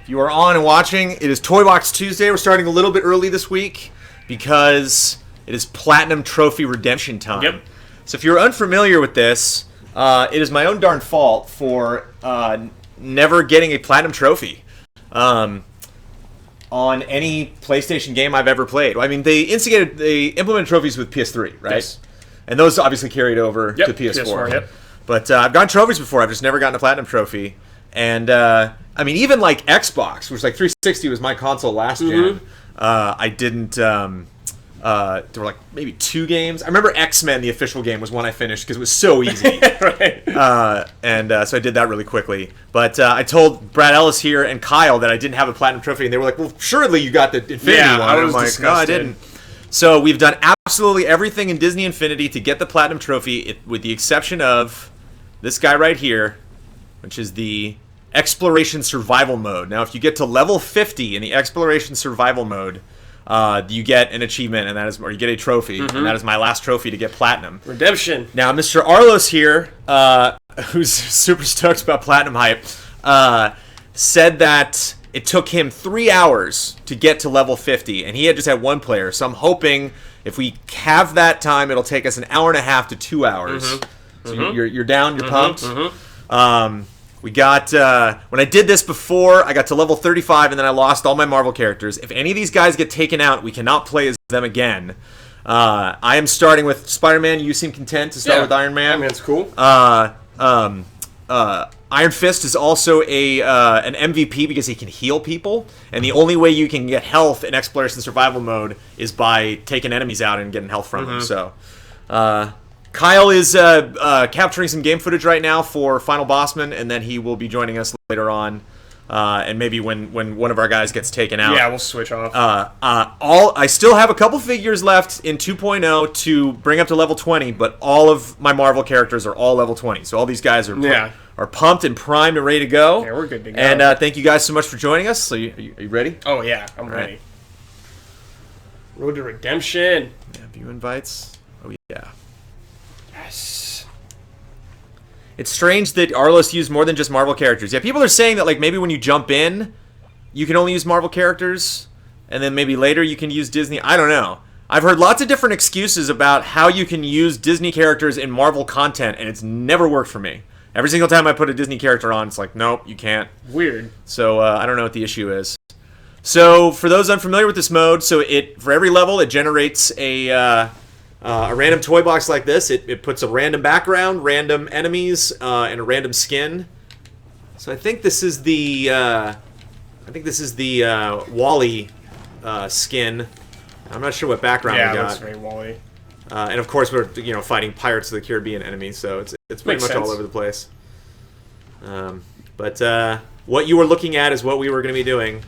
If you are on and watching, it is Toy Box Tuesday. We're starting a little bit early this week because it is Platinum Trophy Redemption time. Yep. So if you're unfamiliar with this, it is my own darn fault for never getting a Platinum Trophy on any PlayStation game I've ever played. I mean, they implemented trophies with PS3, right? Yes. And those obviously carried over to PS4. Yep. But I've gotten trophies before. I've just never gotten a Platinum Trophy. And, I mean, even like Xbox, which like 360 was my console last gen, I didn't... there were like maybe 2 games. I remember X-Men, the official game, was one I finished because it was so easy. Right. So I did that really quickly. But I told Brad Ellis here and Kyle that I didn't have a Platinum Trophy, and they were like, well, surely you got the Infinity one. I was I'm like, disgusted. no, I didn't. So we've done absolutely everything in Disney Infinity to get the Platinum Trophy, with the exception of this guy right here, which is the Exploration Survival Mode. Now, if you get to level 50 in the Exploration Survival Mode, you get an achievement, or you get a trophy, and that is my last trophy to get Platinum. Redemption. Now, Mr. Arlos here, who's super stoked about Platinum hype, said that it took him 3 hours to get to level 50, and he had just had one player. So I'm hoping if we have that time, it'll take us an hour and a half to 2 hours. So you're down, you're pumped. We got, when I did this before, I got to level 35 and then I lost all my Marvel characters. If any of these guys get taken out, we cannot play as them again. I am starting with Spider-Man. You seem content to start with Iron Man. Iron Man's cool. Iron Fist is also an MVP because he can heal people. And the only way you can get health in Exploration Survival Mode is by taking enemies out and getting health from them. So, Kyle is capturing some game footage right now for Final Bossman, and then he will be joining us later on. And maybe when one of our guys gets taken out. Yeah, we'll switch off. I still have a couple figures left in 2.0 to bring up to level 20, but all of my Marvel characters are all level 20. So all these guys are pumped and primed and ready to go. Yeah, we're good to go. And thank you guys so much for joining us. So are you ready? Oh, yeah, I'm ready. Right. Road to Redemption. Yeah, view invites. Oh, yeah. Yes. It's strange that Arlos used more than just Marvel characters. Yeah, people are saying that like maybe when you jump in, you can only use Marvel characters, and then maybe later you can use Disney. I don't know. I've heard lots of different excuses about how you can use Disney characters in Marvel content, and it's never worked for me. Every single time I put a Disney character on, it's like, nope, you can't. Weird. So I don't know what the issue is. So for those unfamiliar with this mode, for every level it generates a random toy box like this. It puts a random background, random enemies, and a random skin. So I think this is the Wally skin. I'm not sure what background we got. Yeah, that's very Wally. And of course we're fighting Pirates of the Caribbean enemies, so it's pretty much all over the place. But what you were looking at is what we were going to be doing.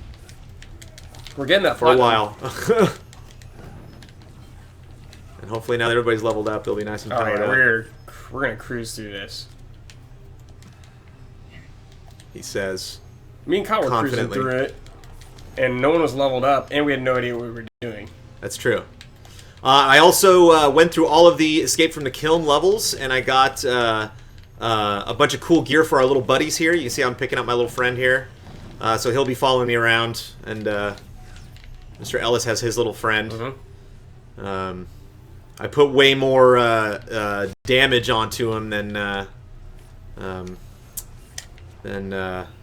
We're getting that for a while. And hopefully now that everybody's leveled up, they'll be nice and powered up. We're gonna cruise through this. He says. Me and Kyle were cruising through it, and no one was leveled up, and we had no idea what we were doing. That's true. I also went through all of the Escape from the Kiln levels, and I got a bunch of cool gear for our little buddies here. You can see I'm picking up my little friend here. So he'll be following me around, and Mr. Ellis has his little friend. I put way more damage onto him than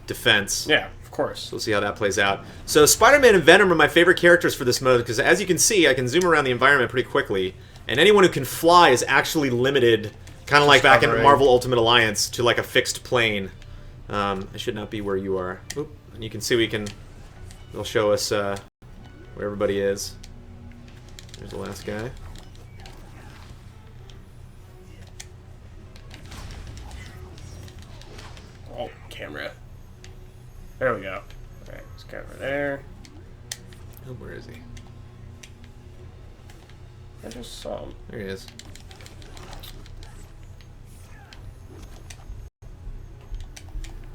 defense. Yeah, of course. So we'll see how that plays out. So Spider-Man and Venom are my favorite characters for this mode because, as you can see, I can zoom around the environment pretty quickly, and anyone who can fly is actually limited, kind of like back in Marvel Ultimate Alliance, to like a fixed plane. I should not be where you are. Oop. And you can see it'll show us where everybody is. There's the last guy. Oh, camera. There we go. Alright, there's camera there. Oh, where is he? I just saw him. There he is.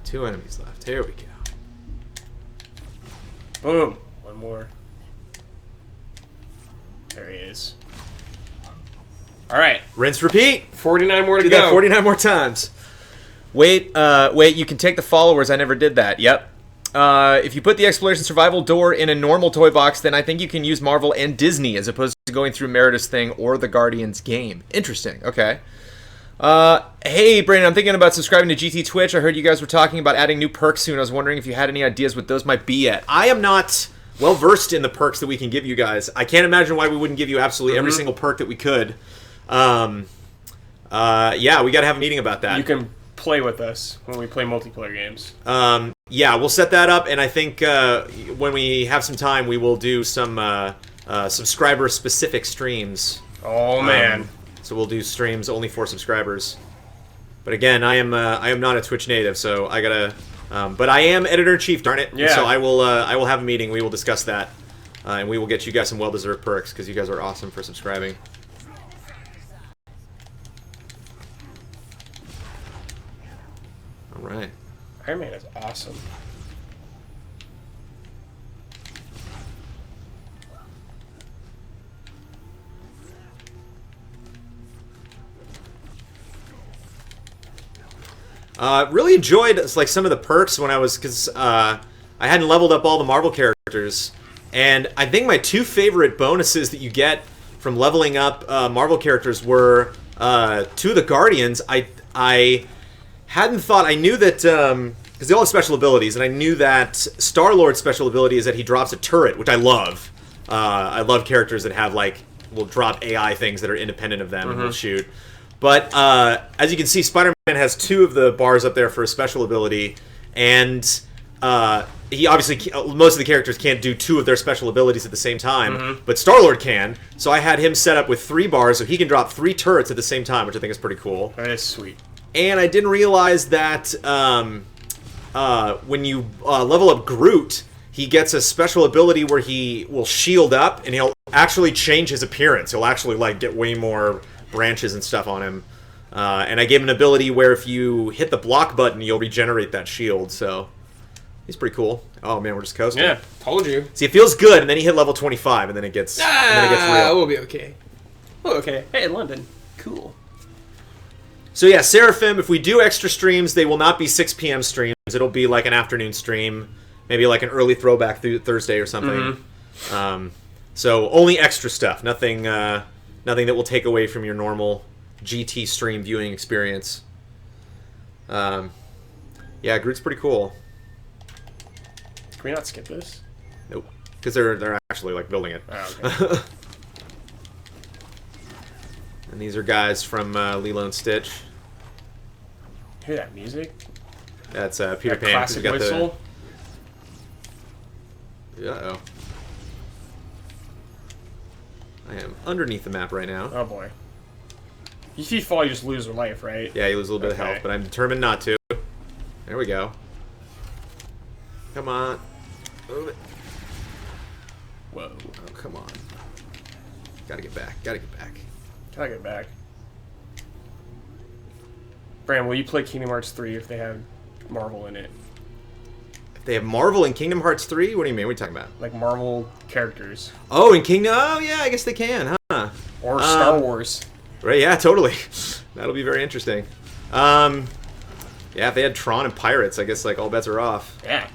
Two enemies left. Here we go. Boom. One more. There he is. Alright. Rinse, repeat. 49 more to go. go. That 49 more times. Wait, you can take the followers. I never did that. Yep. If you put the Exploration Survival door in a normal toy box, then I think you can use Marvel and Disney as opposed to going through Merida's thing or the Guardians game. Interesting. Okay. Hey, Brandon, I'm thinking about subscribing to GT Twitch. I heard you guys were talking about adding new perks soon. I was wondering if you had any ideas what those might be yet. I am not well versed in the perks that we can give you guys. I can't imagine why we wouldn't give you absolutely every single perk that we could. Yeah, we got to have a meeting about that. You can play with us when we play multiplayer games. Yeah, we'll set that up, and I think when we have some time, we will do some subscriber-specific streams. Oh, man. So we'll do streams only for subscribers. But again, I am not a Twitch native, so I gotta. But I am editor-in-chief, darn it. Yeah. So I will have a meeting. We will discuss that, and we will get you guys some well-deserved perks because you guys are awesome for subscribing. All right. Iron Man is awesome. Really enjoyed like some of the perks when I was because I hadn't leveled up all the Marvel characters, and I think my two favorite bonuses that you get from leveling up Marvel characters were two of the Guardians. I hadn't thought. I knew that because they all have special abilities, and I knew that Star-Lord's special ability is that he drops a turret, which I love. I love characters that have will drop AI things that are independent of them and will shoot. But as you can see, Spider-Man has two of the bars up there for a special ability, and he obviously most of the characters can't do two of their special abilities at the same time, but Star-Lord can. So I had him set up with 3 bars, so he can drop 3 turrets at the same time, which I think is pretty cool. That is sweet. And I didn't realize that when you level up Groot, he gets a special ability where he will shield up, and he'll actually change his appearance. He'll actually get way more branches and stuff on him. And I gave him an ability where if you hit the block button, you'll regenerate that shield. So he's pretty cool. Oh man, we're just coasting. Yeah, told you. See, it feels good, and then he hit level 25, and then it gets real. We'll be okay. Oh, okay. Hey, London. Cool. So yeah, Seraphim, if we do extra streams, they will not be 6 p.m. streams. It'll be like an afternoon stream, maybe like an early throwback through Thursday or something. So only extra stuff, nothing that will take away from your normal GT stream viewing experience. Yeah, Groot's pretty cool. Can we not skip this? Nope, because they're actually building it. Oh, okay. And these are guys from Lilo and Stitch. Hear that music? That's Peter Pan. Classic whistle. Uh-oh. I am underneath the map right now. Oh boy. If you fall, you just lose your life, right? Yeah, you lose a little bit of health, but I'm determined not to. There we go. Come on. Move it. Whoa. Oh, come on. Gotta get back. Gotta get back. Gotta get back. Bram, will you play Kingdom Hearts 3 if they have Marvel in it? If they have Marvel in Kingdom Hearts 3? What do you mean? What are you talking about? Like Marvel characters. Oh, in Kingdom... Oh, yeah, I guess they can, huh? Or Star Wars. Right, yeah, totally. That'll be very interesting. Yeah, if they had Tron and Pirates, I guess, all bets are off. Yeah.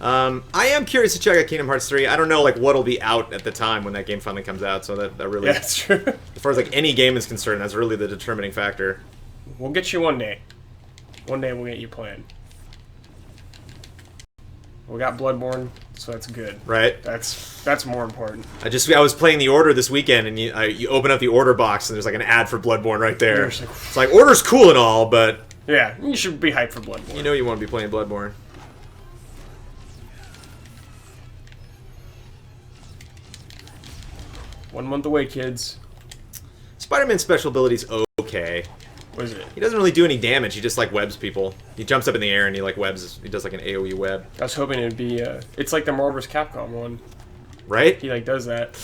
I am curious to check out Kingdom Hearts 3. I don't know, what'll be out at the time when that game finally comes out, so that really... Yeah, that's true. As far as, any game is concerned, that's really the determining factor. We'll get you one day. One day we'll get you playing. We got Bloodborne, so that's good. Right. That's more important. I was playing the Order this weekend, and you open up the Order box, and there's an ad for Bloodborne right there. It's Order's cool and all, but... Yeah, you should be hyped for Bloodborne. You know you want to be playing Bloodborne. One month away, kids. Spider-Man's special ability's okay. What is it? He doesn't really do any damage. He just webs people. He jumps up in the air and he webs. He does an AOE web. I was hoping it'd be. It's like the Marvel vs. Capcom one. Right? He does that.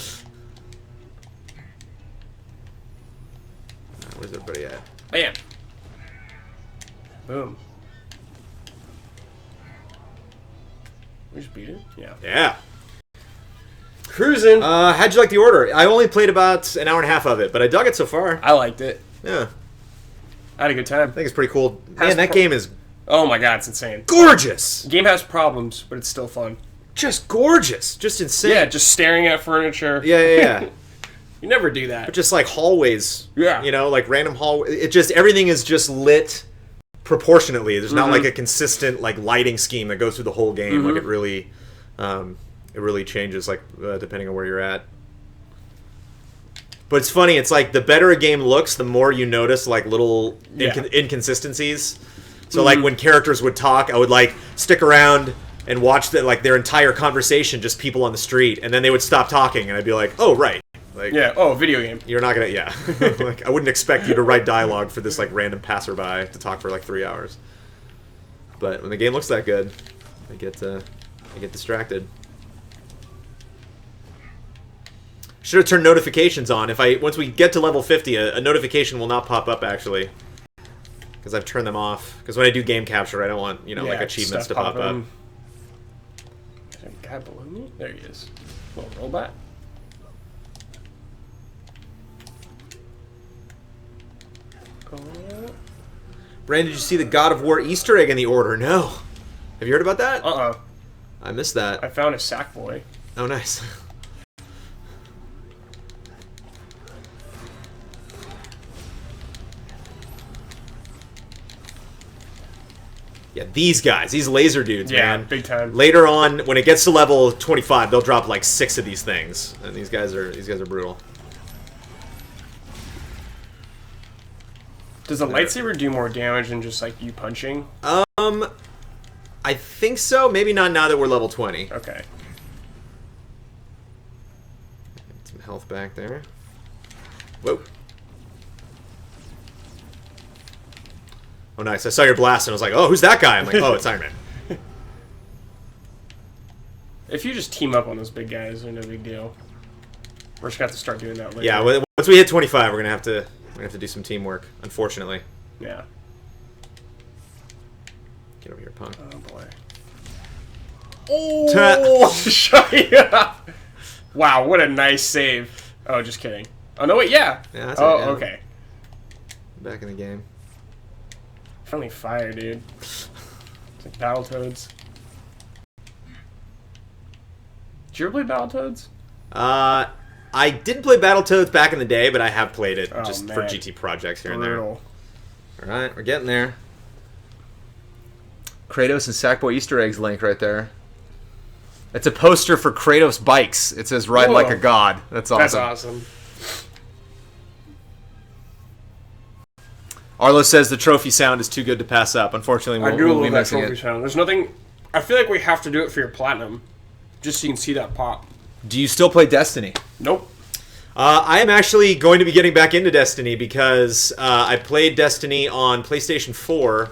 Where's everybody at? Bam. Boom. We just beat it. Yeah. Yeah. Cruising. How'd you like the Order? I only played about an hour and a half of it, but I dug it so far. I liked it. Yeah. I had a good time. I think it's pretty cool. Man, that game is Oh my god, it's insane. Gorgeous! The game has problems, but it's still fun. Just gorgeous. Just insane. Yeah, just staring at furniture. Yeah. You never do that. But just like hallways. Yeah. You know, like random hallways. It just, everything is just lit proportionately. There's not like a consistent like lighting scheme that goes through the whole game. Like it really changes like depending on where you're at. But it's funny, it's like the better a game looks, the more you notice like little inconsistencies. So like when characters would talk, I would like stick around and watch their entire conversation, just people on the street, and then they would stop talking, and I'd be like, "Oh, right." Like, video game. You're not gonna, like I wouldn't expect you to write dialogue for this like random passerby to talk for like 3 hours. But when the game looks that good, I get distracted. Should have turned notifications on. Once we get to level 50, a notification will not pop up actually, because I've turned them off. Because when I do game capture, I don't want like achievements to pop up. Is there a guy below me? There he is. Little robot. Brandon, did you see the God of War Easter egg in the order? No. Have you heard about that? I missed that. I found a Sackboy. Oh, nice. Yeah, these guys, these laser dudes, man. Big time. Later on, when it gets to level 25, they'll drop like 6 of these things, and these guys are brutal. Does the lightsaber do more damage than just like you punching? I think so. Maybe not now that we're level 20. Okay. Get some health back there. Whoa. Oh, nice. I saw your blast, and I was like, oh, who's that guy? I'm like, oh, it's Iron Man. If you just team up on those big guys, they're no big deal. We're just going to have to start doing that later. Yeah, once we hit 25, we're going to have to do some teamwork, unfortunately. Yeah. Get over here, punk. Oh, boy. Oh! Shut up! Wow, what a nice save. Oh, just kidding. Oh, no, wait, yeah. That's okay. Back in the game. Friendly fire, dude. It's like Battletoads. Did you ever play Battletoads? I didn't play Battletoads back in the day, but I have played it for GT projects here and there. Brutal. Alright, we're getting there. Kratos and Sackboy Easter eggs link right there. It's a poster for Kratos bikes. It says "Ride like a god." That's awesome. That's awesome. Arlo says the trophy sound is too good to pass up. Unfortunately, we'll be missing trophy sound. There's nothing. I feel like we have to do it for your platinum, just so you can see that pop. Do you still play Destiny? Nope. I am actually going to be getting back into Destiny because I played Destiny on PlayStation 4,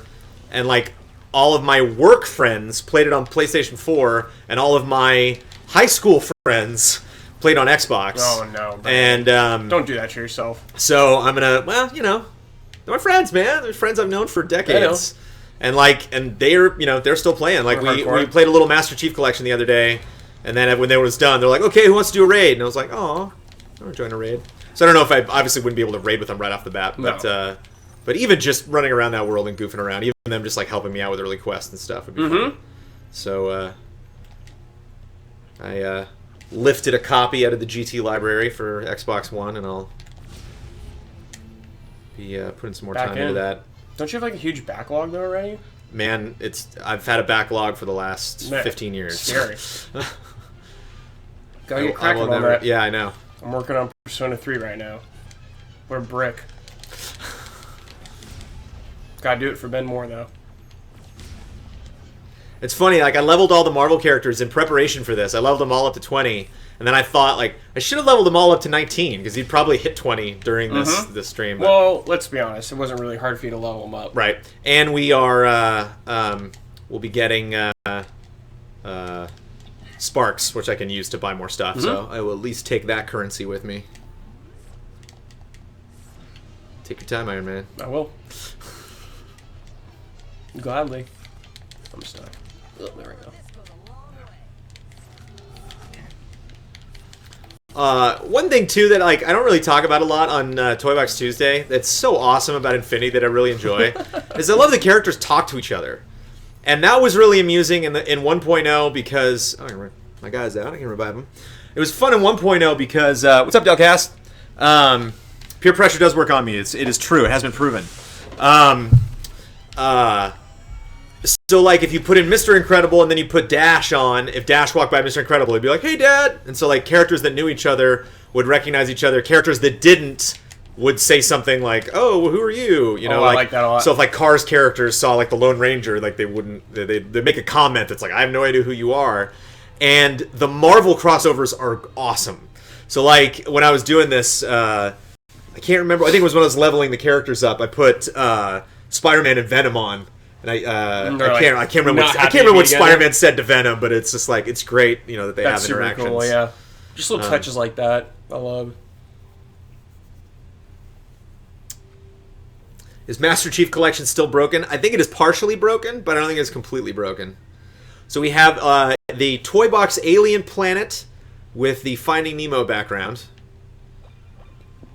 and like all of my work friends played it on PlayStation 4, and all of my high school friends played on Xbox. Oh no! And don't do that to yourself. So I'm gonna, they're my friends, man. They're friends I've known for decades. And they're still playing. Like we played a little Master Chief Collection the other day, and then when it was done, they're like, "Okay, who wants to do a raid?" And I was like, "Oh, I'm gonna join a raid." So I don't know if I obviously wouldn't be able to raid with them right off the bat, but even just running around that world and goofing around, even them just like helping me out with early quests and stuff would be fun. So I lifted a copy out of the GT library for Xbox One, and I'll be putting some more time into that. Don't you have like a huge backlog though already? Man, I've had a backlog for the last 15 years. Scary. Gotta get cracking on that. Yeah, I know. I'm working on Persona 3 right now. We're brick. Gotta do it for Ben Moore though. It's funny, like I leveled all the Marvel characters in preparation for this. I leveled them all up to 20, and then I thought like I should have leveled them all up to 19 because he'd probably hit 20 during this stream. But... Well, let's be honest, it wasn't really hard for you to level them up. Right, and we are we'll be getting Sparks, which I can use to buy more stuff. So I will at least take that currency with me. Take your time, Iron Man. I will. Gladly. I'm stuck. Oh, there we go. One thing too that like I don't really talk about a lot on Toy Box Tuesday that's so awesome about Infinity that I really enjoy is I love the characters talk to each other, and that was really amusing in 1.0 because my guy's out. I can revive him. It was fun in 1.0 because what's up, Delcast? Peer pressure does work on me. It is true. It has been proven. So, like, if you put in Mr. Incredible and then you put Dash on, if Dash walked by Mr. Incredible, he'd be like, hey, Dad! And so, like, characters that knew each other would recognize each other. Characters that didn't would say something like, oh, well, who are you? You know, I like that a lot. So if, like, Cars characters saw, like, the Lone Ranger, like, they wouldn't... They'd make a comment that's like, I have no idea who you are. And the Marvel crossovers are awesome. So, like, when I was doing this, I can't remember. I think it was when I was leveling the characters up. I put Spider-Man and Venom on. And I can't remember what Spider-Man said to Venom, but it's just like it's great, you know, that they have interactions. Cool, yeah. Just little touches like that. I love. Is Master Chief Collection still broken? I think it is partially broken, but I don't think it's completely broken. So we have the Toy Box Alien Planet with the Finding Nemo background.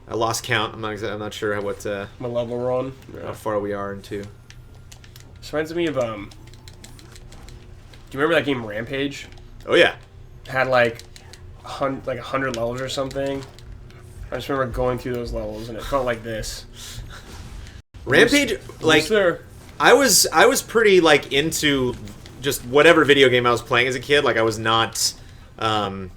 I lost count. I'm not sure what level we're on. How far we are into. This reminds me of do you remember that game Rampage? Oh yeah. It had like 100 levels or something. I just remember going through those levels and it felt like this. Rampage, I was pretty like into just whatever video game I was playing as a kid. Like I was not I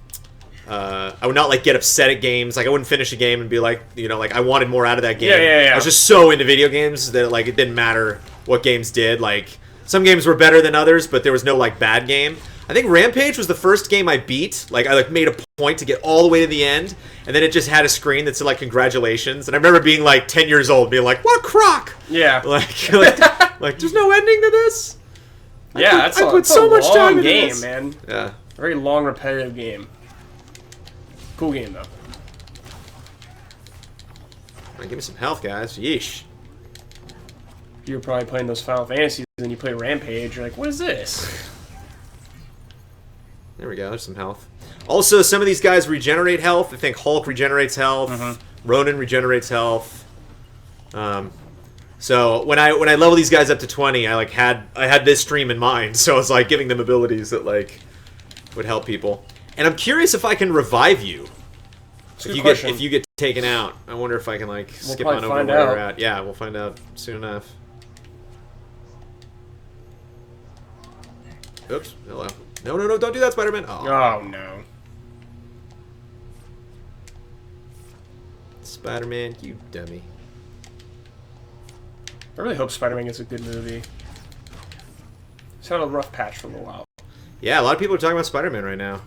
would not like get upset at games. Like I wouldn't finish a game and be like, you know, like I wanted more out of that game. Yeah. I was just so into video games that like it didn't matter what games did. Like some games were better than others, but there was no like bad game. I think Rampage was the first game I beat. Like I like made a point to get all the way to the end, and then it just had a screen that said like congratulations. And I remember being like 10 years old, being like, what a crock! Yeah. Like there's no ending to this. Yeah, I put so much time into game, this. man. Yeah. Very long, repetitive game. Cool game though. Right, give me some health, guys. Yeesh. You were probably playing those Final Fantasies and you play Rampage. You're like, what is this? There we go. There's some health. Also, some of these guys regenerate health. I think Hulk regenerates health. Mm-hmm. Ronan regenerates health. So when I level these guys up to 20, I had this stream in mind. So it's like giving them abilities that like would help people. And I'm curious if I can revive you. If you get taken out, I wonder if I can like skip on over where you're at. Yeah, we'll find out soon enough. Oops. Hello. No, don't do that, Spider-Man. Oh, no. Spider-Man, you dummy. I really hope Spider-Man gets a good movie. It's had a rough patch for a little while. Yeah, a lot of people are talking about Spider-Man right now.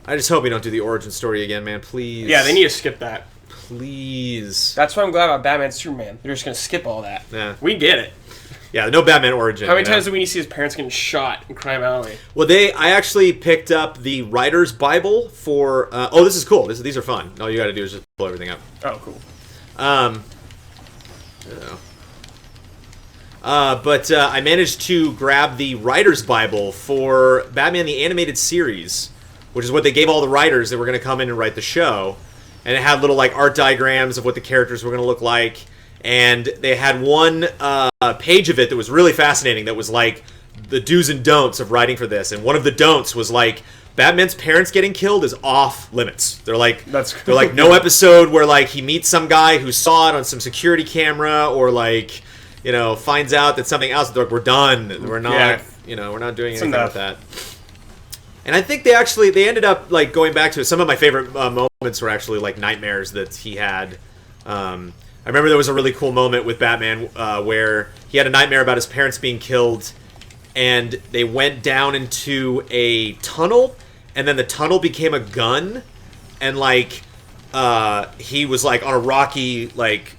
I just hope we don't do the origin story again, man. Please. Yeah, they need to skip that. Please. That's why I'm glad about Batman Superman. They're just going to skip all that. Yeah. We get it. Yeah, no Batman origin. How many times do we need to see his parents getting shot in Crime Alley? Well, I actually picked up the Writer's Bible for... this is cool. These are fun. All you got to do is just pull everything up. Oh, cool. But I managed to grab the Writer's Bible for Batman the Animated Series, which is what they gave all the writers that were going to come in and write the show. And it had little like art diagrams of what the characters were going to look like. And they had one page of it that was really fascinating that was like the do's and don'ts of writing for this. And one of the don'ts was like Batman's parents getting killed is off limits. They're like no episode where like he meets some guy who saw it on some security camera or like, you know, finds out that something else. They're like, we're done. We're not, we're not doing anything with that. And I think they ended up like going back to it. Some of my favorite moments were actually like nightmares that he had. I remember there was a really cool moment with Batman where he had a nightmare about his parents being killed, and they went down into a tunnel, and then the tunnel became a gun, and like he was like on a rocky like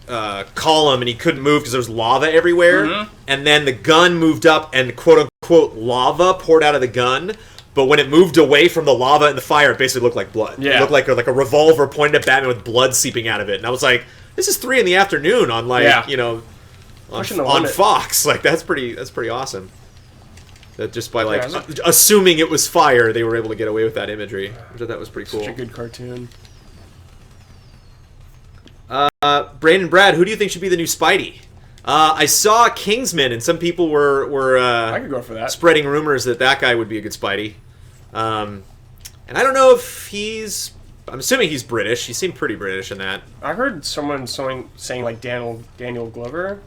column, and he couldn't move because there was lava everywhere, and then the gun moved up, and quote unquote lava poured out of the gun. But when it moved away from the lava and the fire, it basically looked like blood. Yeah. It looked like a revolver pointed at Batman with blood seeping out of it. And I was like, this is 3 PM on like, on Fox. Like that's pretty awesome. That just by like Yeah, assuming it was fire, they were able to get away with that imagery. Which I thought was pretty cool. Such a good cartoon. Brandon Brad, who do you think should be the new Spidey? I saw Kingsman, and some people were I could go for that. spreading rumors that guy would be a good Spidey. And I don't know if he's... I'm assuming he's British. He seemed pretty British in that. I heard someone saying like Daniel Glover.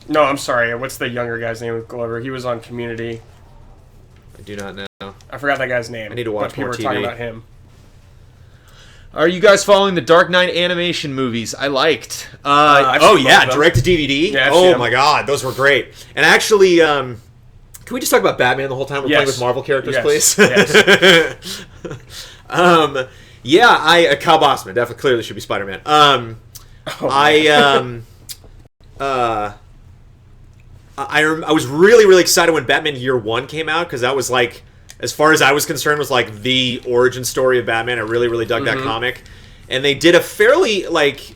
No, I'm sorry. What's the younger guy's name with Glover? He was on Community. I do not know. I forgot that guy's name. I need to watch but people more were TV. talking about him. Are you guys following the Dark Knight animation movies? I liked. I've Oh seen yeah, both of them. direct to DVD. Yeah, I've seen oh them. my god, those were great. And actually, can we just talk about Batman the whole time we're playing with Marvel characters, Yes. please? Yes. Yeah, Kyle Bossman definitely clearly should be Spider-Man. I was really excited when Batman Year One came out because that was like, as far as I was concerned, was like the origin story of Batman. I really dug that comic, and they did a fairly like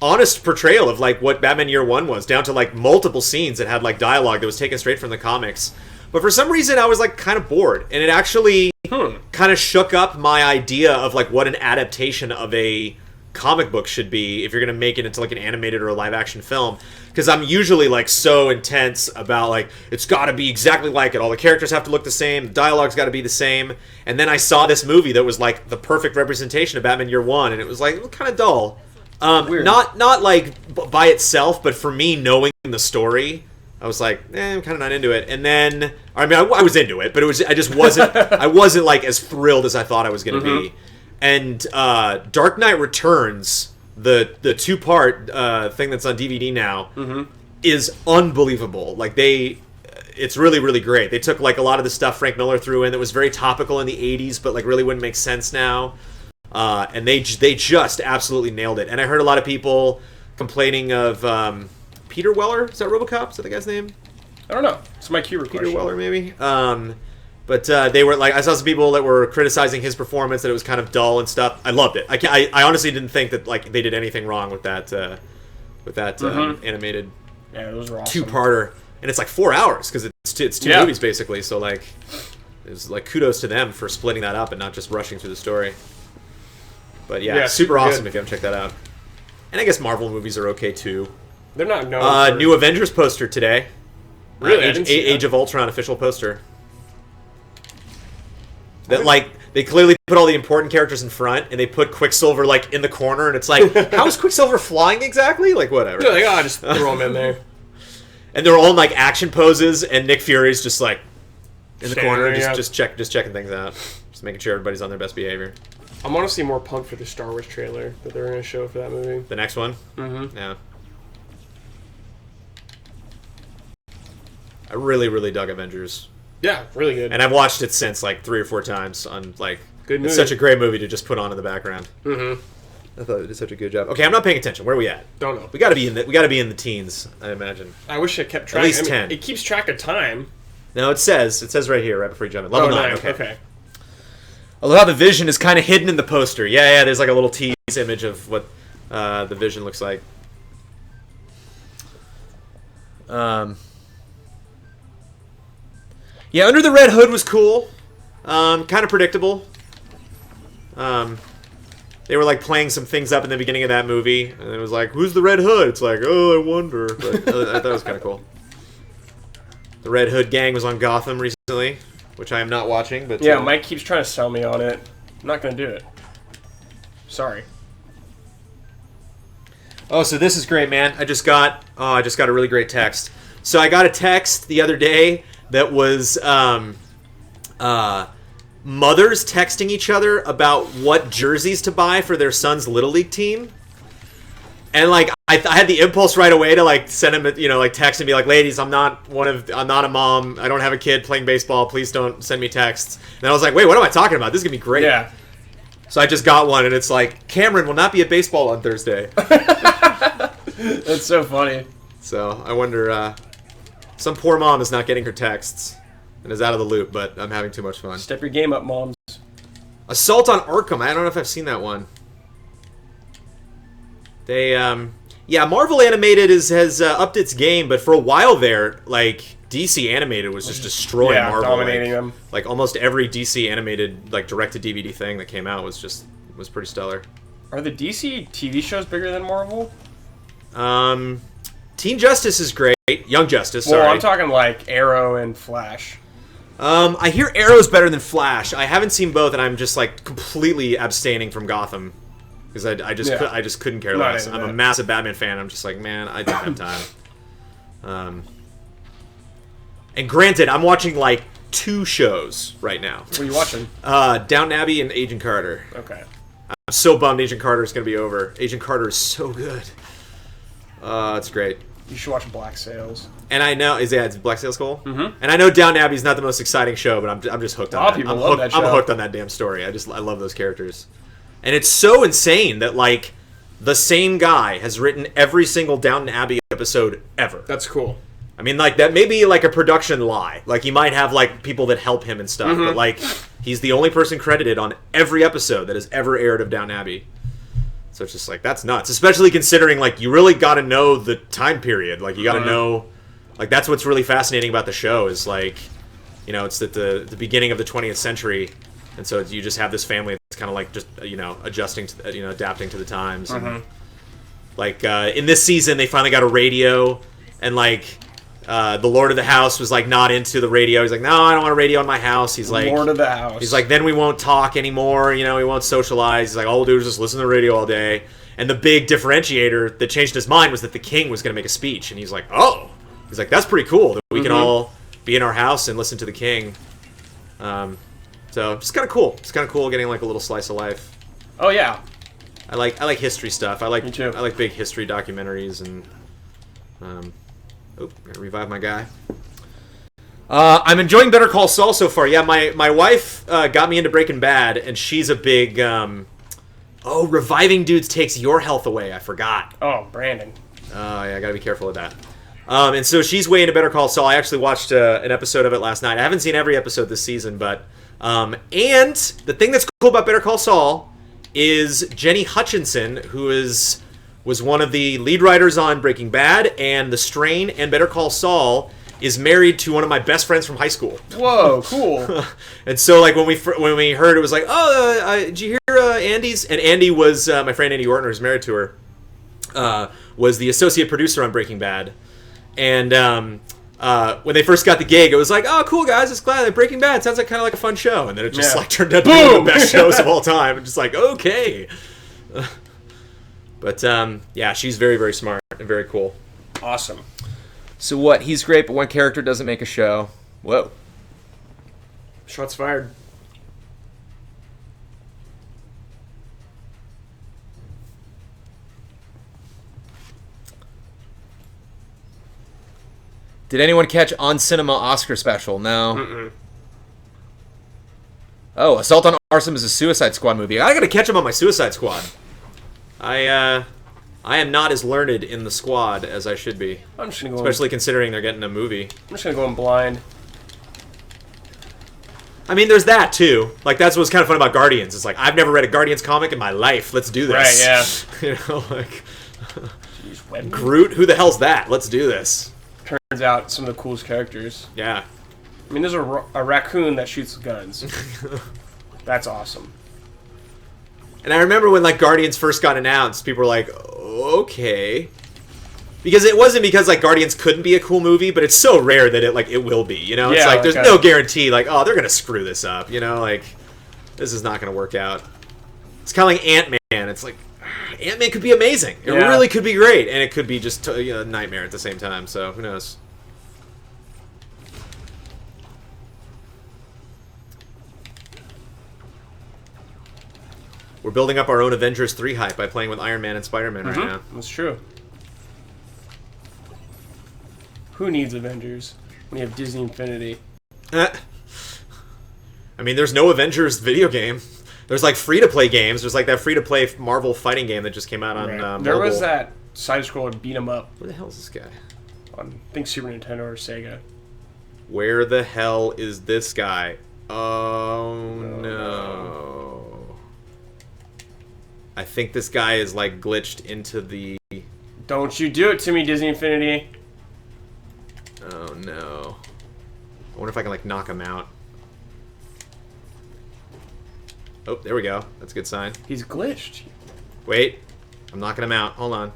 honest portrayal of like what Batman Year One was, down to like multiple scenes that had like dialogue that was taken straight from the comics. But for some reason, I was like kind of bored, and it actually kind of shook up my idea of like what an adaptation of a comic book should be if you're going to make it into like an animated or a live action film. Because I'm usually like so intense about like it's got to be exactly like it. All the characters have to look the same. The dialogue's got to be the same. And then I saw this movie that was like the perfect representation of Batman Year One, and it was like kind of dull. Weird. Not like by itself, but for me knowing the story, I was like, I'm kind of not into it. And then I mean, I was into it, but I just wasn't. I wasn't like as thrilled as I thought I was going to be. And Dark Knight Returns, the 2-part thing that's on DVD now, is unbelievable. Like it's really great. They took like a lot of the stuff Frank Miller threw in that was very topical in the 80s, but like really wouldn't make sense now. And they just absolutely nailed it. And I heard a lot of people complaining of Peter Weller. Is that RoboCop? Is that the guy's name? I don't know. It's my Q Peter Weller, maybe. But they were like, I saw some people that were criticizing his performance, that it was kind of dull and stuff. I loved it. I honestly didn't think that like they did anything wrong with that animated those were awesome. 2-parter, and it's like 4 hours because it's two movies basically. So like, it was like kudos to them for splitting that up and not just rushing through the story. But yeah, super awesome good. if you haven't checked that out. And I guess Marvel movies are okay too. They're not known for... New Avengers poster today. Really? I didn't see Age of Ultron official poster. That like they clearly put all the important characters in front, and they put Quicksilver like in the corner, and it's like, how is Quicksilver flying exactly? Like whatever. They're like, just throw him in there. And they're all in like action poses, and Nick Fury's just like in the Standing corner, there, just checking things out, just making sure everybody's on their best behavior. I'm honestly more pumped for the Star Wars trailer that they're going to show for that movie. The next one? Mm-hmm. Yeah. I really dug Avengers. Yeah, really good. And I've watched it since like 3 or 4 times on like... Good movie. It's such a great movie to just put on in the background. Mm-hmm. I thought it did such a good job. Okay, I'm not paying attention. Where are we at? Don't know. We got to be in the teens, I imagine. I wish it kept track. At least 10. It keeps track of time. No, it says right here, right before you jump in. Level 9. Okay. I love how the Vision is kind of hidden in the poster. Yeah, there's like a little tease image of what the Vision looks like. Yeah, Under the Red Hood was cool. Kind of predictable. They were like playing some things up in the beginning of that movie, and it was like, "Who's the Red Hood?" It's like, "Oh, I wonder." But I thought it was kind of cool. The Red Hood gang was on Gotham recently, which I am not watching. But yeah, Mike keeps trying to sell me on it. I'm not gonna do it. Sorry. Oh, so this is great, man. I just got a really great text. So I got a text the other day that was mothers texting each other about what jerseys to buy for their son's Little League team. And like I had the impulse right away to like send him, like text and be like, "Ladies, I'm not a mom. I don't have a kid playing baseball. Please don't send me texts." And I was like, "Wait, what am I talking about? This is gonna be great." Yeah. So I just got one, and it's like, "Cameron will not be at baseball on Thursday." That's so funny. So I wonder, some poor mom is not getting her texts and is out of the loop, but I'm having too much fun. Step your game up, moms. Assault Assault on Arkham. I don't know if I've seen that one. They, Yeah, Marvel Animated has upped its game, but for a while there, like DC Animated was just destroying Marvel, dominating them. Like almost every DC Animated like direct-to-DVD thing that came out was pretty stellar. Are the DC TV shows bigger than Marvel? Teen Justice is great. Young Justice, sorry. Well, I'm talking like Arrow and Flash. I hear Arrow's better than Flash. I haven't seen both, and I'm just like completely abstaining from Gotham because I just couldn't care less. I'm a massive Batman fan. I'm just like, man, I don't have time. And granted, I'm watching like 2 shows right now. What are you watching? Downton Abbey and Agent Carter. Okay. I'm so bummed Agent Carter is going to be over. Agent Carter is so good. It's great. You should watch Black Sails. And I know, it's Black Sails cool? Mm-hmm. And I know Downton Abbey is not the most exciting show, but I'm just hooked on that. People love that show. I'm hooked on that damn story. I love those characters. And it's so insane that, like, the same guy has written every single Downton Abbey episode ever. That's cool. I mean, like, that may be, like, a production lie. Like, he might have, like, people that help him and stuff. Mm-hmm. But, like, he's the only person credited on every episode that has ever aired of Downton Abbey. So it's just, like, that's nuts. Especially considering, like, you really got to know the time period. Like, you got to know... Like, that's what's really fascinating about the show is, like, you know, it's at the beginning of the 20th century. And so you just have this family that's kind of, like, just, you know, adjusting to, you know, adapting to the times. Mm-hmm. And, like, in this season, they finally got a radio. And, like... the Lord of the House was like not into the radio. He's like, no, I don't want a radio in my house. He's like, Lord of the House. He's like, then we won't talk anymore. You know, we won't socialize. He's like, all we'll do is just listen to the radio all day. And the big differentiator that changed his mind was that the king was going to make a speech. And he's like, oh, he's like, that's pretty cool that we can all be in our house and listen to the king. So just kind of cool. It's kind of cool getting like a little slice of life. Oh yeah. I like history stuff. Me too. I like big history documentaries and. Gotta revive my guy. I'm enjoying Better Call Saul so far. Yeah, my wife got me into Breaking Bad, and she's a big... reviving dudes takes your health away. I forgot. Oh, Brandon. Oh, yeah, I gotta be careful of that. And so she's way into Better Call Saul. I actually watched an episode of it last night. I haven't seen every episode this season, but... and the thing that's cool about Better Call Saul is Jenny Hutchinson, who was one of the lead writers on Breaking Bad and The Strain and Better Call Saul, is married to one of my best friends from high school. Whoa, cool. And so, like, when we heard, it was like, did you hear Andy's? And Andy was, my friend Andy Ortner, who's married to her, was the associate producer on Breaking Bad. And when they first got the gig, it was like, oh, cool, guys, it's glad that Breaking Bad sounds like kind of like a fun show. And then it just, like, turned out to be one of the best shows of all time. And just like, okay. But, yeah, she's very, very smart and very cool. Awesome. So what? He's great, but one character doesn't make a show. Whoa. Shots fired. Did anyone catch On Cinema Oscar special? No. Mm-mm. Oh, Assault on Arson is a Suicide Squad movie. I gotta catch him on my Suicide Squad. I am not as learned in the squad as I should be. I'm just gonna go. Especially considering they're getting a movie. I'm just gonna go in blind. I mean, there's that too. Like, that's what's kind of fun about Guardians. It's like, I've never read a Guardians comic in my life. Let's do this. Right? Yeah. You know, like Jeez, Groot. Who the hell's that? Let's do this. Turns out some of the coolest characters. Yeah. I mean, there's a raccoon that shoots guns. That's awesome. And I remember when, like, Guardians first got announced, people were like, okay. Because it wasn't because, like, Guardians couldn't be a cool movie, but it's so rare that it will be, you know? It's Yeah, like, like there's no guarantee, like, oh, they're going to screw this up, you know? Like, this is not going to work out. It's kind of like Ant-Man. It's like, Ant-Man could be amazing. It really could be great, and it could be just a nightmare at the same time, so who knows? We're building up our own Avengers 3 hype by playing with Iron Man and Spider-Man right now. That's true. Who needs Avengers when you have Disney Infinity? I mean, there's no Avengers video game. There's, like, free-to-play games. There's, like, that free-to-play Marvel fighting game that just came out on There mobile. was that side-scroller beat 'em up Where the hell is this guy? on, I think, Super Nintendo or Sega. Where the hell is this guy? Oh, no. I think this guy is, like, glitched into the... Don't you do it to me, Disney Infinity. Oh, no. I wonder if I can, like, knock him out. Oh, there we go. That's a good sign. He's glitched. Wait. I'm knocking him out. Hold on.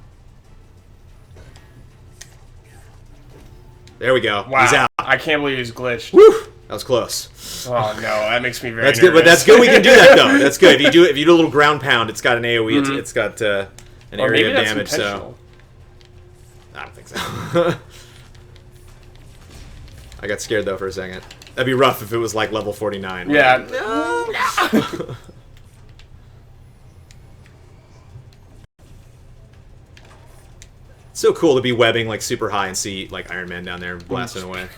There we go. Wow. He's out. I can't believe he's glitched. Woo! That was close. Oh no, that makes me very That's nervous. good, but that's good we can do that, though. That's good. If you do a little ground pound, it's got an AoE. It's got an Or area maybe of that's damage, so... intentional. I don't think so. I got scared, though, for a second. That'd be rough if it was, like, level 49. Yeah. Like, no! So cool to be webbing, like, super high and see, like, Iron Man down there blasting away.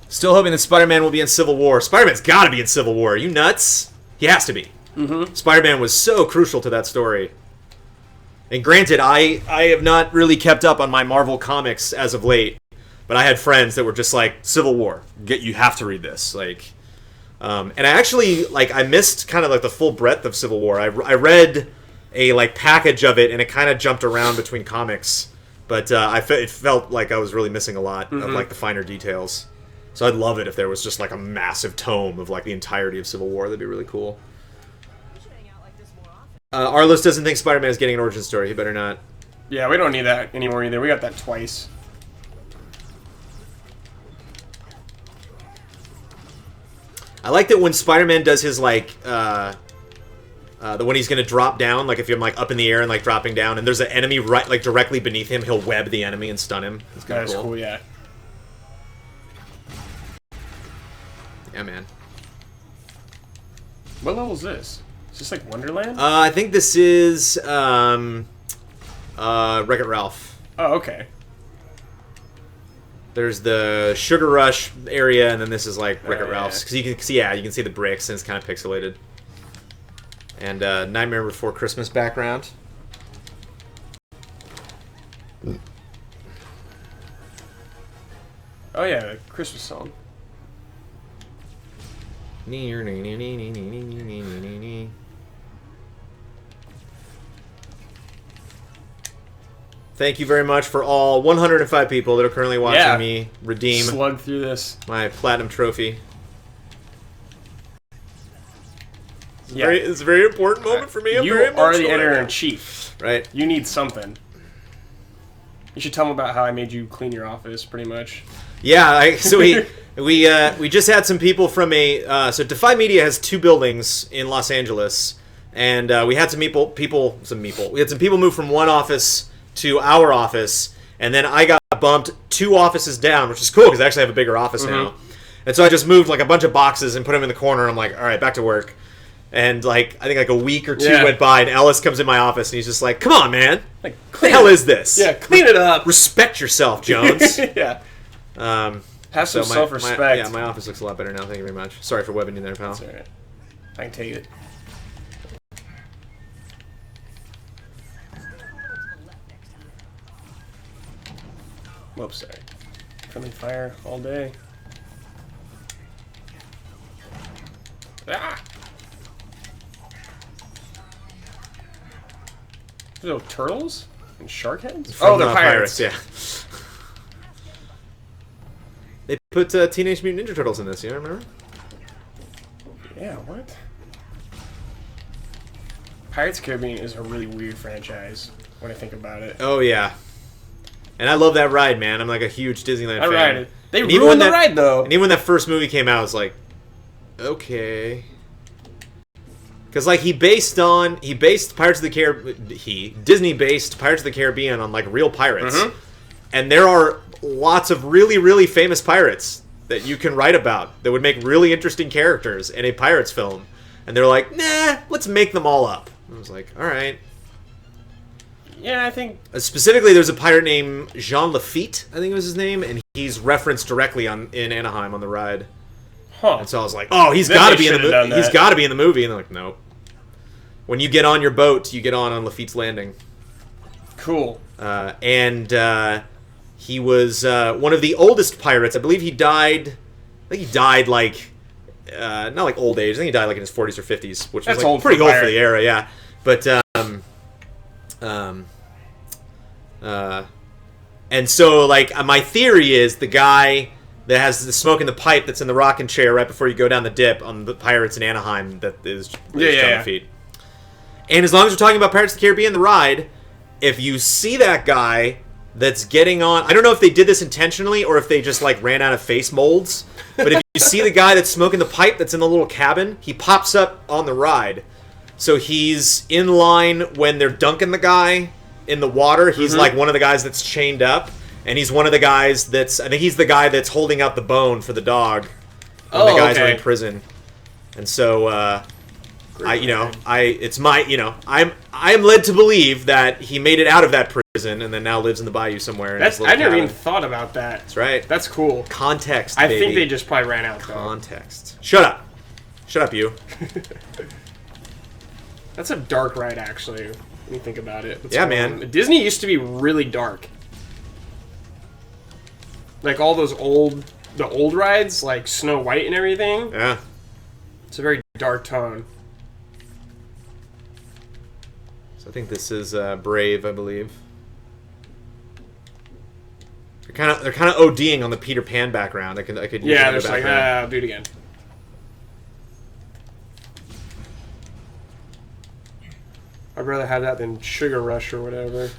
Still hoping that Spider-Man will be in Civil War. Spider-Man's got to be in Civil War. Are you nuts? He has to be. Spider-Man was so crucial to that story. And granted, I have not really kept up on my Marvel comics as of late, but I had friends that were just like, Civil War, you have to read this. Like, and I actually, like, I missed kind of like the full breadth of Civil War. I read a like package of it, and it kind of jumped around between comics, but it felt like I was really missing a lot of like the finer details. So I'd love it if there was just like a massive tome of like the entirety of Civil War. That'd be really cool. Arliss doesn't think Spider-Man is getting an origin story. He better not. Yeah, we don't need that anymore either. We got that twice. I like that when Spider-Man does his like the when he's gonna drop down, like if you're like up in the air and like dropping down, and there's an enemy right like directly beneath him, he'll web the enemy and stun him. It's kind of cool, yeah. Yeah, man. What level is this? Is this like Wonderland? I think this is Wreck-It Ralph. Oh, okay. There's the Sugar Rush area, and then this is like Wreck-It Ralph's. yeah. Because you can see, you can see the bricks, and it's kind of pixelated. And Nightmare Before Christmas background. Oh yeah, the Christmas song. Thank you very much for all 105 people that are currently watching me redeem Slug through this. my platinum trophy. Yeah. It's a very important moment for me. I'm You very are the emotional right editor in now. chief. Right. You need something. You should tell them about how I made you clean your office, pretty much. Yeah, so we just had some people from so Defy Media has 2 buildings in Los Angeles, and we had we had some people move from one office to our office, and then I got bumped 2 offices down, which is cool because I actually have a bigger office now. And so I just moved like a bunch of boxes and put them in the corner. I'm like, all right, back to work. And like I think like a week or 2 went by, and Ellis comes in my office, and he's just like, "Come on, man, Like, what the hell is this? Yeah, clean it up. Respect yourself, Jones." Yeah. Have some So self-respect. my office looks a lot better now. Thank you very much. Sorry for webbing you there, pal. That's alright. I can take it. Whoops, sorry. Friendly fire all day. Ah! There's no turtles? And shark heads? From, They're pirates. yeah. They put Teenage Mutant Ninja Turtles in this, you remember? Yeah, what? Pirates of the Caribbean is a really weird franchise when I think about it. Oh, yeah. And I love that ride, man. I'm like a huge Disneyland fan. ride it. They And even ruined when the ride, though. And even when that first movie came out, I was like, okay. Because like Disney based Pirates of the Caribbean on like real pirates, and there are lots of really, really famous pirates that you can write about that would make really interesting characters in a pirates film. And they're like, nah, let's make them all up. I was like, all right. Yeah, I think... Specifically, there's a pirate named Jean Lafitte, I think was his name, and he's referenced directly in Anaheim on the ride. Huh. And so I was like, oh, he's Then got to they be in the should've done movie. He's that. got to be in the movie. And they're like, nope. When you get on your boat, you get on Lafitte's Landing. Cool. He was one of the oldest pirates. I believe he died... I think he died, like, not like old age. I think he died like in his 40s or 50s, which That's was like old pretty for old pirate. for the era, yeah. But and so like my theory is the guy that has the smoke in the pipe that's in the rocking chair right before you go down the dip on the Pirates in Anaheim that is John Feet. And as long as we're talking about Pirates of the Caribbean, the ride, if you see that guy that's getting on, I don't know if they did this intentionally or if they just like ran out of face molds, but if you see the guy that's smoking the pipe that's in the little cabin, he pops up on the ride. So he's in line when they're dunking the guy in the water. He's like one of the guys that's chained up. And he's one of the guys that's, I think he's the guy that's holding out the bone for the dog when the guys are in prison. And so, I'm led to believe that he made it out of that prison and then now lives in the bayou somewhere. I never even thought about that. That's right. That's cool. Context, I baby. think they just probably ran out, though. Context. Shut up. Shut up, you. That's a dark ride, actually, when you think about it. Yeah, man. Disney used to be really dark. Like all those old rides, like Snow White and everything. Yeah. It's a very dark tone. So I think this is Brave, I believe. They're kind of ODing on the Peter Pan background. I could use Yeah, the they're like, I'll do it again. I'd rather have that than Sugar Rush or whatever.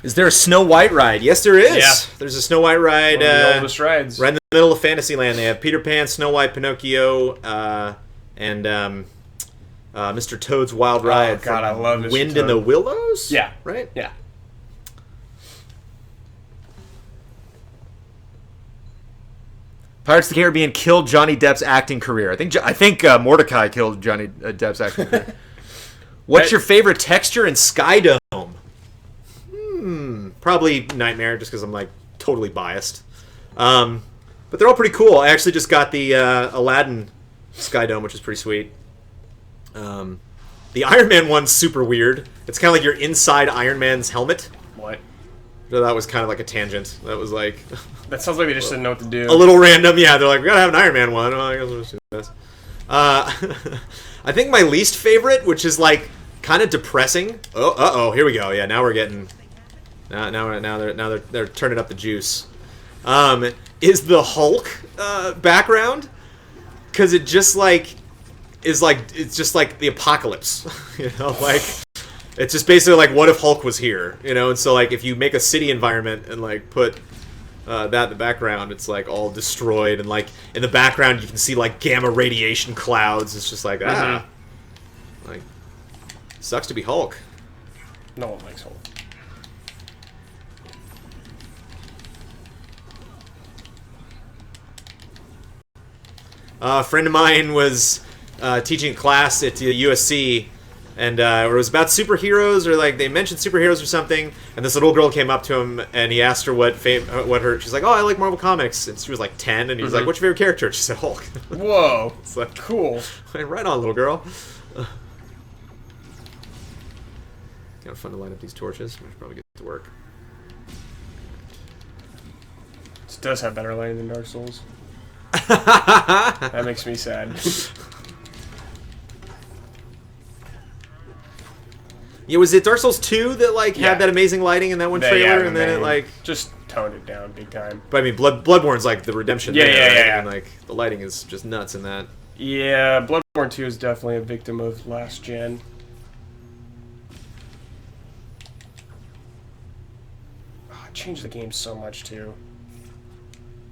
Is there a Snow White ride? Yes, there is. Yeah. There's a Snow White ride. One of the oldest rides. Right in the middle of Fantasyland. They have Peter Pan, Snow White, Pinocchio, and Mr. Toad's Wild Ride. Oh, God, I love Mr. Wind Toad. in the Willows? Yeah. Right? Yeah. Pirates of the Caribbean killed Johnny Depp's acting career. I think Mordecai killed Johnny Depp's acting career. What's your favorite texture in Skydome? Probably Nightmare, just because I'm like totally biased. But they're all pretty cool. I actually just got the Aladdin Skydome, which is pretty sweet. The Iron Man one's super weird. It's kind of like you're inside Iron Man's helmet. What? So that was kind of like a tangent. That was like That sounds like they just didn't know what to do. a little random. Yeah, they're like, we gotta have an Iron Man one. Oh, I guess we'll just do this. I think my least favorite, which is like kind of depressing. Oh, here we go. Yeah, now we're getting. Now they're turning up the juice. Is the Hulk background? Because it just like it's just like the apocalypse. You know, like it's just basically like what if Hulk was here? You know, and so like if you make a city environment and like put that in the background, it's like all destroyed, and like in the background you can see like gamma radiation clouds. It's just like like sucks to be Hulk. No one likes Hulk. A friend of mine was teaching a class at USC, and it was about superheroes, or like they mentioned superheroes or something. And this little girl came up to him, and he asked her what her. She's like, "Oh, I like Marvel Comics," and she was like 10, and he was like, "What's your favorite character?" She said, "Hulk." Whoa, It's like, cool. right on, little girl. Kind of fun to light up these torches. We should probably get to work. This does have better lighting than Dark Souls. That makes me sad. Yeah, was it Dark Souls 2 that like had that amazing lighting in that one trailer, and then it like just toned it down big time? But I mean, Bloodborne's like the redemption. Yeah, there, right? yeah. And like the lighting is just nuts in that. Yeah, Bloodborne 2 is definitely a victim of last gen. Oh, it changed the game so much too.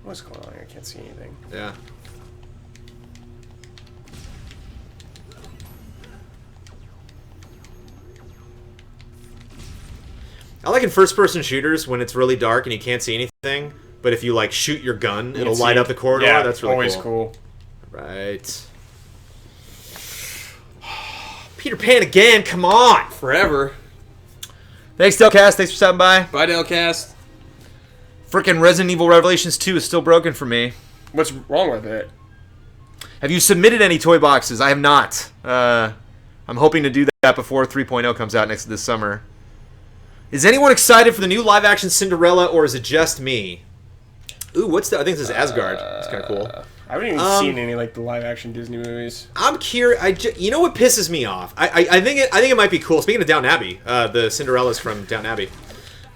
What's going on here? I can't see anything. Yeah. I like in first-person shooters when it's really dark and you can't see anything, but if you like shoot your gun, it'll light up the corridor. Yeah, that's really always cool. Right. Peter Pan again, come on! Forever. Thanks, Delcast. Thanks for stopping by. Bye, Delcast. Frickin' Resident Evil Revelations 2 is still broken for me. What's wrong with it? Have you submitted any toy boxes? I have not. I'm hoping to do that before 3.0 comes out this summer. Is anyone excited for the new live-action Cinderella, or is it just me? Ooh, I think this is Asgard. It's kind of cool. I haven't even seen any like the live-action Disney movies. I'm curious. You know what pisses me off? I think it might be cool. Speaking of Downton Abbey, the Cinderella's from Downton Abbey,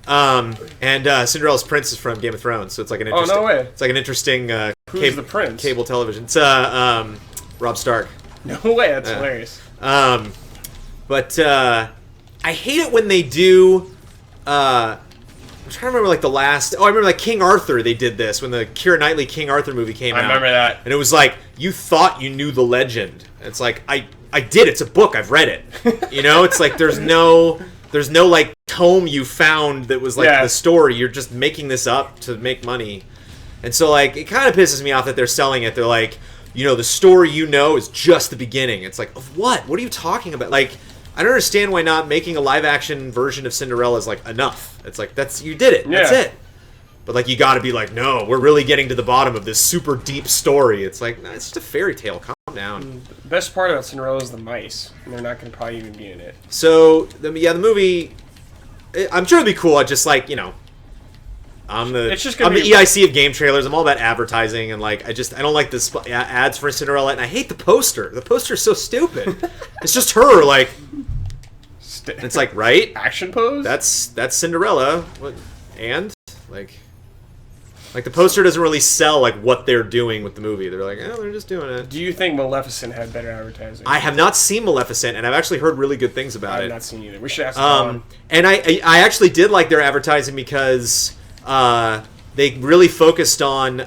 and Cinderella's prince is from Game of Thrones. So it's like an interesting. Oh, no way. It's like an interesting. Who's the prince? Cable television. It's Rob Stark. No way. That's hilarious. But I hate it when they do. I'm trying to remember like the last. Oh, I remember like King Arthur. They did this when the Keira Knightley King Arthur movie came out. I remember that. And it was like you thought you knew the legend. It's like I did. It's a book. I've read it. You know, it's like there's no like tome you found that was like the story. You're just making this up to make money. And so like it kind of pisses me off that they're selling it. They're like, you know, the story you know is just the beginning. It's like, of what? What are you talking about? Like, I don't understand why not making a live-action version of Cinderella is, like, enough. It's like, you did it. That's it. But, like, you gotta be like, no, we're really getting to the bottom of this super deep story. It's like, nah, it's just a fairy tale. Calm down. The best part about Cinderella is the mice. And they're not gonna probably even be in it. So, the movie, I'm sure it'd be cool. I just, like, you know, I'm the EIC of game trailers. I'm all about advertising, and like I don't like the ads for Cinderella, and I hate the poster. The poster's so stupid. It's just her, like. It's like, right? Action pose. That's Cinderella. What? And like the poster doesn't really sell like what they're doing with the movie. They're like, oh, they're just doing it. Do you think Maleficent had better advertising? I have not seen Maleficent, and I've actually heard really good things about it. I've not seen either. We should ask Colin. And I actually did like their advertising because. They really focused on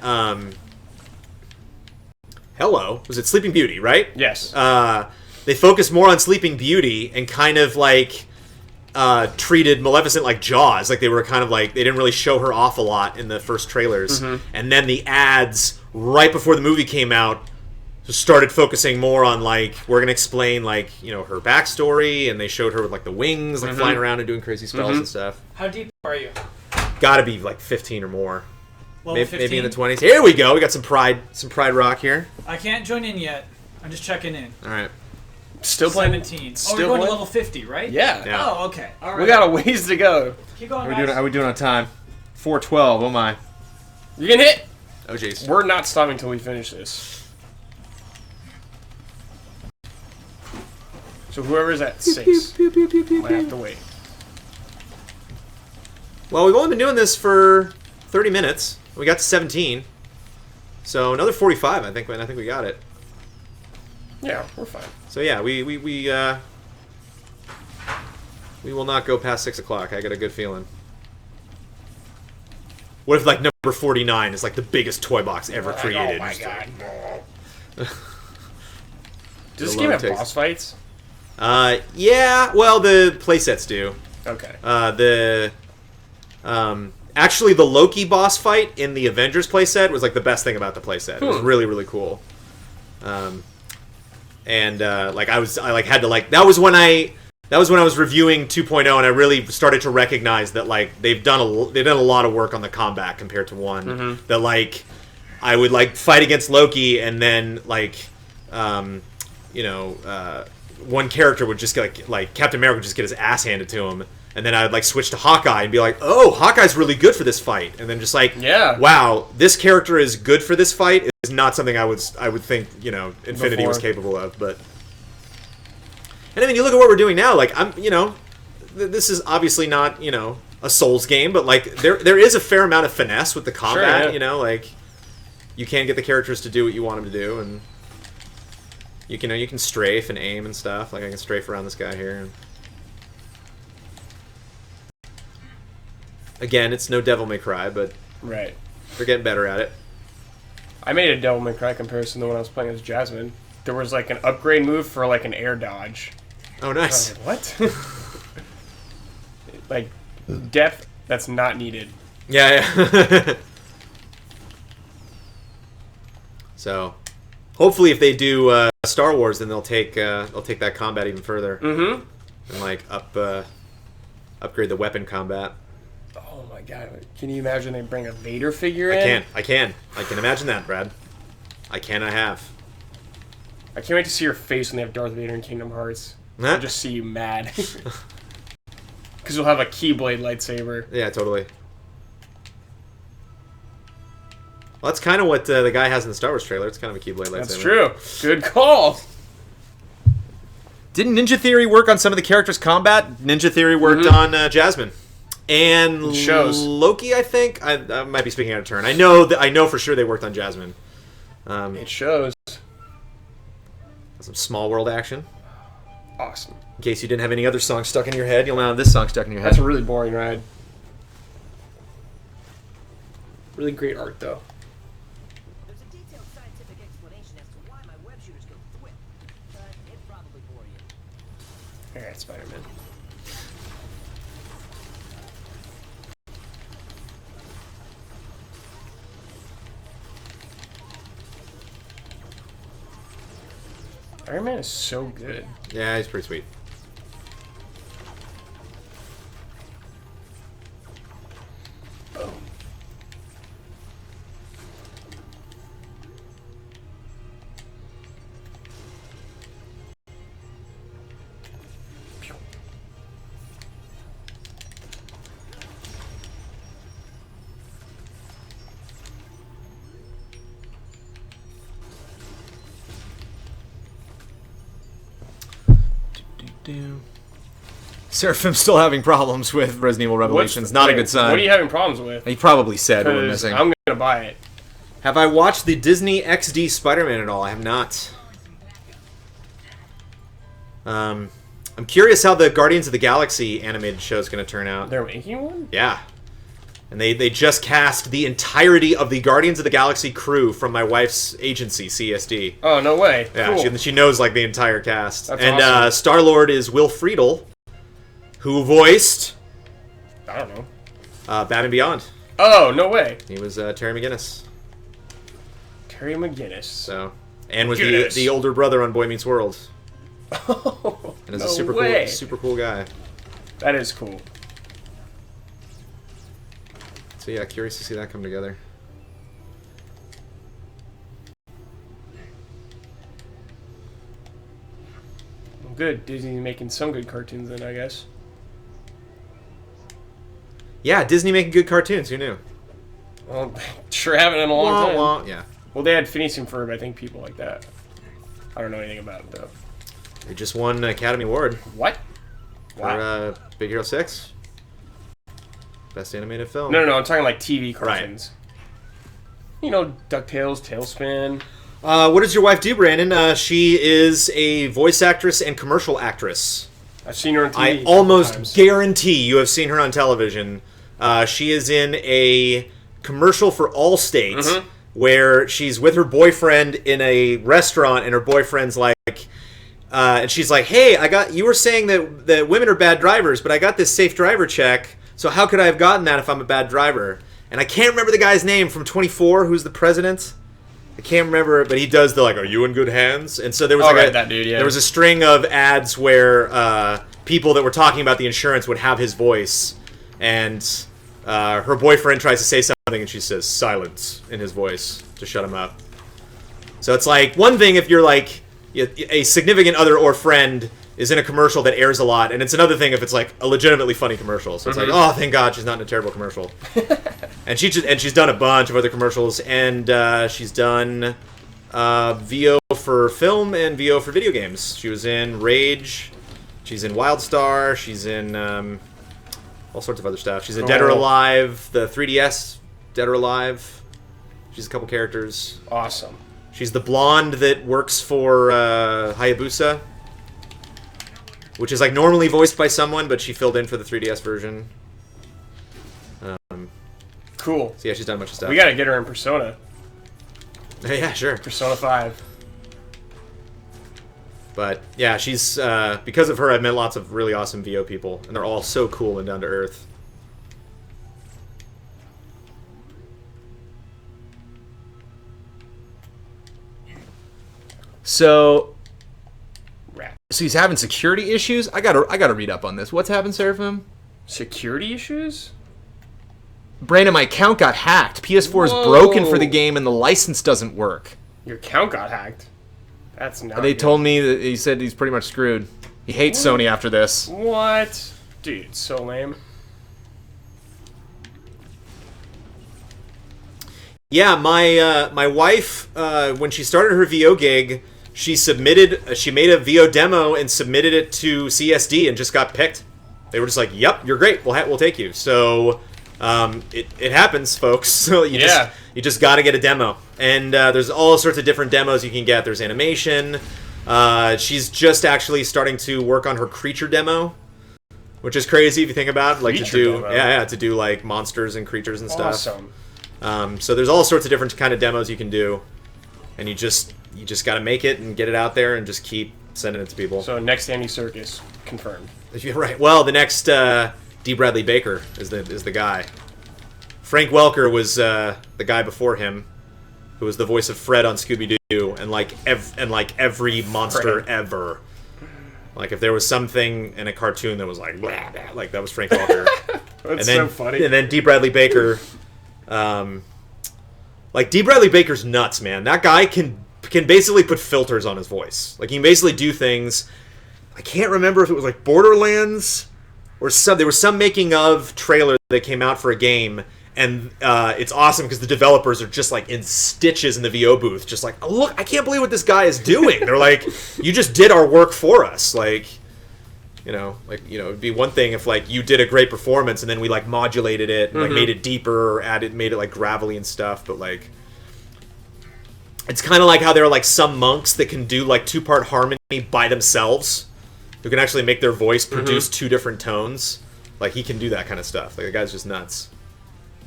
was it Sleeping Beauty, right? Yes. They focused more on Sleeping Beauty and kind of like treated Maleficent like Jaws, like they were kind of like they didn't really show her off a lot in the first trailers, and then the ads right before the movie came out started focusing more on like we're gonna explain like you know her backstory, and they showed her with like the wings like flying around and doing crazy spells and stuff. How deep are you? Gotta be like 15 or more. Maybe in the 20s. Here we go. We got some Pride Rock here. I can't join in yet. I'm just checking in. All right. Still playing. 17. We're going to level 50, right? Yeah. Oh, okay. All right. We got a ways to go. Keep going, How are we doing on time? 4:12. Oh my. You can hit. Oh jeez. We're not stopping until we finish this. So whoever's at 6 might have to wait. Well, we've only been doing this for 30 minutes. We got to 17. So another 45, I think we got it. Yeah, we're fine. So yeah, we will not go past 6 o'clock. I got a good feeling. What if like number 49 is like the biggest toy box ever created? Oh my god. Does this game have boss fights? Yeah. Well, the playsets do. Okay. Actually, the Loki boss fight in the Avengers playset was like the best thing about the playset. It was really, really cool. Like I had to like that was when I was reviewing 2.0, and I really started to recognize that like they've done a lot of work on the combat compared to 1. That like I would like fight against Loki, and then like one character would just get like Captain America would just get his ass handed to him. And then I would like switch to Hawkeye and be like, "Oh, Hawkeye's really good for this fight." And then just like, wow, this character is good for this fight is not something I would think Infinity was capable of. But and I mean, you look at what we're doing now. Like this is obviously not a Souls game, but like there is a fair amount of finesse with the combat. Sure, yeah. Like you can get the characters to do what you want them to do, and you can strafe and aim and stuff. Like I can strafe around this guy here. Again, it's no Devil May Cry, but right, they're getting better at it. I made a Devil May Cry comparison to when I was playing as Jasmine. There was like an upgrade move for like an air dodge. Oh, nice. Like, what? Like depth that's not needed. Yeah. So, hopefully, if they do Star Wars, then they'll take that combat even further. Mm-hmm. And like up Upgrade the weapon combat. Oh my god! Can you imagine they bring a Vader figure I in? I can imagine that, Brad. I have. I can't wait to see your face when they have Darth Vader in Kingdom Hearts. I'll just see you mad. Because you'll have a Keyblade lightsaber. Yeah, totally. Well, that's kind of what the guy has in the Star Wars trailer. It's kind of a Keyblade lightsaber. That's true. Good call. Didn't Ninja Theory work on some of the characters' combat? Ninja Theory worked on Jasmine. And It shows. Loki, I think. I might be speaking out of turn. I know for sure they worked on Jasmine. It shows. Some small world action. Awesome. In case you didn't have any other songs stuck in your head, you'll now have this song stuck in your head. That's a really boring ride. Really great art, though. There's a detailed scientific explanation as to why my web shooters go thwip, but it probably bore you. Alright, Spider-Man. Iron Man is so good. Yeah, he's pretty sweet. Oh. Seraphim's still having problems with Resident Evil Revelations. Not a good sign. What are you having problems with? He probably said what we're 'Cause missing. I'm gonna buy it. Have I watched the Disney XD Spider-Man at all? I have not. I'm curious how the Guardians of the Galaxy animated show is going to turn out. They're making one? Yeah. And they just cast the entirety of the Guardians of the Galaxy crew from my wife's agency, CSD. Oh, no way. Yeah, Cool. she knows like the entire cast. That's and awesome. Star-Lord is Will Friedle, who voiced I don't know. Batman Beyond. Oh, no way. He was Terry McGinnis. Terry McGinnis. So, and was McGinnis. the older brother on Boy Meets World. Oh, And is no a way. super cool guy. That is cool. So yeah, curious to see that come together. Well, good. Disney's making some good cartoons then, I guess. Yeah, Disney making good cartoons. Who knew? Well, sure haven't in a long time. Wah, wah. Yeah, Well, they had Phineas and Ferb, I think, people like that. I don't know anything about it, though. they just won an Academy Award What? for Wow. Big Hero 6. Best animated film. No, I'm talking like TV cartoons. You know, DuckTales, Tailspin. What does your wife do, Brandon? She is a voice actress and commercial actress. I've seen her on TV. I a couple almost times. guarantee you have seen her on television. She is in a commercial for Allstate Mm-hmm. where she's with her boyfriend in a restaurant, and her boyfriend's like, and she's like, "Hey, you were saying that women are bad drivers, but I got this safe driver check. So how could I have gotten that if I'm a bad driver?" And I can't remember the guy's name from 24, who's the president. I can't remember, but he does the like, "Are you in good hands?" And so there was that dude, yeah. there was a string of ads where people that were talking about the insurance would have his voice, and her boyfriend tries to say something, and she says silence in his voice to shut him up. So it's like one thing if you're like a significant other or friend is in a commercial that airs a lot, and it's another thing if it's like a legitimately funny commercial. So it's like, oh, thank God she's not in a terrible commercial. And she's done a bunch of other commercials, and she's done VO for film and VO for video games. She was in Rage, she's in Wildstar, she's in all sorts of other stuff. She's in Dead or Alive, the 3DS Dead or Alive. She's a couple characters. Awesome. She's the blonde that works for Hayabusa, which is like normally voiced by someone, but she filled in for the 3DS version. Cool. So yeah, she's done a bunch of stuff. We gotta get her in Persona. Yeah, sure. Persona 5. But yeah, she's because of her, I've met lots of really awesome VO people, and they're all so cool and down to earth. So Rat. he's having security issues. I gotta read up on this. What's happened, Seraphim? Security issues? Brandon, my account got hacked. PS4 is Whoa. broken for the game and the license doesn't work. Your account got hacked. That's not They good. told me that he said he's pretty much screwed. He hates Sony after this. What? Dude, so lame. Yeah, my wife, when she started her VO gig, she made a VO demo and submitted it to CSD and just got picked. They were just like, "Yep, you're great. We'll take you." So it happens, folks. So you just got to get a demo, and there's all sorts of different demos you can get. There's animation. She's just actually starting to work on her creature demo, which is crazy if you think about it. Like to do like monsters and creatures and stuff. Awesome. So there's all sorts of different kind of demos you can do, and you just got to make it and get it out there and just keep sending it to people. So next Andy Serkis confirmed. You're right. Well, the next D. Bradley Baker is the guy. Frank Welker was the guy before him, who was the voice of Fred on Scooby-Doo, and every monster ever. Like if there was something in a cartoon that was like blah, blah, like that was Frank Welker. That's so funny. And then D. Bradley Baker, like D. Bradley Baker's nuts, man. That guy can basically put filters on his voice. Like he can basically do things. I can't remember if it was like Borderlands or there was some making of trailer that came out for a game, and it's awesome because the developers are just like in stitches in the VO booth, just like, oh, look, I can't believe what this guy is doing. They're like, you just did our work for us. Like, it'd be one thing if like you did a great performance and then we like modulated it and like made it deeper or made it like gravelly and stuff, but like it's kind of like how there are like some monks that can do like 2-part harmony by themselves, who can actually make their voice produce 2 different tones. Like he can do that kind of stuff. Like the guy's just nuts,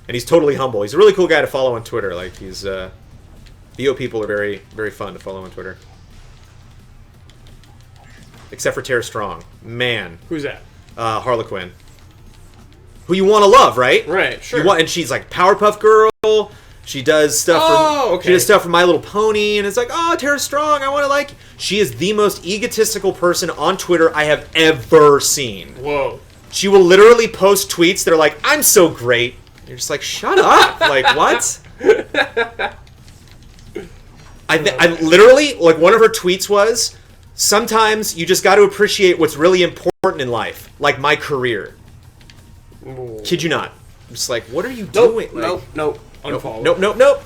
and he's totally humble. He's a really cool guy to follow on Twitter. Like he's VO people are very, very fun to follow on Twitter. Except for Tara Strong, man. Who's that? Harlequin, who you want to love, right? Right, sure. And she's like Powerpuff Girl. She does stuff. She does stuff for My Little Pony, and it's like, oh, Tara Strong. I want to like. She is the most egotistical person on Twitter I have ever seen. Whoa. She will literally post tweets that are like, "I'm so great." You're just like, shut up. Like what? I literally like one of her tweets was, "Sometimes you just got to appreciate what's really important in life, like my career." Ooh. Kid you not. I'm just like, what are you doing? Like, Nope. Unfollow. Nope.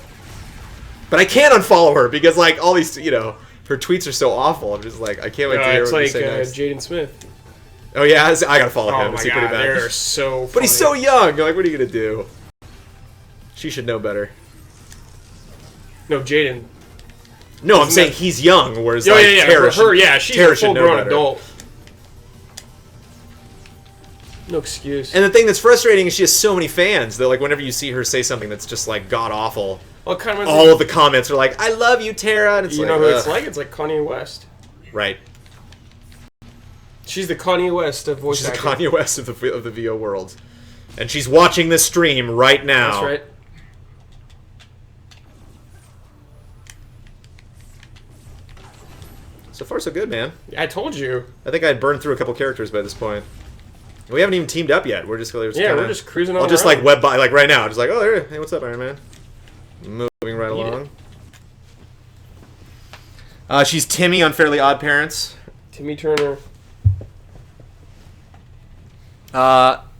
But I can't unfollow her because like all these, her tweets are so awful. I'm just like, I can't wait to hear it's what you like say next. Jaden Smith. Oh yeah, I gotta follow him. Oh my Is he pretty god, bad? they're so funny. But he's so young. Like, what are you gonna do? She should know better. No, Jaden. No, I'm saying he's young, whereas Oh, like yeah. Tara For her, yeah, she's Tara a should know full-grown better. adult. No excuse. And the thing that's frustrating is she has so many fans that like whenever you see her say something that's just like god awful, Well, kind of all of the comments are like, "I love you, Tara," and it's you like, know who it's ugh. like? It's like Kanye West. Right. She's the Kanye West of voice She's the acting. Kanye West of the VO world, and she's watching this stream right now. That's right. So far, so good, man. I told you. I think I'd burned through a couple characters by this point. We haven't even teamed up yet. We're just We're kinda, just cruising on. I'll just like web by like right now, just like, oh, there, hey, what's up, Iron Man? Moving right along. She's Timmy on Fairly Odd Parents. Timmy Turner.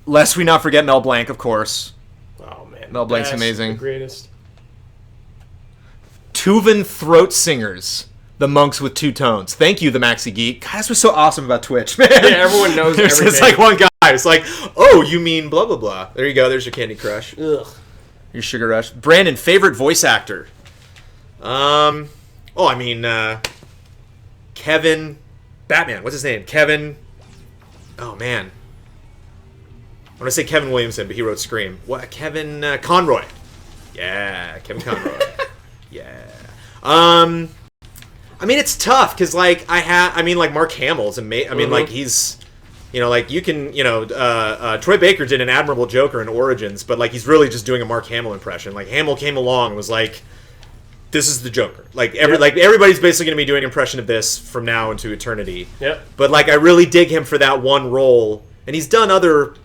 Lest we not forget Mel Blanc, of course. Oh man, Mel Blanc's That's amazing. The greatest. Tuvan Throat Singers. The monks with 2 tones. Thank you, the Maxi Geek. God, that's what's so awesome about Twitch, man. Yeah, everyone knows everything. It's like one guy. It's like, oh, you mean blah, blah, blah. There you go. There's your Candy Crush. Ugh. Your Sugar Rush. Brandon, favorite voice actor? Kevin... Batman. What's his name? Kevin... Oh, man. I want to say Kevin Williamson, but he wrote Scream. What? Kevin Conroy. Yeah, Kevin Conroy. Yeah. I mean, it's tough because, like, Mark Hamill's amazing. I mean, like, he's, like, you can, Troy Baker did an admirable Joker in Origins, but, like, he's really just doing a Mark Hamill impression. Like, Hamill came along and was like, this is the Joker. Like, everybody's basically going to be doing an impression of this from now into eternity. Yep. But, like, I really dig him for that one role, And he's done other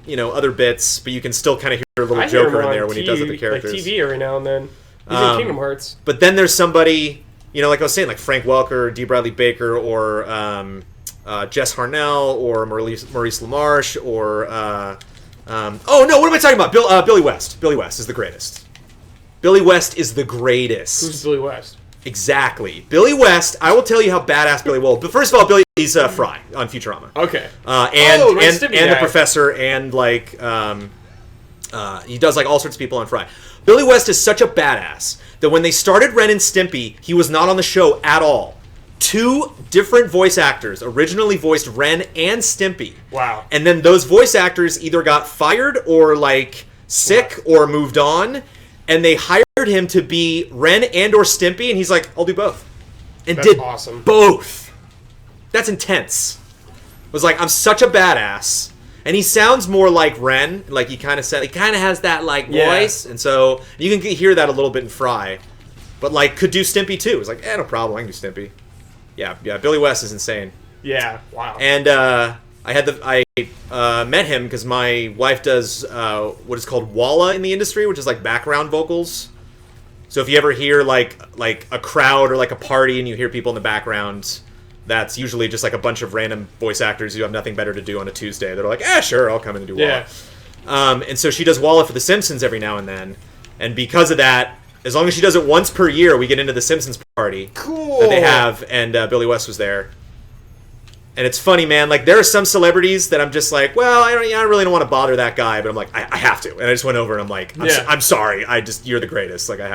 bits, but you can still kind of hear a little I hear him Joker in on there when he does other characters. Like TV every now and then. He's in Kingdom Hearts. But then there's somebody, like I was saying, like Frank Welker, D. Bradley Baker, or Jess Harnell, or Maurice LaMarche, or oh no, what am I talking about? Billy West. Billy West is the greatest. Billy West is the greatest. Who's Billy West? Exactly. Billy West, I will tell you how badass Billy Will. But first of all, Billy's Fry on Futurama. Okay. And the professor, and like he does like all sorts of people on Fry. Billy West is such a badass that when they started Ren and Stimpy, he was not on the show at all. 2 different voice actors originally voiced Ren and Stimpy. Wow. And then those voice actors either got fired or like sick or moved on, and they hired him to be Ren and or Stimpy, and he's like, I'll do both. And That's did awesome. both. That's intense. Was like, I'm such a badass. And he sounds more like Ren, like he kind of has that like voice, and so you can hear that a little bit in Fry. But like could do Stimpy too. It's like, no problem, I can do Stimpy. Yeah, Billy West is insane. Yeah, wow. And I met him because my wife does what is called walla in the industry, which is like background vocals. So if you ever hear like a crowd or like a party and you hear people in the background, that's usually just like a bunch of random voice actors who have nothing better to do on a Tuesday. They're like, sure, I'll come in and do walla. Yeah. And so she does walla for The Simpsons every now and then. And because of that, as long as she does it once per year, we get into the Simpsons party that they have, and Billy West was there. And it's funny, man. Like, there are some celebrities that I'm just like, well, I really don't want to bother that guy, but I'm like, I have to. And I just went over and I'm like, I'm sorry. You're the greatest. Like, I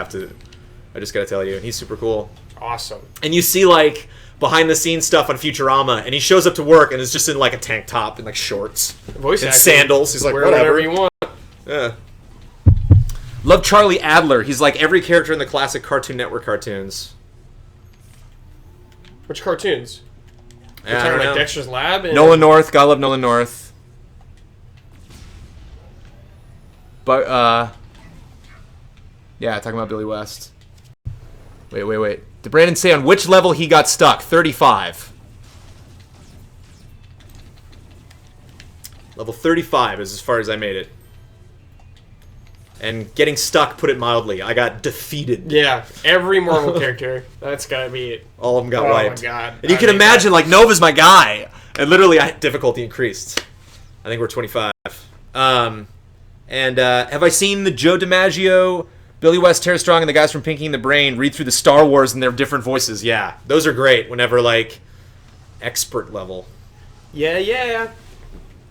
just got to tell you. And he's super cool. Awesome. And you see, like, behind-the-scenes stuff on Futurama, and he shows up to work and is just in, like, a tank top and, like, shorts. Voice and acting. sandals. He's like, Wear whatever. whatever you want. Yeah. Love Charlie Adler. He's like every character in the classic Cartoon Network cartoons. Which cartoons? Yeah, You're I talking don't like know. Dexter's Lab? And... Nolan North. Gotta love Nolan North. But, yeah, talking about Billy West. Wait. Did Brandon say on which level he got stuck? 35. Level 35 is as far as I made it. And getting stuck, put it mildly. I got defeated. Yeah, every Marvel character. That's gotta be it. All of them got Oh wiped. my god. And you can imagine, like, Nova's my guy. And literally, difficulty increased. I think we're 25. Have I seen the Joe DiMaggio, Billy West, Tara Strong, and the guys from Pinky and the Brain read through the Star Wars in their different voices? Yeah. Those are great whenever, like, expert level. Yeah.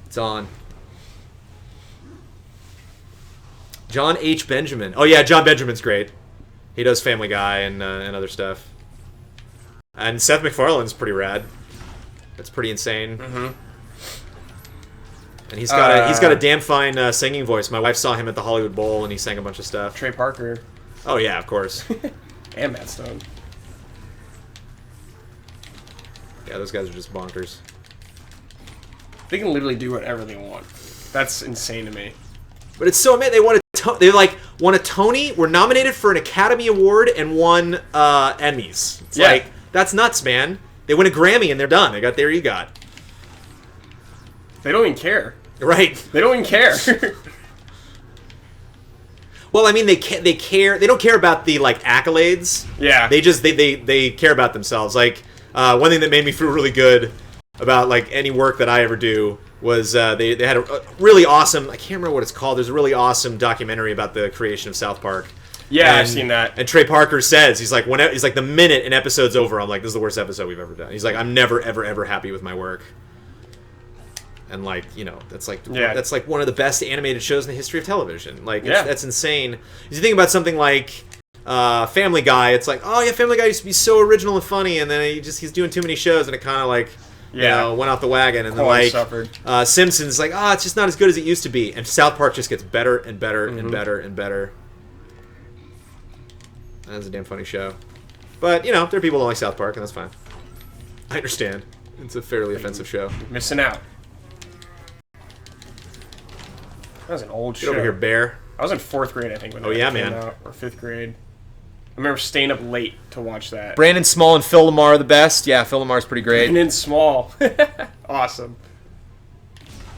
It's on. John H. Benjamin. Oh, yeah, John Benjamin's great. He does Family Guy and other stuff. And Seth MacFarlane's pretty rad. That's pretty insane. Mm-hmm. And he's got a damn fine singing voice. My wife saw him at the Hollywood Bowl, and he sang a bunch of stuff. Trey Parker. Oh, yeah, of course. And Matt Stone. Yeah, those guys are just bonkers. They can literally do whatever they want. That's insane to me. But it's so amazing. They won a Tony, were nominated for an Academy Award, and won Emmys. It's like, that's nuts, man. They win a Grammy and they're done. They got their EGOT. They don't even care. Right. They don't even care. Well, I mean, they care. They don't care about the like accolades. Yeah. They care about themselves. Like one thing that made me feel really good about like any work that I ever do was they had a really awesome. I can't remember what it's called. There's a really awesome documentary about the creation of South Park. Yeah, I've seen that. And Trey Parker says he's like the minute an episode's over, I'm like, this is the worst episode we've ever done. He's like, I'm never ever ever happy with my work. And like, you know, that's like one of the best animated shows in the history of television. Like, that's insane. If you think about something like Family Guy, it's like, oh yeah, Family Guy used to be so original and funny, and then he's doing too many shows, and it kind of like you know, went off the wagon. And then like Simpsons, like, it's just not as good as it used to be. And South Park just gets better and better and better and better. That's a damn funny show. But you know, there are people who don't like South Park, and that's fine. I understand. It's a fairly offensive show. Missing out. That was an old show. Get over here, Bear. I was in 4th grade, I think, when that came out, or 5th grade. I remember staying up late to watch that. Brandon Small and Phil LaMarr are the best. Yeah, Phil LaMarr's pretty great. Brandon Small. Awesome.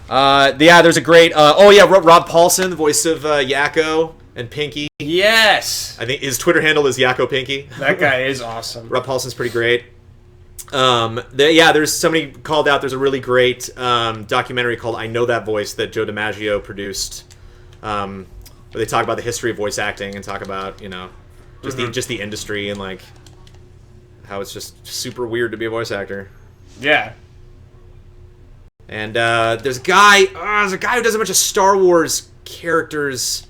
Yeah, there's a great. Rob Paulson, the voice of Yakko and Pinky. Yes. I think his Twitter handle is Yakko Pinky. That guy is awesome. Rob Paulson's pretty great. There's somebody called out. There's a really great documentary called "I Know That Voice" that Joe DiMaggio produced, where they talk about the history of voice acting and talk about just the industry and like how it's just super weird to be a voice actor. Yeah. And there's a guy who does a bunch of Star Wars characters.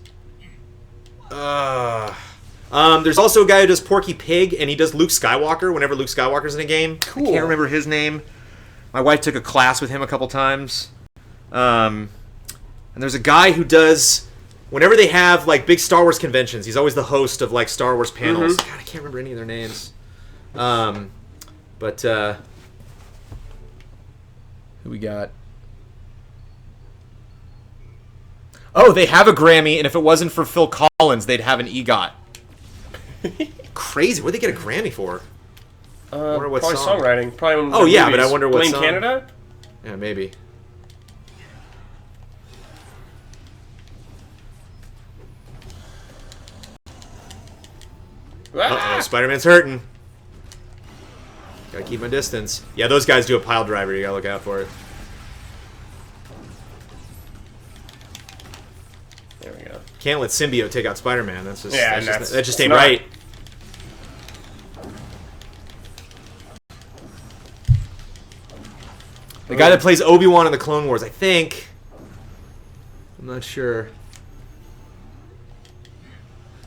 There's also a guy who does Porky Pig, and he does Luke Skywalker whenever Luke Skywalker's in a game. Cool. I can't remember his name. My wife took a class with him a couple times. And there's a guy who does, whenever they have like big Star Wars conventions, he's always the host of like Star Wars panels. God, I can't remember any of their names. Who we got? Oh, they have a Grammy, and if it wasn't for Phil Collins, they'd have an EGOT. Crazy. What'd they get a Grammy for? Probably what song? songwriting. Probably one of Oh, the yeah, movies. but I wonder what Blame song. Canada? Yeah, maybe. Uh-oh, Spider-Man's hurting. Gotta keep my distance. Yeah, those guys do a pile driver. You gotta look out for it. There we go. Can't let Symbiote take out Spider-Man. That just ain't not- right. The guy that plays Obi-Wan in the Clone Wars, I think. I'm not sure.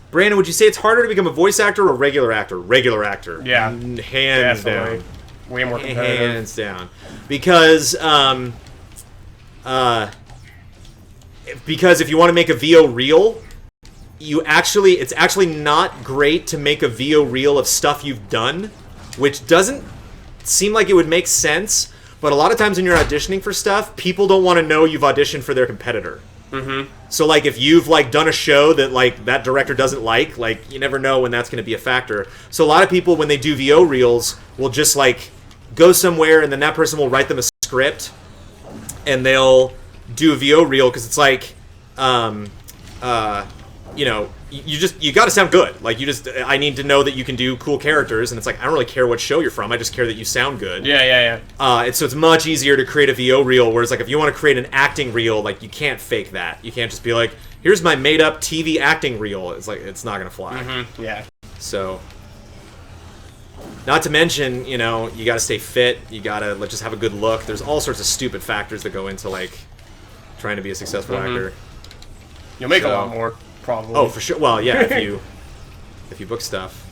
Brandon, would you say it's harder to become a voice actor or a regular actor? Regular actor. Yeah. Hands Definitely. down. Way more competitive. Hands down. Because if you want to make a VO reel, it's actually not great to make a VO reel of stuff you've done, which doesn't seem like it would make sense, but a lot of times when you're auditioning for stuff, people don't want to know you've auditioned for their competitor. Mm-hmm. So, like, if you've, like, done a show that, like, that director doesn't like, you never know when that's going to be a factor. So a lot of people, when they do VO reels, will just, like, go somewhere and then that person will write them a script and they'll do a VO reel because it's like, you got to sound good. Like, I need to know that you can do cool characters, and it's like, I don't really care what show you're from. I just care that you sound good. Yeah. So it's much easier to create a VO reel, whereas, like, if you want to create an acting reel, like, you can't fake that. You can't just be like, here's my made-up TV acting reel. It's like, it's not going to fly. Mm-hmm. Yeah. So, not to mention, you got to stay fit. You got to just have a good look. There's all sorts of stupid factors that go into, like, trying to be a successful actor. You'll make a lot more, probably. Oh, for sure. Well, yeah, if you book stuff.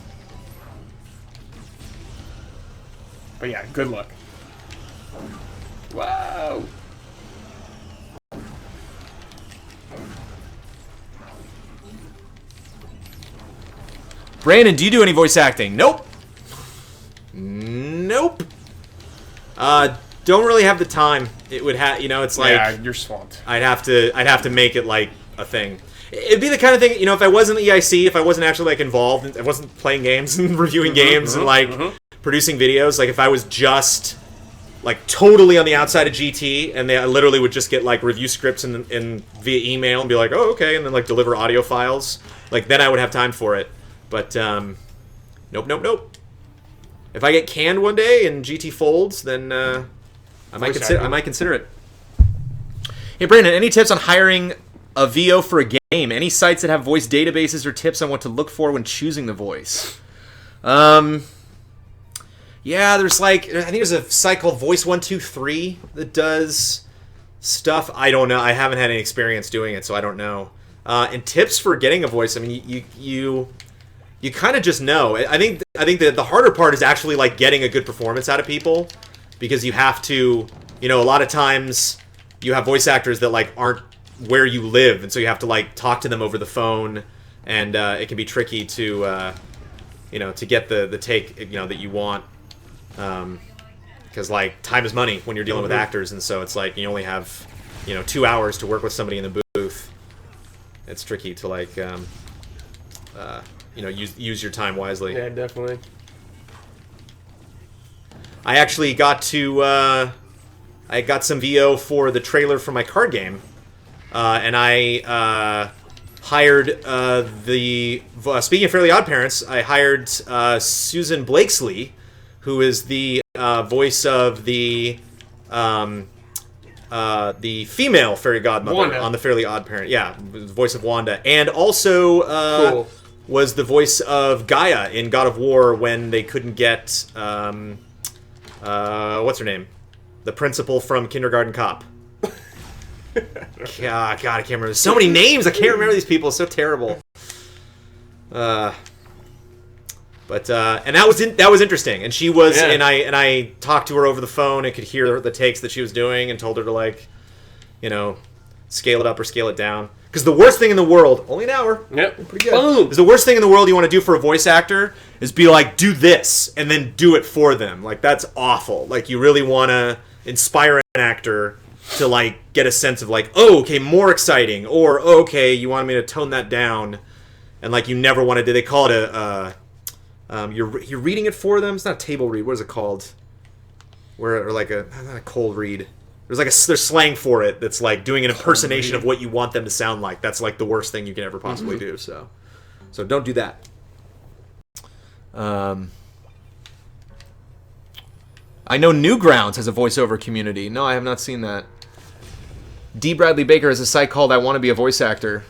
But yeah, good luck. Wow. Brandon, do you do any voice acting? Nope. Don't really have the time. It would have, it's like, yeah, you're swamped. I'd have to make it like a thing. It'd be the kind of thing, if I wasn't the EIC, if I wasn't actually like involved, I wasn't playing games and reviewing games and like producing videos, like if I was just like totally on the outside of GT and I literally would just get like review scripts in via email and be like, oh, okay, and then like deliver audio files, like then I would have time for it. But nope. If I get canned one day and GT folds, then I might consider it. Hey Brandon, any tips on hiring a VO for a game? Any sites that have voice databases or tips on what to look for when choosing the voice? Yeah, there's I think there's a site called Voice123 that does stuff. I don't know. I haven't had any experience doing it, so I don't know. And tips for getting a voice. I mean, you kind of just know. I think that the harder part is actually like getting a good performance out of people, because you have to, a lot of times you have voice actors that like aren't where you live, and so you have to like talk to them over the phone, and it can be tricky to to get the take that you want, because like time is money when you're dealing with actors, and so it's like you only have 2 hours to work with somebody in the booth. It's tricky to like use your time wisely. Yeah, definitely. I actually got to I got some VO for the trailer for my card game, and I hired speaking of Fairly Odd Parents, I hired Susan Blakesley, who is the voice of the female fairy godmother Wanda. on the Fairly Odd Parent. Yeah, the voice of Wanda, and also Cool. was the voice of Gaia in God of War when they couldn't get what's her name, the principal from Kindergarten Cop. God, I can't remember. So many names. I can't remember these people. It's so terrible. And that was interesting. And she was, Yeah. and I talked to her over the phone and could hear the takes that she was doing, and told her to, like, you know, scale it up or scale it down. Because the worst thing in the world, only an hour, Yep. pretty good. Boom. Because the worst thing in the world you want to do for a voice actor is be like, do this, and then do it for them. Like, that's awful. Like, you really want to inspire an actor to, like, get a sense of, like, oh, okay, more exciting, or oh, okay, you want me to tone that down, and, like, you never want to do. They call it you're reading it for them. It's not a table read. What is it called? Or like not a cold read. There's slang for it that's like doing an impersonation of what you want them to sound like. That's like the worst thing you can ever possibly do. So don't do that. I know Newgrounds has a voiceover community. No, I have not seen that. D. Bradley Baker has a site called I Want to Be a Voice Actor.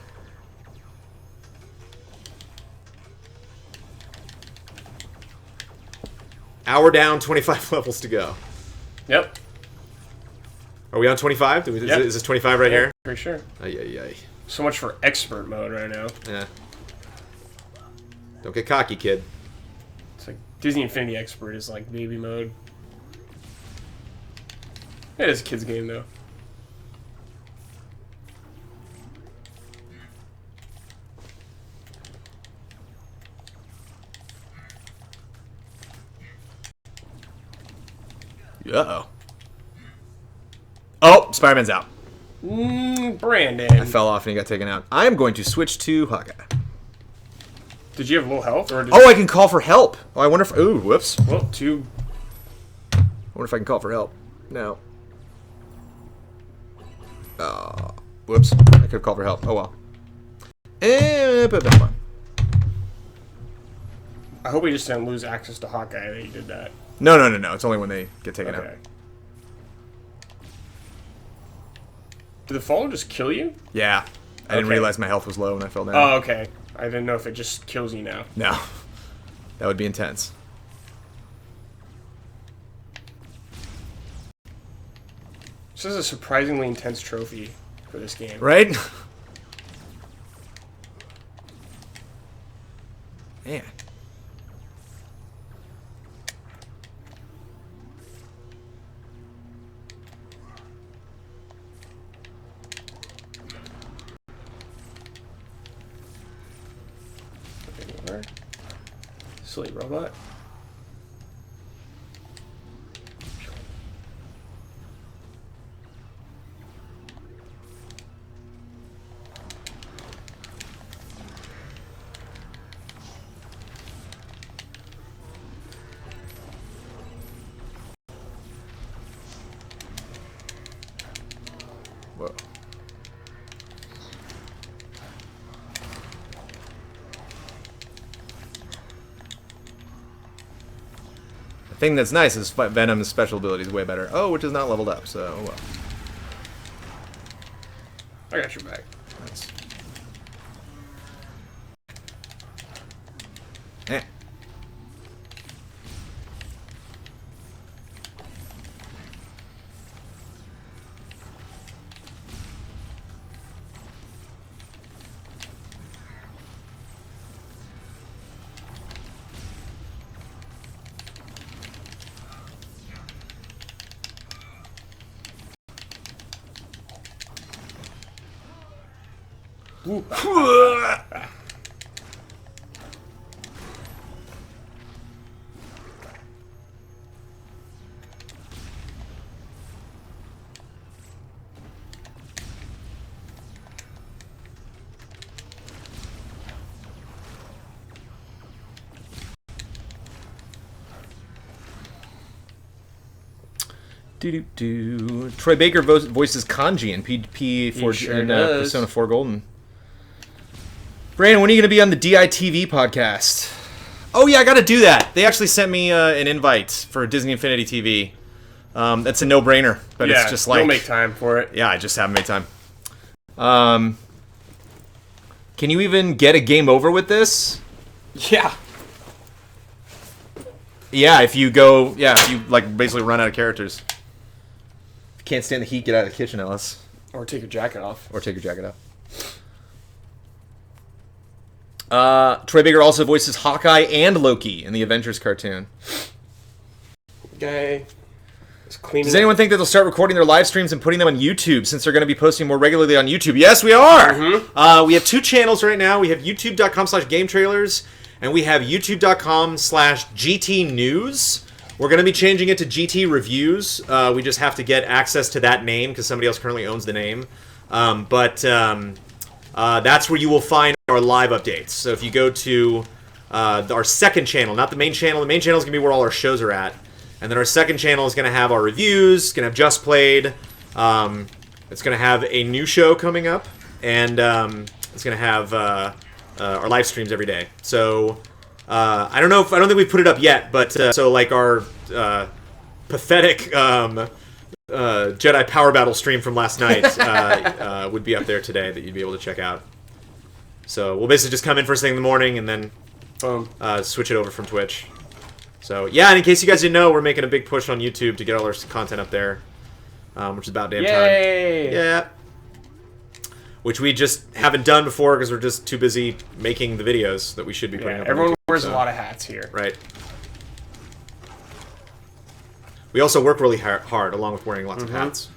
Hour down, 25 levels to go. Yep. Are we on 25? Yep. Is this 25 right here? Pretty sure. Ay. So much for expert mode right now. Yeah. Don't get cocky, kid. It's like Disney Infinity Expert is like baby mode. It is a kid's game though. Uh-oh. Oh, Spider-Man's out. Brandon. I fell off and he got taken out. I'm going to switch to Hawkeye. Did you have low health or? Oh, I can call for help. Oh, I wonder if... Ooh, whoops. Well, two. I wonder if I can call for help. No. Whoops. I could have called for help. Oh, well. But that's fine. I hope we just didn't lose access to Hawkeye that you did that. No. It's only when they get taken out. Okay. Did the fallen just kill you? Yeah. I didn't Okay. realize my health was low when I fell down. Oh, okay. I didn't know if it just kills you now. No. That would be intense. This is a surprisingly intense trophy for this game. Right? Man. Silly robot. Whoa. The thing that's nice is Venom's special ability is way better. Oh, which is not leveled up, so oh well. I got your back. Nice. Eh. Troy Baker voices Kanji in Persona 4 Golden. Brandon, when are you going to be on the DITV podcast? Oh, yeah, I got to do that. They actually sent me an invite for Disney Infinity TV. That's a no-brainer, but it's just like... you'll make time for it. Yeah, I just haven't made time. Can you even get a game over with this? Yeah. Yeah, if you go... Yeah, if you, like, basically run out of characters. If you can't stand the heat, get out of the kitchen, Ellis. Or take your jacket off. Or take your jacket off. Troy Baker also voices Hawkeye and Loki in the Avengers cartoon. Guy is cleaning. Does anyone think that they'll start recording their live streams and putting them on YouTube since they're going to be posting more regularly on YouTube? Yes, we are! Mm-hmm. We have 2 channels right now. We have youtube.com/GameTrailers and we have youtube.com/GT News. We're going to be changing it to GT Reviews. We just have to get access to that name because somebody else currently owns the name. But that's where you will find our live updates. So if you go to our second channel, not the main channel. The main channel is going to be where all our shows are at. And then our second channel is going to have our reviews. It's going to have Just Played. It's going to have a new show coming up. And it's going to have our live streams every day. So I don't think we put it up yet. But so like our pathetic Jedi Power Battle stream from last night would be up there today that you'd be able to check out. So we'll basically just come in first thing in the morning and then switch it over from Twitch. So yeah, and in case you guys didn't know, we're making a big push on YouTube to get all our content up there, which is about damn time. Yay! Yeah. Which we just haven't done before because we're just too busy making the videos that we should be putting up. Everyone on YouTube, wears a lot of hats here. Right. We also work really hard along with wearing lots of hats.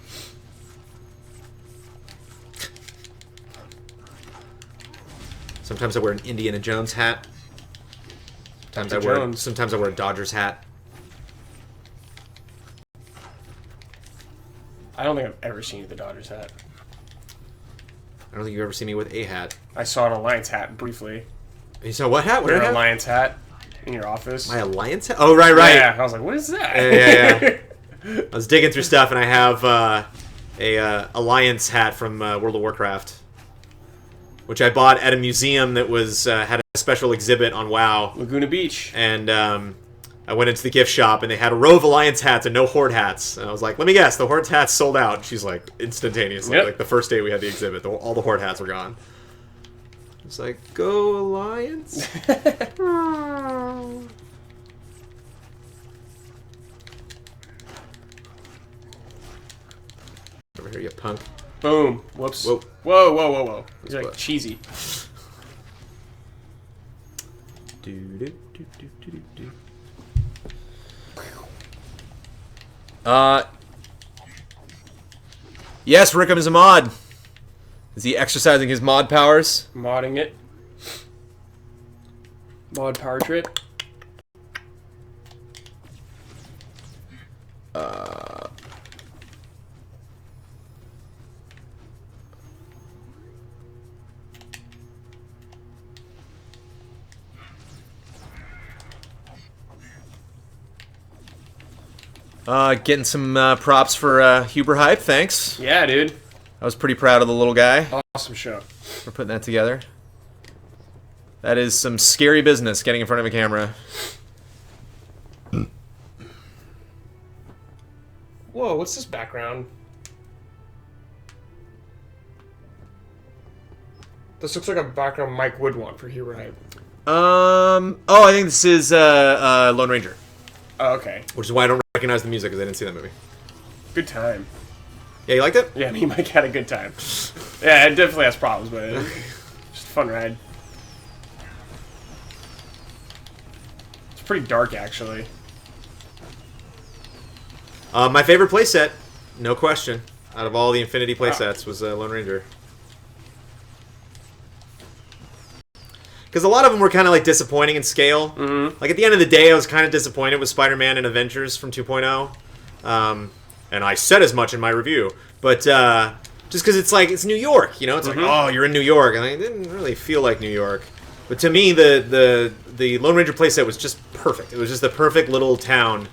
Sometimes I wear an Indiana Jones hat. Sometimes I wear a Dodgers hat. I don't think I've ever seen you with the Dodgers hat. I don't think you've ever seen me with a hat. I saw an Alliance hat briefly. You saw what hat? What Your hat? Alliance hat in your office. My Alliance hat? Oh, right. Yeah, I was like, what is that? Yeah. I was digging through stuff, and I have a Alliance hat from World of Warcraft, which I bought at a museum that was had a special exhibit on WoW. Laguna Beach. And I went into the gift shop, and they had a row of Alliance hats and no Horde hats. And I was like, let me guess, the Horde hats sold out. She's like, instantaneously. Yep. Like, the first day we had the exhibit, all the Horde hats were gone. It's like, go Alliance. Over here, you punk. Boom. Whoops. Whoa. Whoa. He's like What? cheesy. Yes, Rickham is a mod. Is he exercising his mod powers? Modding it. Mod power trip. Getting some props for Huber Hype, thanks. Yeah, dude. I was pretty proud of the little guy Awesome show. for putting that together. That is some scary business, getting in front of a camera. Whoa, what's this background? This looks like a background Mike would want for Hero Hype. I think this is Lone Ranger, Oh, okay. which is why I don't recognize the music because I didn't see that movie. Good time. Yeah, you liked it? Yeah, me and Mike had a good time. Yeah, it definitely has problems, but just a fun ride. It's pretty dark, actually. My favorite playset, no question, out of all the Infinity playsets was Lone Ranger. Because a lot of them were kind of like disappointing in scale. Mm-hmm. Like at the end of the day, I was kind of disappointed with Spider-Man and Avengers from 2.0. And I said as much in my review. But just because it's like, it's New York, you know? It's like, oh, you're in New York. And I didn't really feel like New York. But to me, the Lone Ranger playset was just perfect. It was just the perfect little town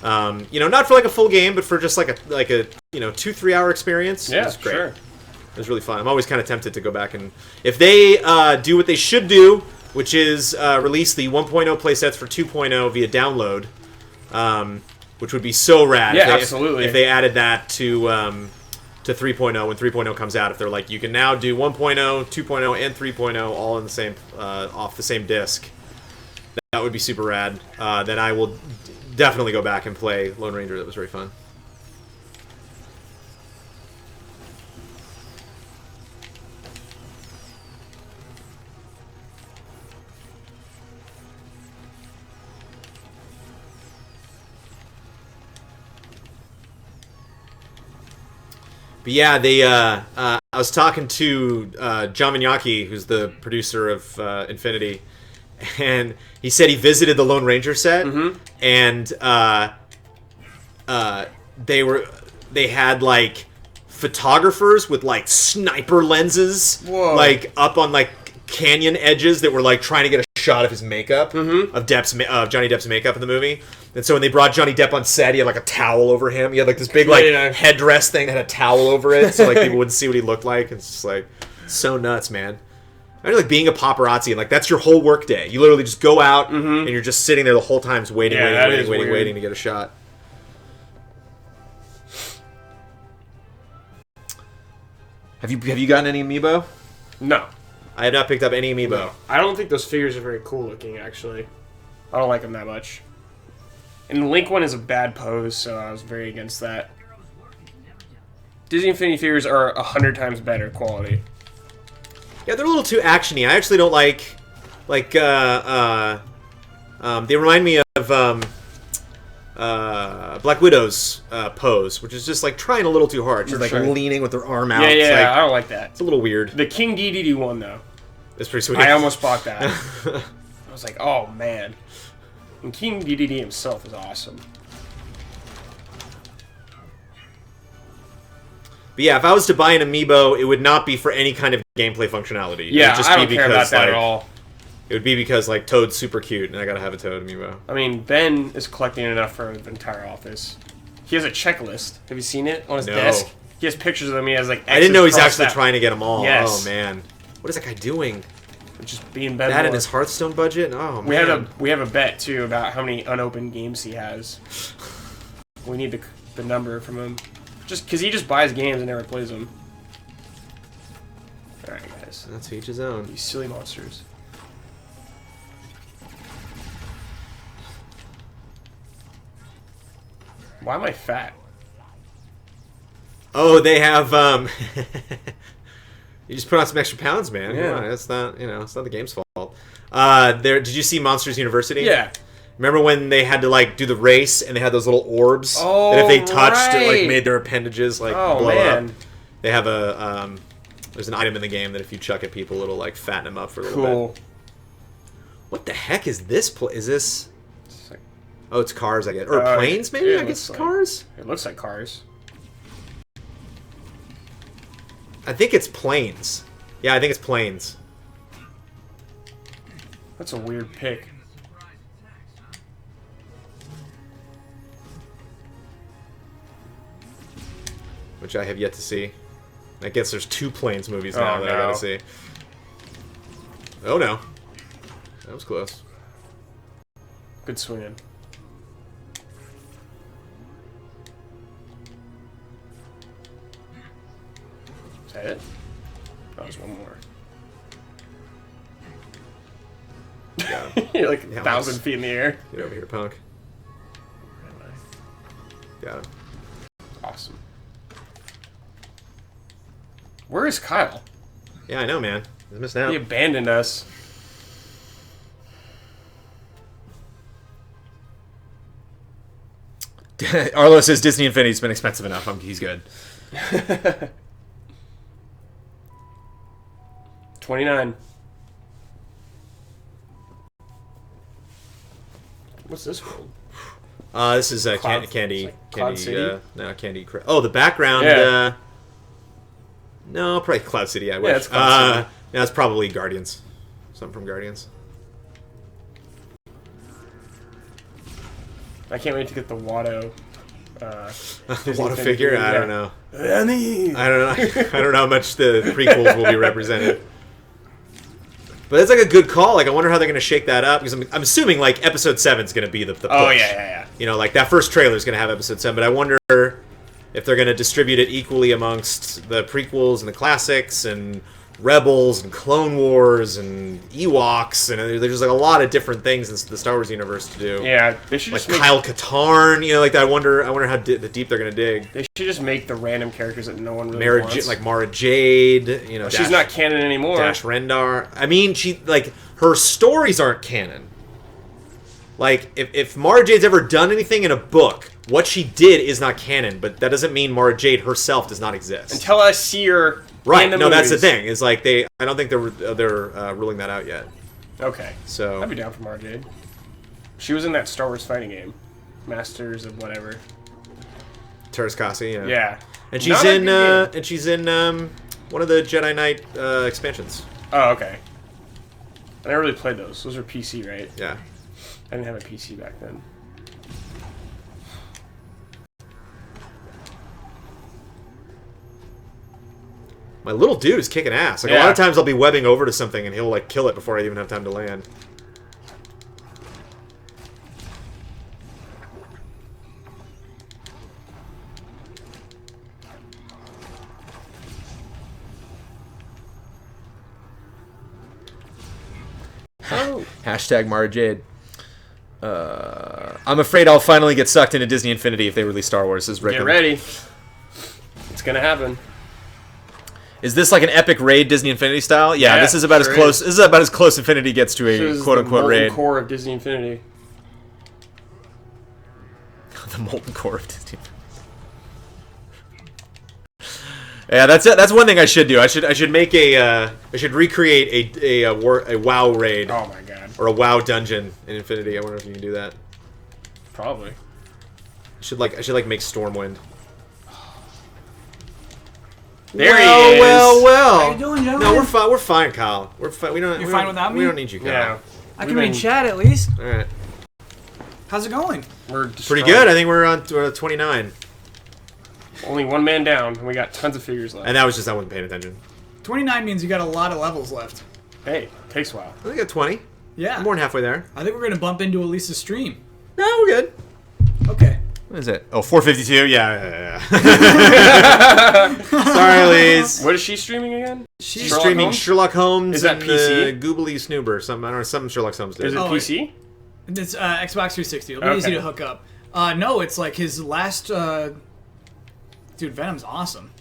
Not for like a full game, but for just like a 2-3 hour experience. Yeah, It was great. sure. It was really fun. I'm always kind of tempted to go back and if they do what they should do, which is release the 1.0 playsets for 2.0 via download, which would be so rad. Yeah, absolutely. If they added that to 3.0 when 3.0 comes out, if they're like, you can now do 1.0, 2.0, and 3.0 all in the same off the same disc, that would be super rad. Then I will definitely go back and play Lone Ranger. That was very fun. But yeah, I was talking to John Mignacchi, who's the producer of Infinity, and he said he visited the Lone Ranger set, and they had like photographers with like sniper lenses, like up on like canyon edges that were like trying to get a shot of his makeup, of Johnny Depp's makeup in the movie. And so when they brought Johnny Depp on set, he had like a towel over him. He had like this big headdress thing that had a towel over it, so like people wouldn't see what he looked like. It's just like so nuts, man. I mean, like being a paparazzi, and like that's your whole work day. You literally just go out and you're just sitting there the whole time, waiting to get a shot. Have you gotten any amiibo? No. I have not picked up any amiibo. No. I don't think those figures are very cool looking, actually. I don't like them that much. And the Link one is a bad pose, so I was very against that. Disney Infinity figures are 100 times better quality. Yeah, they're a little too actiony. I actually don't like they remind me of Black Widow's pose, which is just like trying a little too hard. She's like leaning with her arm out. Yeah, I don't like that. It's a little weird. The King DDD one, though. It's pretty sweet. I almost bought that. I was like, oh, man. And King DDD himself is awesome. But yeah, if I was to buy an amiibo, it would not be for any kind of gameplay functionality. Yeah, it would just I be don't care about that at all. It would be because like Toad's super cute, and I gotta have a Toad amiibo. I mean, Ben is collecting enough for the entire office. He has a checklist. Have you seen it on his desk? He has pictures of them. He has like. I didn't know he's actually trying to get them all. Yes. Oh man, what is that guy doing? Just being Ben. That in his Hearthstone budget? Oh man. We have a bet too about how many unopened games he has. We need the number from him, just because he just buys games and never plays them. All right, guys. That's each his own. You silly monsters. Why am I fat? Oh, they have you just put on some extra pounds, man. Yeah. Come on, it's not it's not the game's fault. Did you see Monsters University? Yeah. Remember when they had to like do the race and they had those little orbs that if they touched it like made their appendages like blow up? They have there's an item in the game that if you chuck at people it'll like fatten them up for a little bit. What the heck is this is this? Oh, it's cars, I guess. Or planes, maybe? I guess it's cars? It looks like cars. I think it's planes. Yeah, I think it's planes. That's a weird pick. Which I have yet to see. I guess there's 2 planes movies now that I gotta see. Oh no. That was close. Good swinging. Is that it? Oh, there's one more. You're like 1,000 feet in the air. Get over here, punk. Got him. Awesome. Where is Kyle? Yeah, I know, man. He's missing out. He abandoned us. Arlo says Disney Infinity's been expensive enough. He's good. 29. What's this called? This is Candy. Cloud City? No, Candy. Oh, the background. Yeah. No, probably Cloud City. I wish. Yeah, it's Cloud City. No, it's probably Guardians. Something from Guardians. I can't wait to get the Watto. Watto figure? I don't know. Annie. I don't know. I don't know how much the prequels will be represented. But it's like a good call. Like, I wonder how they're going to shake that up, because I'm assuming like episode 7 is going to be the push. Oh yeah. You know, like that first trailer is going to have episode 7, but I wonder if they're going to distribute it equally amongst the prequels and the classics and Rebels and Clone Wars and Ewoks, and there's just like a lot of different things in the Star Wars universe to do. Yeah, they should like just make, Kyle Katarn. You know, like I wonder how deep they're going to dig. they should just make the random characters that no one really wants. Like Mara Jade. You know, she's not canon anymore. Dash Rendar. I mean, her stories aren't canon. Like, if Mara Jade's ever done anything in a book, what she did is not canon, but that doesn't mean Mara Jade herself does not exist. Until I see her right, in the no, movies. that's the thing. Is like I don't think they're ruling that out yet. Okay. So I'd be down for Mara Jade. She was in that Star Wars fighting game. Masters of whatever. Teräs Käsi, yeah. Yeah. And she's in one of the Jedi Knight expansions. Oh, okay. I never really played those. Those were PC, right? Yeah. I didn't have a PC back then. My little dude is kicking ass. Like, a lot of times I'll be webbing over to something and he'll like kill it before I even have time to land. Oh. Hashtag Mara Jade. I'm afraid I'll finally get sucked into Disney Infinity if they release Star Wars. Says Rick. Get ready. It's gonna happen. Is this like an epic raid Disney Infinity style? Yeah, this is about as close. This is about as close Infinity gets to a quote unquote raid. The core of Disney Infinity. The molten core of Disney. Yeah, that's one thing I should do. I should make I should recreate a WoW raid. Oh my god. Or a WoW dungeon in Infinity. I wonder if you can do that. Probably. I should make Stormwind. There he is. Well. How you doing, gentlemen? No, we're fine. We're fine, Kyle. We're fine. You're fine without me? We don't need you, Kyle. Yeah. I can read chat at least. All right. How's it going? We're Pretty good. I think we're on 29. Only one man down, and we got tons of figures left. And that was just I wasn't paying attention. 29 means you got a lot of levels left. Hey, takes a while. I think I got 20. Yeah. I'm more than halfway there. I think we're going to bump into Elisa's stream. No, we're good. Okay. What is it? Oh, 452? Yeah. Sorry, Elise. What is she streaming again? She's streaming Holmes? Sherlock Holmes Is that and PC? Googly Snoober. I don't know, some Sherlock Holmes did. Is it Oh, PC? It's Xbox 360. It'll be Okay. easy to hook up. No, it's like his last... Dude, Venom's awesome.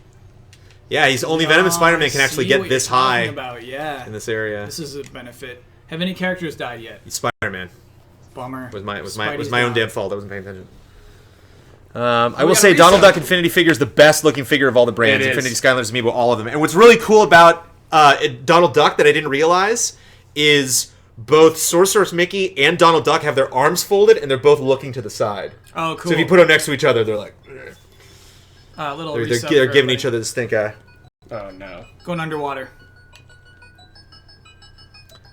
Yeah, he's only Venom and Spider-Man can actually get this high Yeah. in this area. This is a benefit. Have any characters died yet? Spider-Man Bummer. was my Spidey's own gone. damn fault. I wasn't paying attention. I we will got say a Donald resale. Duck Infinity figure is the best looking figure of all the brands. It is. Infinity Skylanders, Amiibo, all of them. And what's really cool about Donald Duck that I didn't realize is both Sorceress Mickey and Donald Duck have their arms folded and they're both looking to the side. Oh, cool. So if you put them next to each other, they're like little they're resub for giving everybody. each other the stink eye. Oh no. Going underwater.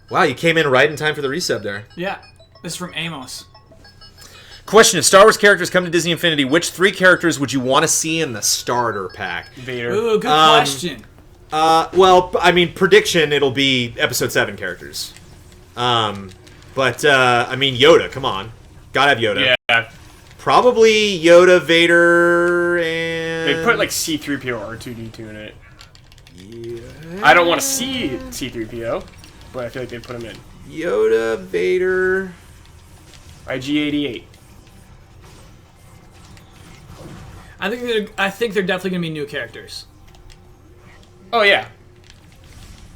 Wow, you came in right in time for the resub there. Yeah. This is from Amos. Question: if Star Wars characters come to Disney Infinity, which 3 characters would you want to see in the starter pack? Vader. Ooh, good question. Well, I mean, prediction, it'll be Episode 7 characters. I mean, Yoda, come on. Gotta have Yoda. Yeah. Probably Yoda, Vader, and... They put like C-3PO or R2-D2 in it. Yeah. I don't want to see C-3PO, but I feel like they put him in. Yoda, Vader... IG-88. I think they're definitely gonna be new characters. Oh yeah.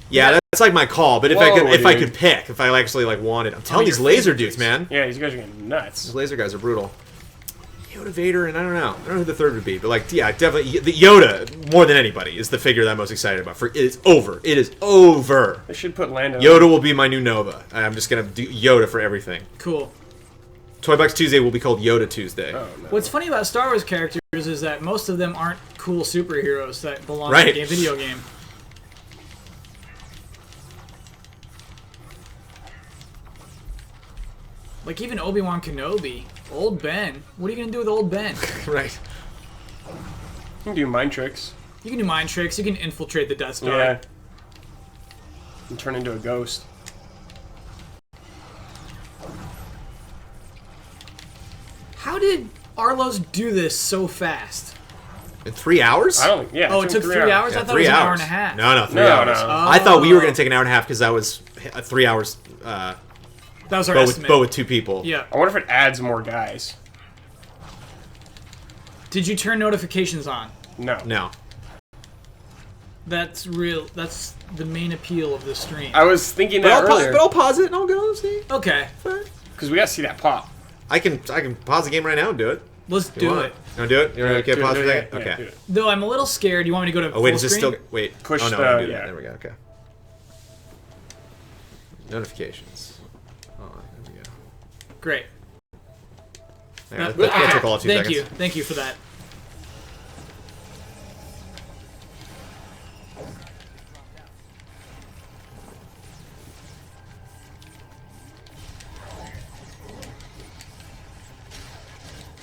Yeah, that's like my call, but if Whoa, I dude. could pick, if I actually like wanted... I'm telling your these laser favorite dudes, face. man. Yeah, these guys are getting nuts. These laser guys are brutal. Yoda, Vader, and I don't know who the third would be, but like, yeah, definitely the Yoda more than anybody is the figure that I'm most excited about. For it is over. It is over. They should put Lando. Yoda will be my new Nova. I'm just gonna do Yoda for everything. Cool. Toy Box Tuesday will be called Yoda Tuesday. Oh no. What's funny about Star Wars characters is that most of them aren't cool superheroes that belong Right. in a video game. Like even Obi-Wan Kenobi Old Ben. What are you gonna do with old Ben? Right. You can do mind tricks. You can do mind tricks. You can infiltrate the Death Star. Yeah. And turn into a ghost. How did Arlos do this so fast? In 3 hours? I don't. Yeah. Oh, it took 3 hours? Yeah, I thought it 3 was an hours. hour and a half. No, 3 No, hours. no. I thought we were going to take an hour and a half because that was 3 hours. That was our But estimate. with 2 people. Yeah. I wonder if it adds more guys. Did you turn notifications on? No. No. That's real. That's the main appeal of this stream. I was thinking But that I'll, earlier. I'll pause it and I'll go see. Okay, Because we gotta see that pop. I can pause the game right now and do it. let's If you do want. it. You want to do it? You're okay? Do it, Pause do for a it, second? yeah, Okay. do it. Though I'm a little scared. You want me to go to Oh wait, full is this screen? still? Wait. Push oh no, the- I do yeah. that. There we go. Okay. Notifications. Oh, there we go. Great. There, that took all of 2 Thank seconds. you. Thank you for that.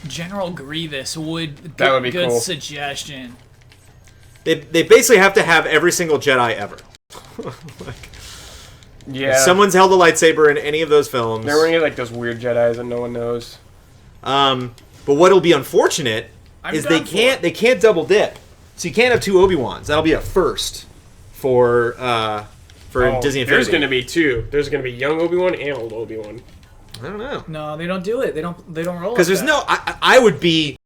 General Grievous would. That would be good cool. suggestion. They basically have to have every single Jedi ever. Like, Yeah. if someone's held a lightsaber in any of those films. They're wearing like those weird Jedis that no one knows. But what'll be unfortunate I'm is done for they can't double dip. So you can't have 2 Obi-Wans. That'll be a first for Disney Infinity. There's gonna be 2. There's gonna be young Obi-Wan and old Obi-Wan. I don't know. No, they don't do it. They don't roll. Because there's no. I would be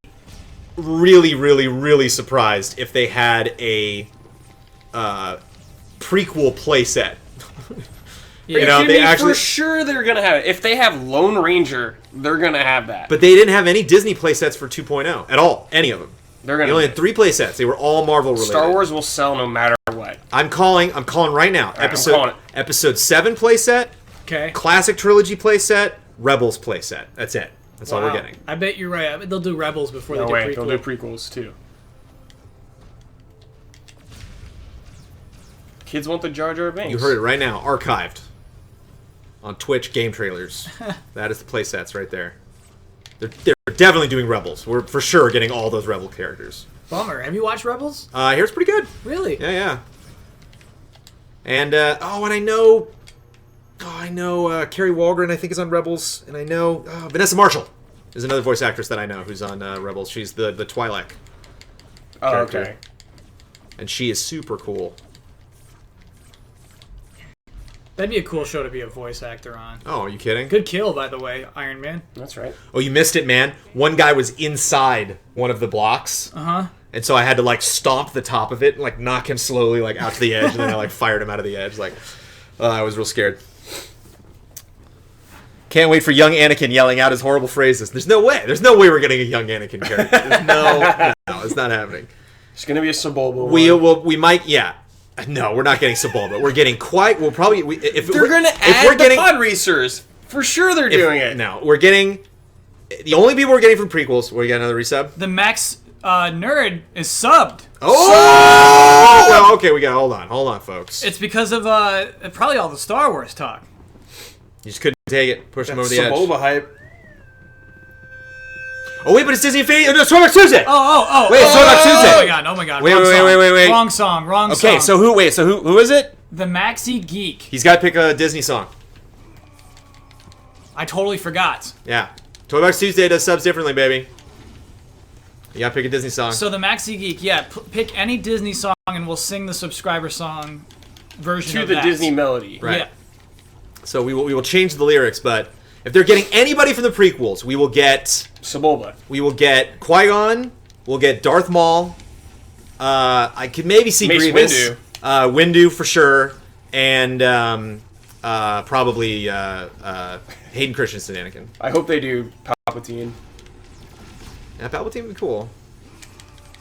really, really, really surprised if they had a prequel playset. Yeah. You know, They they actually. for sure they're gonna have it. If they have Lone Ranger, they're gonna have that. But they didn't have any Disney playsets for 2.0 at all. Any of them. they're They gonna. only had 3 playsets. They were all Marvel related. Star Wars will sell no matter what. I'm calling right now. I'm calling it. Episode 7 playset, Okay. Classic Trilogy playset, Rebels playset. That's it. That's all we're Wow. getting. I bet you're right. I bet they'll do Rebels before No they way. do They'll prequel. do prequels too. Kids want the Jar Jar Binks. You heard it right now. Archived on Twitch game trailers. That is the playsets right there. They're definitely doing Rebels. We're for sure getting all those Rebel characters. Bummer. Have you watched Rebels? Here's pretty good. Really? Yeah. And and I know Carrie Walgren I think is on Rebels, and I know Vanessa Marshall is another voice actress that I know who's on Rebels. She's the Twi'lek, Oh, character. okay. and she is super cool. That'd be a cool show to be a voice actor on. Oh, are you kidding? Good kill, by the way, Iron Man. That's right. Oh, you missed it, man. One guy was inside one of the blocks. Uh-huh. And so I had to like stomp the top of it and like knock him slowly like out to the edge, and then I like fired him out of the edge. Like, I was real scared. Can't wait for young Anakin yelling out his horrible phrases. There's no way. There's no way we're getting a young Anakin character. There's no, it's not happening. It's gonna be a Sebulba. We might, yeah. No, we're not getting Sebulba. We're getting quite. We'll probably if They're gonna add the pod racers. For sure, they're doing it. No, we're getting the only people we're getting from prequels. We got another resub. The Max nerd is subbed. Oh, well, okay. We got. Hold on, folks. It's because of probably all the Star Wars talk. You just couldn't take it. Push him over the edge. Sebulba hype. Oh wait, but it's Disney Infinity. Oh, no, Throwback Tuesday. Oh! Wait, it's Throwback Tuesday. Oh my god! Wait, wrong wait, song. wait, wait, wait. Wrong song. Wrong song. Okay, so who is it? The Maxi Geek. He's got to pick a Disney song. I totally forgot. Yeah, Throwback Tuesday does subs differently, baby. You got to pick a Disney song. So the Maxi Geek, yeah, pick any Disney song and we'll sing the subscriber song version To of the that. Disney melody. Right. Yeah. So we will change the lyrics, but if they're getting anybody from the prequels, we will get Sebulba. Qui-Gon, we'll get Darth Maul. I could maybe see Mace Grievous. Windu. Windu for sure, and probably Hayden Christensen, Anakin. I hope they do Palpatine. Yeah, Palpatine would be cool,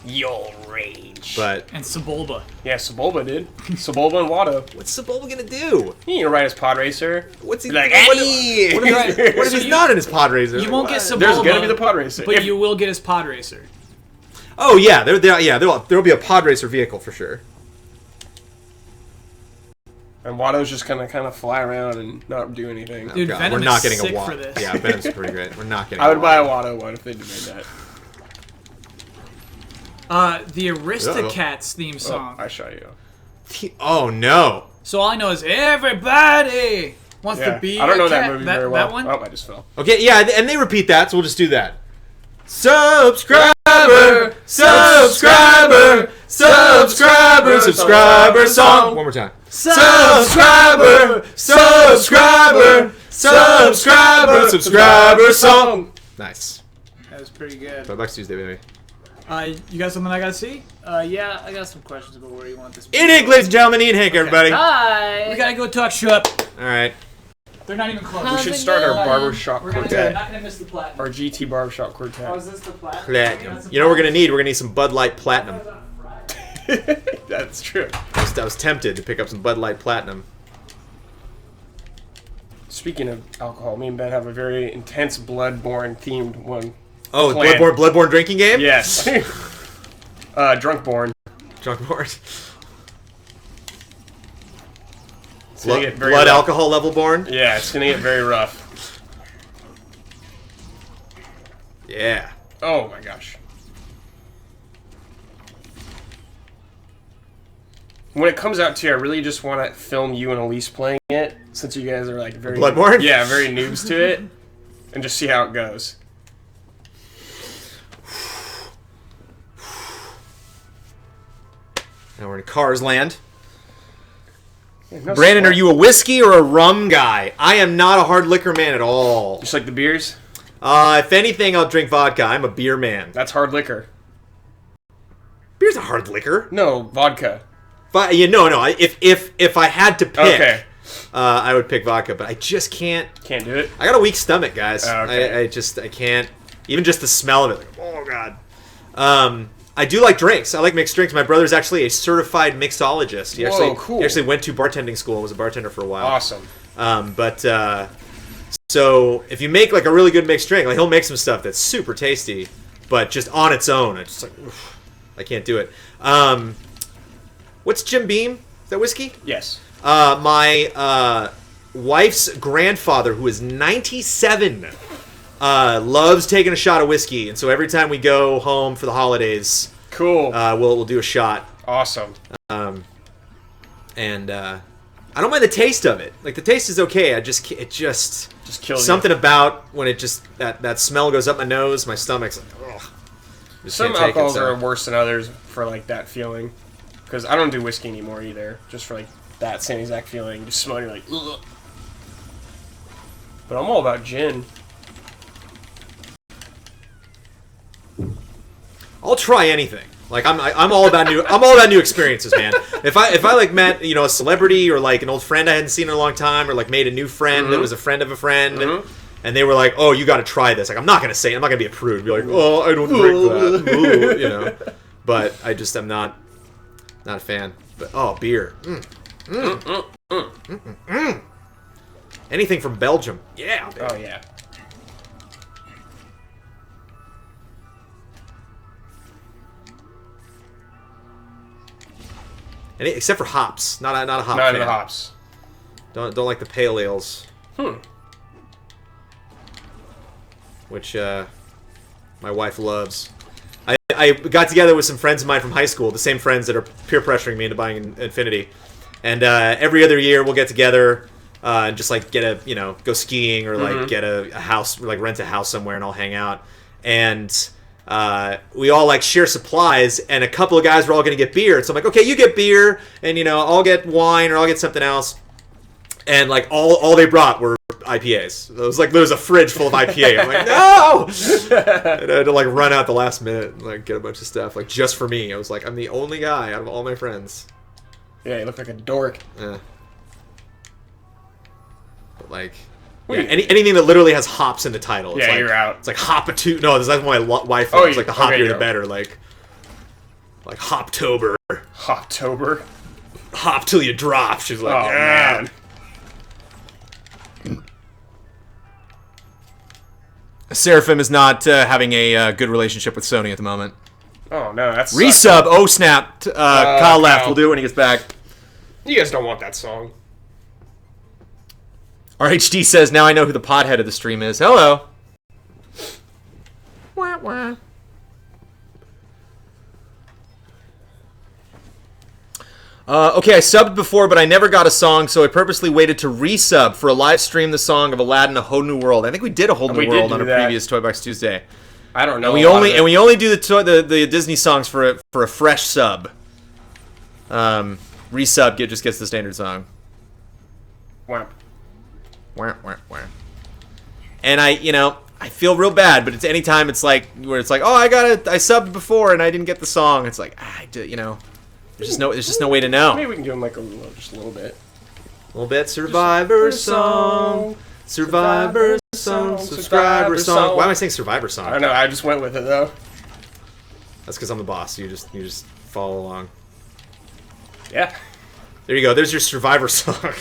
You'll rage. but And Sebulba. Yeah, Sebulba did. Sebulba and Watto. what's Sebulba gonna do? He ain't ride his pod racer. What's he Like, what, "Hey!" what if he's not in his pod racer? You won't get What? Sebulba. There's gonna be the pod racer. But If- you will get his pod racer. Oh yeah, there'll be a pod racer vehicle for sure. And Watto's just gonna kind of fly around and not do anything. Dude, God, Venom we're not is getting sick a Watto. for this. Yeah, Venom's pretty great. We're not getting. I would a buy a Watto. Watto one if they made that. The Aristocats theme song. I shot you. Oh no! So all I know is everybody wants to be. I don't know a that cat. movie very well. That one. Oh, I just fell. Okay, yeah, and they repeat that, so we'll just do that. Subscriber, subscriber, subscriber, subscriber song. One more time. Subscriber, subscriber, subscriber, subscriber song. Nice. That was pretty good. $5 Tuesday, baby. You got something I gotta see? Yeah, I got some questions about where you want this. Ian Hank, ladies and gentlemen, Ian Hank, everybody. All Hi. We gotta go talk shop. right. They're not even close. We should start our barbershop We're not quartet. gonna miss the platinum. Our GT barbershop quartet. is this the platinum? Platinum. You know what we're gonna need? We're gonna need some Bud Light Platinum. That's true. I was tempted to pick up some Bud Light Platinum. Speaking of alcohol, me and Ben have a very intense Bloodborne themed one. Oh, Plan. Bloodborne drinking game? Yes. Drunkborn. Drunkborn. It's gonna get very Blood rough. alcohol level born? Yeah, it's gonna get very rough. Yeah. Oh my gosh. When it comes out too, I really just want to film you and Elise playing it, since you guys are like very Bloodborne? Yeah, very noobs to it, and just see how it goes. Now we're in Cars Land. Yeah, no Brandon, sweat. are you a whiskey or a rum guy? I am not a hard liquor man at all. Just like the beers? If anything, I'll drink vodka. I'm a beer man. That's hard liquor. Beer's a hard liquor. No, vodka. But no. If I had to pick, Okay. I would pick vodka. But I just can't. Can't do it. I got a weak stomach, guys. Oh, okay. I can't. Even just the smell of it. Like, oh god. I do like drinks. I like mixed drinks. My brother's actually a certified mixologist. He Whoa, actually cool. he actually went to bartending school and was a bartender for a while. Awesome. So if you make like a really good mixed drink, like he'll make some stuff that's super tasty, but just on its own, it's just like oof, I can't do it. What's Jim Beam? Is that whiskey? Yes. My wife's grandfather, who is 97, loves taking a shot of whiskey, and so every time we go home for the holidays, Cool. we'll do a shot. Awesome. And I don't mind the taste of it. Like the taste is okay. It just kills something about when it just that smell goes up my nose, my stomach's like, ugh. Just Some can't take it, alcohols so. are worse than others for like that feeling. Because I don't do whiskey anymore either. Just for like that same exact feeling. You just smell it, you're like, ugh. But I'm all about gin. I'll try anything. Like I'm all about new experiences, man. If I like met a celebrity or like an old friend I hadn't seen in a long time, or like made a new friend that was a friend of a friend, and they were like, "Oh, you got to try this." Like I'm not gonna be a prude. Be like, "Oh, I don't drink that," But I'm not a fan. But beer. Anything from Belgium, yeah. Oh yeah. Except for hops, not a hop. Not fan. the hops. Don't like the pale ales. Which my wife loves. I got together with some friends of mine from high school, the same friends that are peer pressuring me into buying Infinity. And every other year we'll get together and just like get go skiing or like get a house, like rent a house somewhere and all hang out. And we all like share supplies, and a couple of guys were all going to get beer. So I'm like, okay, you get beer, and I'll get wine or I'll get something else. And like all they brought were IPAs. It was like there was a fridge full of IPA. I'm like, no! And I had to like run out the last minute and like get a bunch of stuff like just for me. I was like, I'm the only guy out of all my friends. Yeah, you look like a dork. Yeah. But like, anything that literally has hops in the title. It's Yeah, like, you're out. It's like hop-a-two. No, that's my wife. Oh, It's like the hoppier okay, the no. better. Like Hoptober. Hoptober. Hop till you drop. She's like, Oh yeah. man. Seraphim is not having a good relationship with Sony at the moment. Oh no, that's Resub. Oh snap! Kyle left. Kyle. We'll do it when he gets back. You guys don't want that song. RHD says, now I know who the pothead of the stream is. Hello. Wah, wah. Okay, I subbed before, but I never got a song, so I purposely waited to resub for a live stream the song of Aladdin: A Whole New World. I think we did A Whole New World on a previous Toy Box Tuesday. I don't know. And we only do the Disney songs for a fresh sub. Resub just gets the standard song. Wow. Wah, wah, wah. And I feel real bad, but it's anytime it's like where it's like, oh, I subbed before and I didn't get the song. It's like, there's just no way to know. Maybe we can do them like just a little bit. A little bit. Survivor song. Survivor song. Subscriber song. Why am I saying Survivor song? I don't know. I just went with it though. That's because I'm the boss. You just follow along. Yeah. There you go. There's your Survivor song.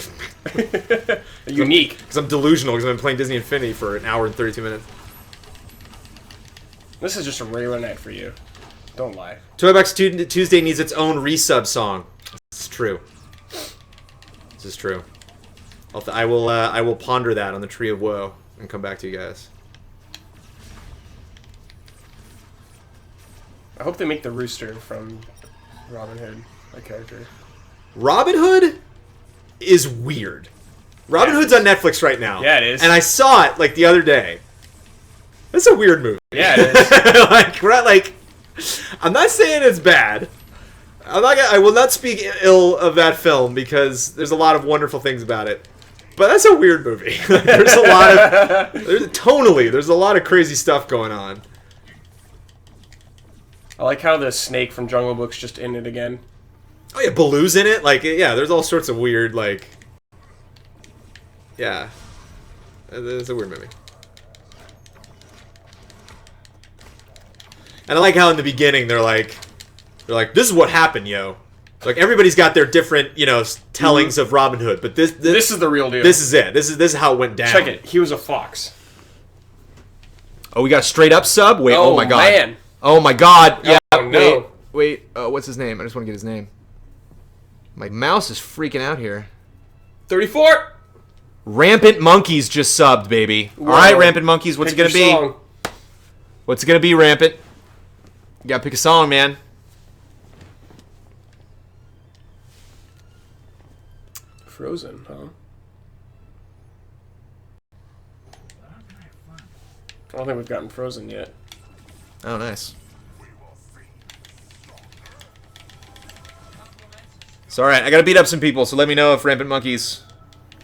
Unique. Because I'm delusional because I've been playing Disney Infinity for an hour and 32 minutes. This is just a regular night for you. Don't lie. Toy Box Tuesday needs its own resub song. It's true. This is true. I will ponder that on the Tree of Woe and come back to you guys. I hope they make the rooster from Robin Hood a character. Robin Hood is weird. Robin Hood's on Netflix right now. Yeah, it is. And I saw it like the other day. It's a weird movie. Yeah, it is. I'm not saying it's bad. I will not speak ill of that film because there's a lot of wonderful things about it. But that's a weird movie. There's a lot of tonally. There's a lot of crazy stuff going on. I like how the snake from Jungle Book's just in it again. Oh yeah, Baloo's in it. There's all sorts of weird yeah. It's a weird movie. And I like how in the beginning they're like, this is what happened, yo. Like everybody's got their different, tellings of Robin Hood, but this is the real deal. This is it. This is how it went down. Check it. He was a fox. Oh, we got a straight up sub. Wait, oh my god. Man. Oh my god. Yeah. Oh, no. Wait. What's his name? I just want to get his name. My mouse is freaking out here. 34. Rampant Monkeys just subbed, baby. Whoa. All right, Rampant Monkeys. What's it gonna be? Song. What's it gonna be, Rampant? You gotta pick a song, man. Frozen, huh? I don't think we've gotten Frozen yet. Oh, nice. So, alright, I gotta beat up some people, so let me know if Rampant Monkeys...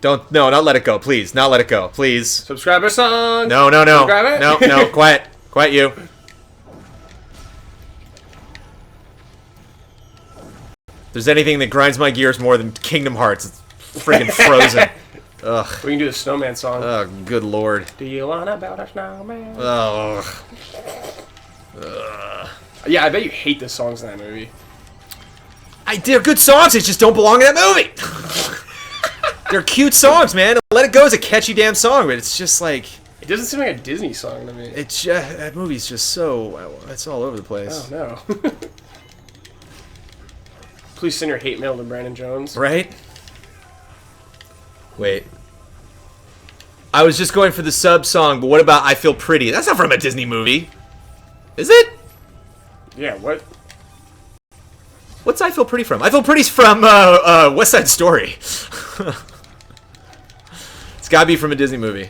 not let it go, please. Not let it go, please. Subscriber song! No. Subscribe it? No, quiet. Quiet you. If there's anything that grinds my gears more than Kingdom Hearts, it's friggin' Frozen. Ugh. We can do the snowman song. Oh, good lord. Do you wanna build a snowman? Ugh. Yeah, I bet you hate the songs in that movie. They're good songs, they just don't belong in that movie! They're cute songs, man. Let It Go is a catchy damn song, but it's just like... It doesn't seem like a Disney song to me. It's just... That movie's just so... It's all over the place. Oh, no. Please send your hate mail to Brandon Jones. Right? Wait. I was just going for the sub song, but what about I Feel Pretty? That's not from a Disney movie. Is it? Yeah, what? What's I Feel Pretty from? I Feel Pretty's from West Side Story. It's gotta be from a Disney movie.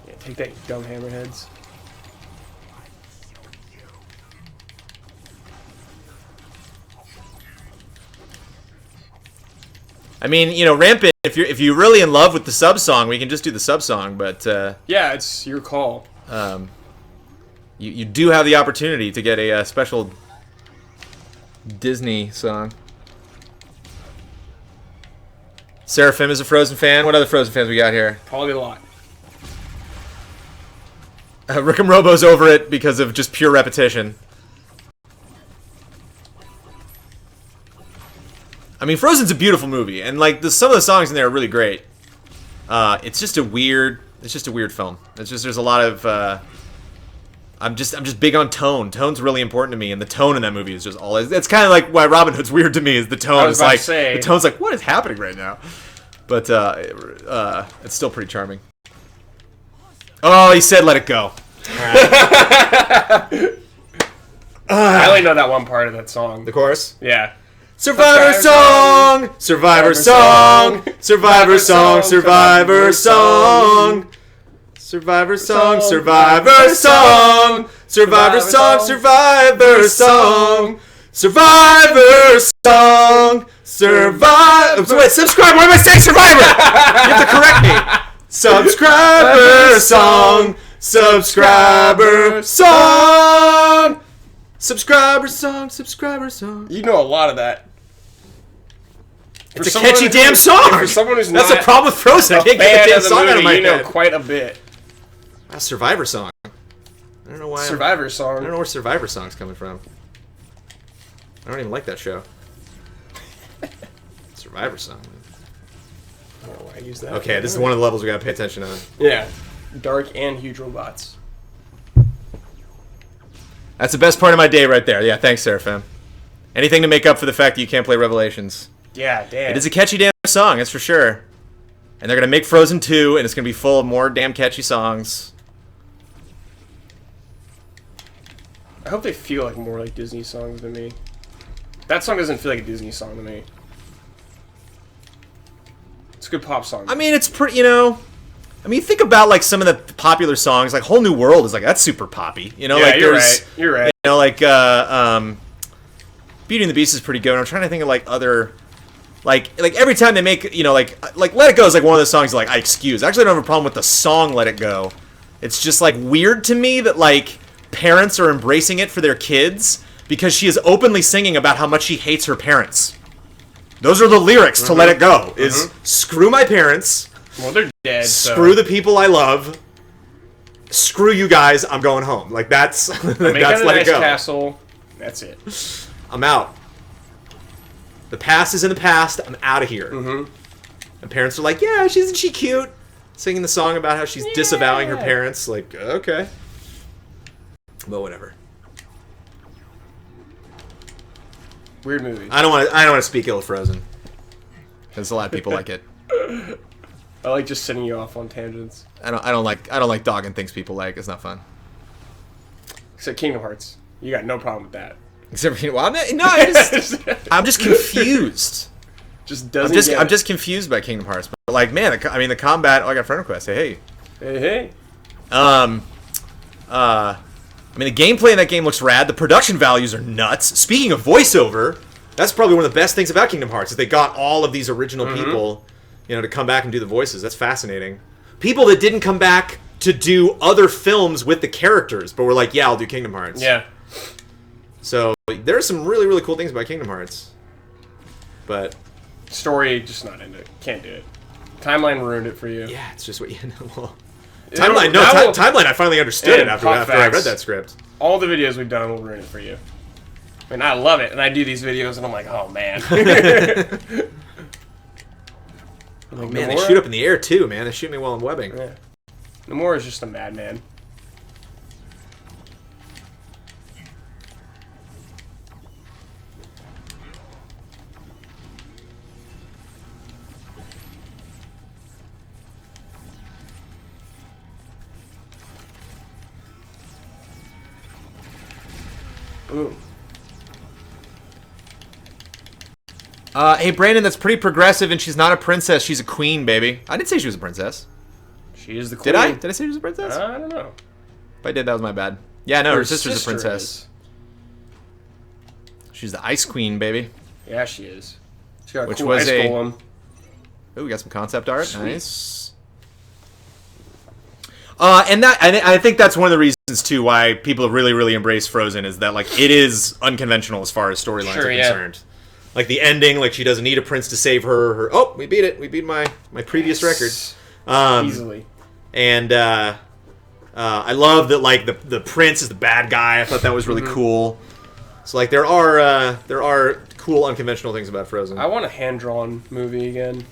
Yeah, take that, you dumb hammerheads. I mean, Rampant, if you're really in love with the sub song, we can just do the sub song, but yeah, it's your call. You do have the opportunity to get a special Disney song. Seraphim is a Frozen fan. What other Frozen fans we got here? Probably a lot. Rick'em Robo's over it because of just pure repetition. I mean, Frozen's a beautiful movie, and some of the songs in there are really great. It's just a weird film. It's just there's a lot of I'm just big on tone. Tone's really important to me, and the tone in that movie is just all. It's kind of like why Robin Hood's weird to me is the tone. I was It's about like to say. the tone's like what is happening right now, but it's still pretty charming. Oh, he said let it go. I only know that one part of that song. The chorus. Yeah. Survivor song, Survivor song, Survivor song, Survivor song. Survivor song, Survivor song, Survivor song, Survivor song, Survivor song, Survivor. Wait, subscribe. Why am I saying Survivor? You have to correct me. Subscriber song, subscriber song, subscriber song, subscriber song. You know a lot of that. It's a catchy damn song. For someone who's That's not a problem with Frozen. I a can't get fan the damn of the song out of movie, my you know head. quite a bit. A Survivor song. I don't know why. Survivor I song. don't know where Survivor song's coming from. I don't even like that show. Survivor song. I don't know why I use that. Okay, this is one of the levels we gotta pay attention on. Yeah. Dark and huge robots. That's the best part of my day right there. Yeah, thanks, Seraphim. Anything to make up for the fact that you can't play Revelations. Yeah, damn. It is a catchy damn song, that's for sure. And they're gonna make Frozen 2, and it's gonna be full of more damn catchy songs. I hope they feel like more like Disney songs than me. That song doesn't feel like a Disney song to me. It's a good pop song. I mean, it's pretty, I mean, think about, like, some of the popular songs, like Whole New World is, like, that's super poppy. yeah, like, you're there's, right. You're right. like, Beauty and the Beast is pretty good. I'm trying to think of, like, other, like every time they make, like Let It Go is, like, one of those songs, like, I excuse. Actually, I don't have a problem with the song Let It Go. It's just, like, weird to me that, like, parents are embracing it for their kids because she is openly singing about how much she hates her parents. Those are the lyrics to Let It Go, is screw my parents, Well, they're dead. screw the people I love, screw you guys, I'm going home. Like, that's, that's Make Let a It nice Go. castle. That's it. I'm out. The past is in the past, I'm out of here. And parents are like, yeah, isn't she cute? Singing the song about how she's disavowing her parents. Like, okay. But whatever. Weird movie. I don't want to speak ill of Frozen. Because a lot of people like it. I like just sending you off on tangents. I don't like dogging things people like. It's not fun. Except Kingdom Hearts. You got no problem with that. Except for, well, I'm just confused. Just doesn't I'm just confused by Kingdom Hearts. But like, man, the combat. Oh, I got friend request. Hey. Hey. I mean, the gameplay in that game looks rad. The production values are nuts. Speaking of voiceover, that's probably one of the best things about Kingdom Hearts is they got all of these original people, to come back and do the voices. That's fascinating. People that didn't come back to do other films with the characters, but were like, yeah, I'll do Kingdom Hearts. Yeah. So there's some really, really cool things about Kingdom Hearts. But Story, just not into it. Can't do it. Timeline ruined it for you. yeah, it's just what you know. Well, It'll- Timeline. I finally understood it after Hot I read facts. that script. All the videos we've done will ruin it for you. I mean, I love it, and I do these videos, and I'm like, oh man. Oh man, they shoot up in the air too, man. They shoot me while I'm webbing. Yeah. Nomura is just a madman. Boom. Hey Brandon, that's pretty progressive, and she's not a princess. She's a queen, baby. I didn't say she was a princess. She is the queen. Did I? Did I say she was a princess? I don't know. If I did, that was my bad. Yeah, no, her sister's a sister princess. is. She's the ice queen, baby. Yeah, she is. She's got a Which cool was ice a- golem. Oh, we got some concept art. Sweet. Nice. And I think that's one of the reasons too why people really, really embrace Frozen is that like it is unconventional as far as storylines Sure, are yeah. concerned. Like the ending, like she doesn't need a prince to save her. Oh, we beat it. We beat my previous record. Easily. And I love that like the prince is the bad guy. I thought that was really cool. So like there are cool unconventional things about Frozen. I want a hand-drawn movie again.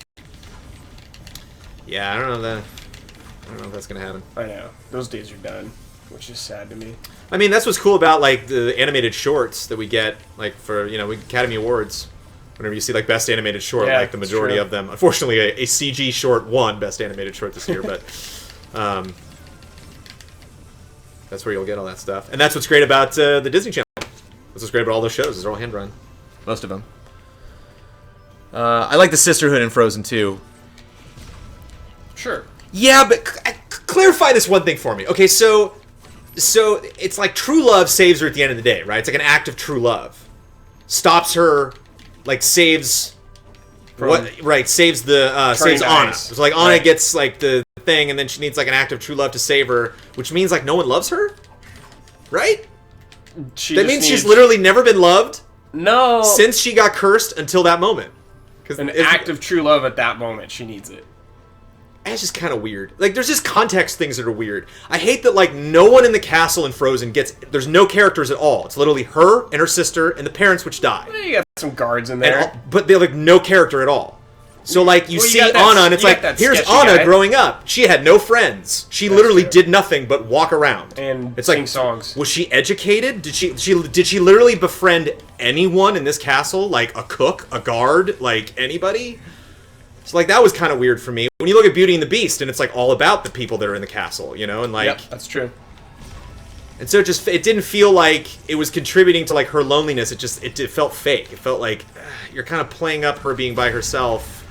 Yeah, I don't know if that's gonna happen. I know. Those days are done. which is sad to me. I mean, that's what's cool about like the animated shorts that we get, like for Academy Awards. Whenever you see like best animated short, Yeah, like the majority true. of them. Unfortunately, a CG short won best animated short this year, but that's where you'll get all that stuff. And that's what's great about the Disney Channel. That's what's great about all those shows. Is they're all hand drawn, most of them. I like the sisterhood in Frozen too. Sure. Yeah, but clarify this one thing for me. Okay, so it's like true love saves her at the end of the day, right? It's like an act of true love. Stops her, like saves saves the saves Anna. ice. So like Anna Right. gets like the thing, and then she needs like an act of true love to save her, which means like no one loves her, right? That means she's literally never been loved since she got cursed until that moment. An act of true love at that moment. She needs it. It's just kind of weird. Like, there's just context things that are weird. I hate that, like, no one in the castle in Frozen gets... There's no characters at all. It's literally her and her sister and the parents which die. You got some guards in there. But they're, like, no character at all. So, like, you see got that- Anna, and it's you like, got that here's sketchy Anna guy. growing up. She had no friends. She literally true. did nothing but walk around. And it's sing like, songs. Was she educated? Did she literally befriend anyone in this castle? Like, a cook? A guard? Like, anybody? So, like, that was kind of weird for me. When you look at Beauty and the Beast, and it's, like, all about the people that are in the castle, you know? And, like... Yep, that's true. And so it didn't feel like it was contributing to, like, her loneliness. It felt fake. It felt like you're kind of playing up her being by herself.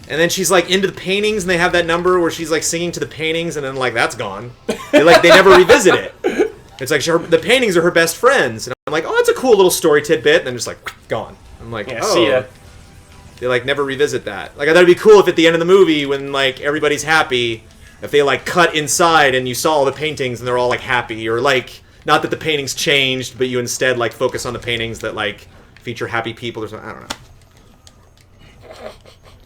And then she's, like, into the paintings, and they have that number where she's, like, singing to the paintings, and then, like, that's gone. They never revisit it. It's like, the paintings are her best friends. And I'm like, oh, that's a cool little story tidbit. And then just, like, gone. I'm like, Yeah, oh. see ya. They, like, never revisit that. Like, I thought it'd be cool if at the end of the movie, when, like, everybody's happy, if they, like, cut inside and you saw all the paintings and they're all, like, happy. Or, like, not that the paintings changed, but you instead, like, focus on the paintings that, like, feature happy people or something. I don't know.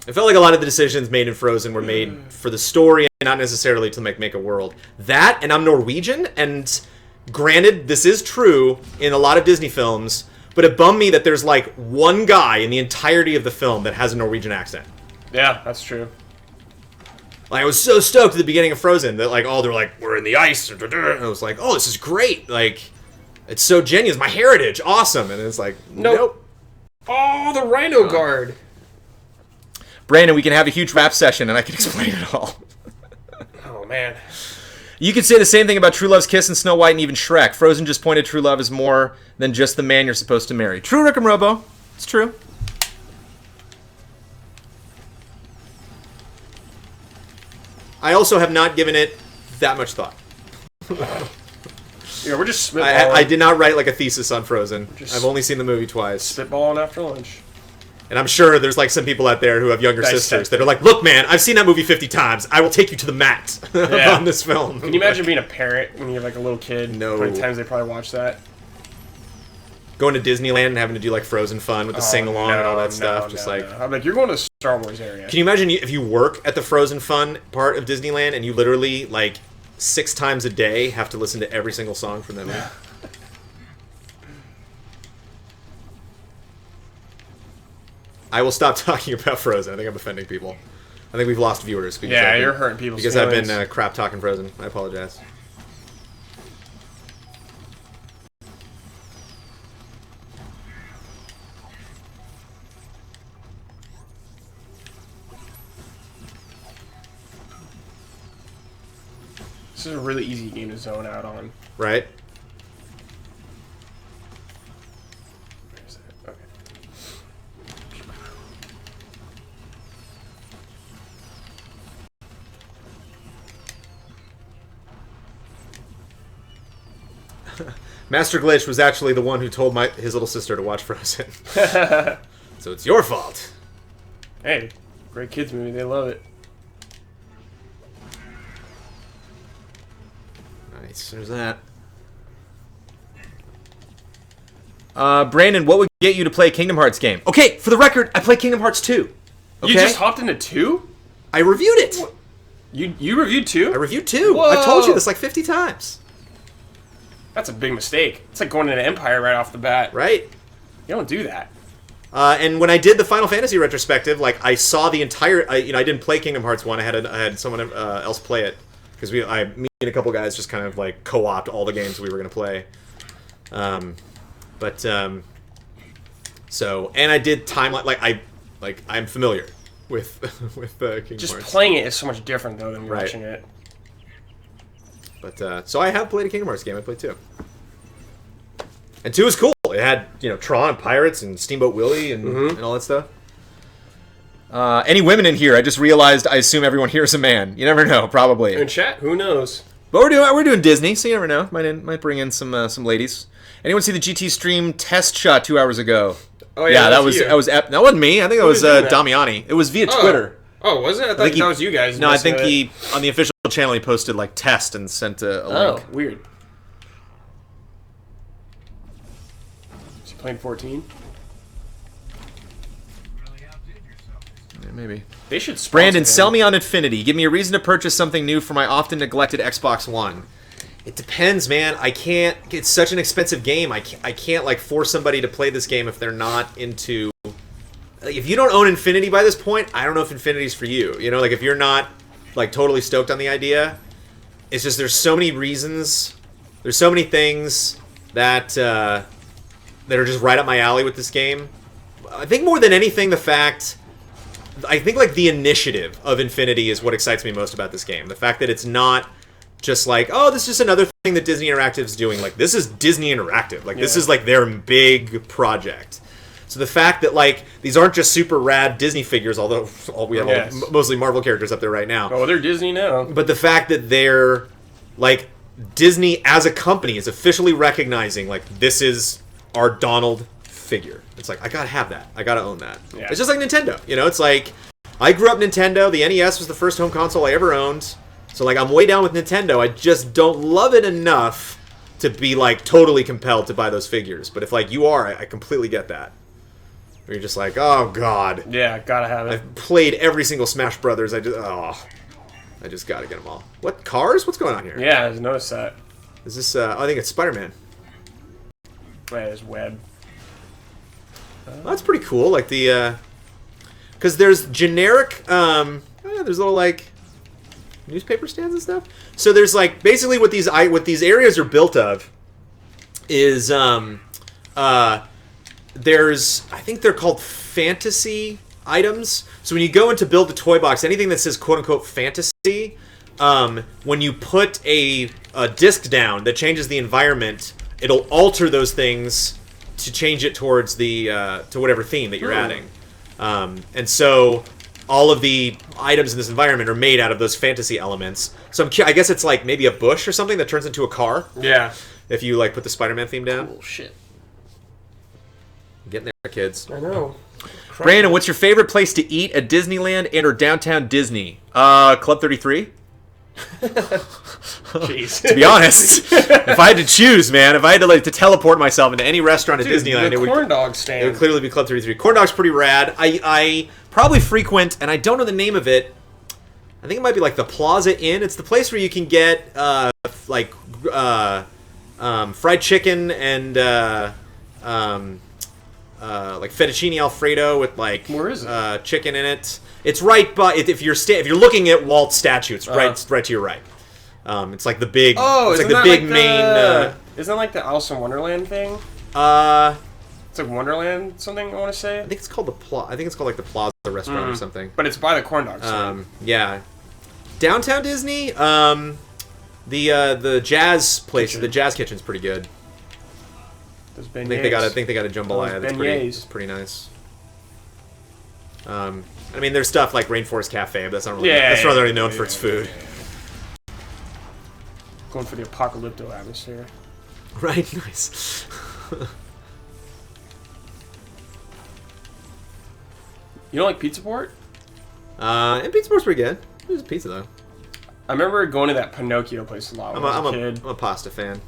It felt like a lot of the decisions made in Frozen were made for the story and not necessarily to make a world. That, and I'm Norwegian, and granted, this is true in a lot of Disney films, but it bummed me that there's, like, one guy in the entirety of the film that has a Norwegian accent. Yeah, that's true. Like, I was so stoked at the beginning of Frozen that, like, oh, they're like, we're in the ice. And I was like, oh, this is great. Like, it's so genuine. It's my heritage. Awesome. And it's like, nope. Oh, the Rhino Guard. Brandon, we can have a huge rap session and I can explain it all. Oh, man. You could say the same thing about True Love's Kiss and Snow White and even Shrek. Frozen just pointed True Love is more than just the man you're supposed to marry. True, Rick and Robo. It's true. I also have not given it that much thought. Yeah, we're just spitballing. I did not write like a thesis on Frozen. I've only seen the movie twice. Spitballing after lunch. And I'm sure there's like some people out there who have younger sisters that are like, look, man, I've seen that movie 50 times. I will take you to the mat on this film. Can you imagine being a parent when you have like a little kid? No. How many times they probably watch that? Going to Disneyland and having to do like Frozen fun with the sing-along and all that stuff. I'm like, you're going to Star Wars area. Can you imagine if you work at the Frozen fun part of Disneyland and you literally like 6 times a day have to listen to every single song from that movie? I will stop talking about Frozen. I think I'm offending people. I think we've lost viewers. Because Yeah, you're hurting people's because feelings. I've been crap talking Frozen. I apologize. This is a really easy game to zone out on. Right? Where is it? Okay. Master Glitch was actually the one who told his little sister to watch Frozen. So it's your fault. Hey, great kids movie. They love it. Nice. There's that. Brandon, what would get you to play a Kingdom Hearts game? Okay, for the record, I play Kingdom Hearts 2. Okay? You just hopped into 2? I reviewed it. You reviewed 2? I reviewed 2. Whoa. I've told you this like 50 times. That's a big mistake. It's like going into Empire right off the bat. Right? You don't do that. And when I did the Final Fantasy retrospective, like I saw the entire. I didn't play Kingdom Hearts 1. I had someone else play it. because me and a couple guys just kind of like co-opt all the games we were gonna play. So and I did timeline I'm familiar with Kingdom Just Hearts. playing it is so much different though than Right. watching it. But so I have played a Kingdom Hearts game. I played 2. And 2 was cool. It had, Tron and Pirates and Steamboat Willie and all that stuff. Any women in here? I just realized I assume everyone here is a man. You never know, probably. In chat, who knows? But we're doing Disney, so you never know. Might bring in some ladies. Anyone see the GT stream test shot 2 hours ago? Oh yeah, that was that wasn't me. I think that was was doing that? Damiani. It was via Twitter. Oh, was it? I thought that was you guys. No, I think messing he on the official channel he posted like test and sent a with it. link. Oh, weird. Is he playing 14? Yeah, maybe. They should. sponsor Brandon, him. sell me on Infinity. Give me a reason to purchase something new for my often neglected Xbox One. It depends, man. I can't. It's such an expensive game. I can't like force somebody to play this game if they're not into. Like, if you don't own Infinity by this point, I don't know if Infinity's for you. Like if you're not like totally stoked on the idea, it's just there's so many reasons. There's so many things that that are just right up my alley with this game. I think more than anything, I think like the initiative of Infinity is what excites me most about this game. The fact that it's not just like, oh, this is just another thing that Disney Interactive's doing. Like, this is Disney Interactive. Like, this is like their big project. So the fact that like these aren't just super rad Disney figures, although we have mostly Marvel characters up there right now. Oh, they're Disney now. But the fact that they're like Disney as a company is officially recognizing like this is our Donald figure. It's like I gotta have that. I gotta own that. Yeah. It's just like Nintendo. It's like I grew up Nintendo. The NES was the first home console I ever owned. So like I'm way down with Nintendo. I just don't love it enough to be like totally compelled to buy those figures. But if like you are, I completely get that. Where you're just like, oh god. Yeah, gotta have it. I've played every single Smash Brothers. I just gotta get them all. What cars? What's going on here? Yeah, I just noticed that. Is this? I think it's Spider-Man. Wait, there's web. Well, that's pretty cool. Like the, because there's generic. There's little like newspaper stands and stuff. So there's like basically what these areas are built of is there's I think they're called fantasy items. So when you go in to build a toy box, anything that says quote unquote fantasy, when you put a disc down that changes the environment, it'll alter those things to change it towards the to whatever theme that you're adding. And so all of the items in this environment are made out of those fantasy elements. So I guess it's like maybe a bush or something that turns into a car Yeah. if you like put the Spider-Man theme down. Cool shit. Getting there, kids. I know. Brandon, what's your favorite place to eat at Disneyland and or downtown Disney? Club 33. Jeez. To be honest, if I had to choose, man, if I had to to teleport myself into any restaurant at Disneyland, the corn dog stand. it would clearly be Club 33. Corn Dog's pretty rad. I probably frequent, and I don't know the name of it. I think it might be like the Plaza Inn. It's the place where you can get fried chicken and like fettuccine Alfredo with like Where is it? Chicken in it. It's right by if you're looking at Walt's statue, it's right to your right. It's like the big. Oh, it's isn't like the that big like main. Isn't that like the Alice in Wonderland thing? I It's like Wonderland something. I want to say. think it's called I think it's called like the Plaza Restaurant or something. But it's by the corn dog stand. Yeah, downtown Disney. The jazz place, Kitchen. the jazz kitchen's pretty good. Those I think they got a Those jambalaya that's beignets. pretty nice. I mean, there's stuff like Rainforest Cafe, but that's not really Yeah, that's not yeah, really known yeah, for its yeah, food. Going for the apocalypto atmosphere. Right, nice. You don't like Pizza Port? And Pizza Port's pretty good. There's pizza though. I remember going to that Pinocchio place a lot when I was a kid. I'm a pasta fan.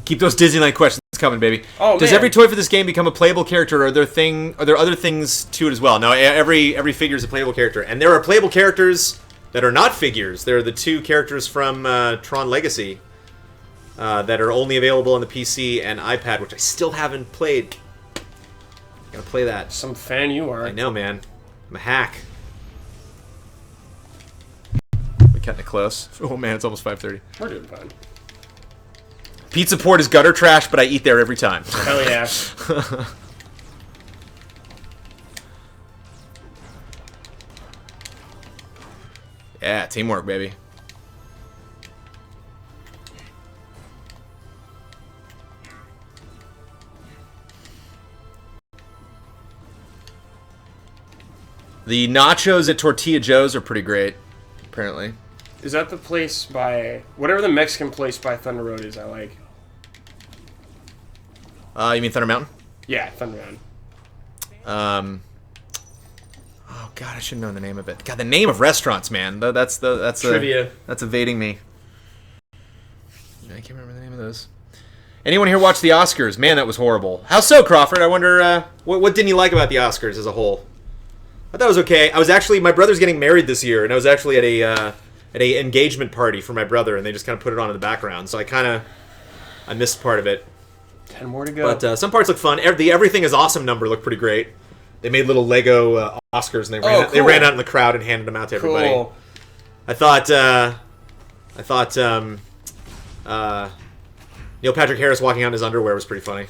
Keep those Disneyland questions coming, baby. Oh, Does man. every toy for this game become a playable character, or are there other things to it as well? No, every figure is a playable character, and there are playable characters that are not figures. They're the 2 characters from Tron Legacy that are only available on the PC and iPad, which I still haven't played. Gotta play that. Some fan you are. I know, man. I'm a hack. Cutting it close. Oh man, it's almost 5:30. We're doing fine. Pizza Port is gutter trash, but I eat there every time. Hell yeah. Yeah, teamwork, baby. The nachos at Tortilla Joe's are pretty great, apparently. Is that the place by... Whatever the Mexican place by Thunder Road is, I like. You mean Thunder Mountain? Yeah, Thunder Road. Oh god, I should know the name of it. God, the name of restaurants, man. That's Trivia. That's evading me. I can't remember the name of those. Anyone here watch the Oscars? Man, that was horrible. How so, Crawford? I wonder what didn't you like about the Oscars as a whole? I thought it was okay. I was actually, my brother's getting married this year, and I was actually at a engagement party for my brother, and they just kind of put it on in the background. So I missed part of it. 10 more to go. But some parts look fun. The Everything is Awesome number looked pretty great. They made little Lego Oscars, and they ran out in the crowd and handed them out to everybody. Cool. I thought Neil Patrick Harris walking out in his underwear was pretty funny.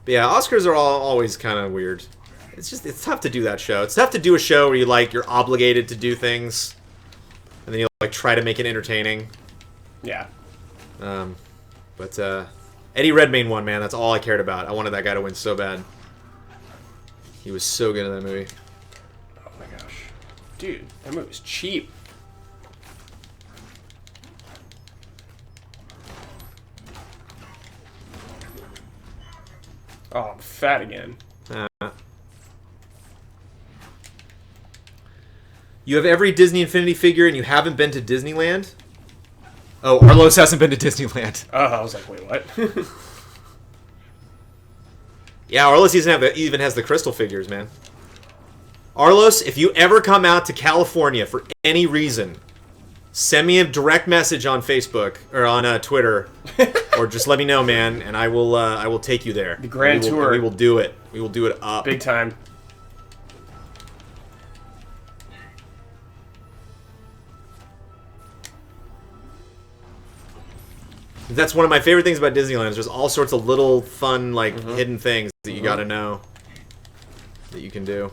But yeah, Oscars are always kind of weird. It's tough to do that show. It's tough to do a show where you're obligated to do things, and then you try to make it entertaining. Yeah. But Eddie Redmayne won, man. That's all I cared about. I wanted that guy to win so bad. He was so good in that movie. Oh my gosh. Dude, that movie was cheap. Oh, I'm fat again. You have every Disney Infinity figure and you haven't been to Disneyland? Oh, Arlos hasn't been to Disneyland. Oh, I was like, wait, what? Yeah, Arlos even has the crystal figures, man. Arlos, if you ever come out to California for any reason, send me a direct message on Facebook or on Twitter, or just let me know, man, and I will take you there. The grand tour. We will do it. We will do it up. Big time. That's one of my favorite things about Disneyland. Is there's all sorts of little fun, hidden things that you gotta know that you can do.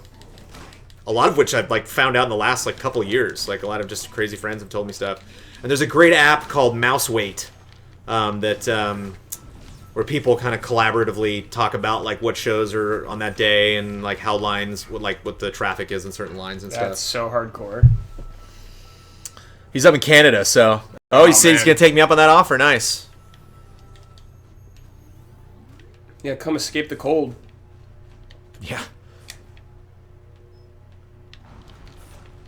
A lot of which I've found out in the last couple years. A lot of just crazy friends have told me stuff. And there's a great app called Mouse Wait where people kind of collaboratively talk about what shows are on that day and how lines, what the traffic is in certain lines and That's stuff. so hardcore. He's up in Canada, so he said he's gonna take me up on that offer. Nice. Yeah, come escape the cold. Yeah.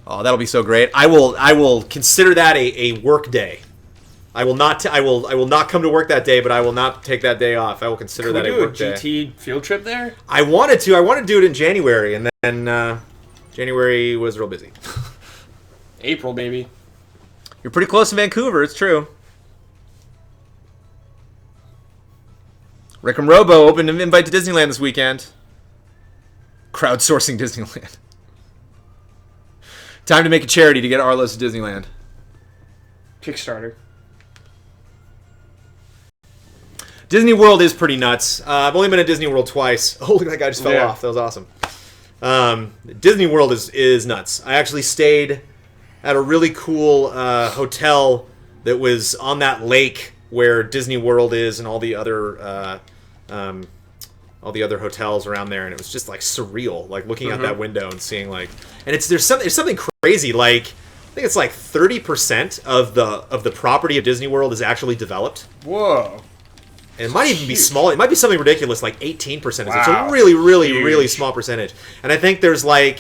Oh, that'll be so great. I will consider that a work day. I will not come to work that day, but I will not take that day off. I will consider that a work day. Can we do a GT field trip there? I wanted to do it in January, and then January was real busy. April, baby. You're pretty close to Vancouver, it's true. Rick and Robo opened an invite to Disneyland this weekend. Crowdsourcing Disneyland. Time to make a charity to get Arlos to Disneyland. Kickstarter. Disney World is pretty nuts. I've only been at Disney World twice. Oh, look, that guy just fell off. That was awesome. Disney World is nuts. I actually stayed at a really cool hotel that was on that lake where Disney World is and all the other hotels around there, and it was just surreal, looking out that window and seeing and there's something crazy. I think it's 30% of the property of Disney World is actually developed. Whoa. And it might even be small. It might be something ridiculous, 18%. Wow. It's a really, really, Huge. really small percentage. And I think there's I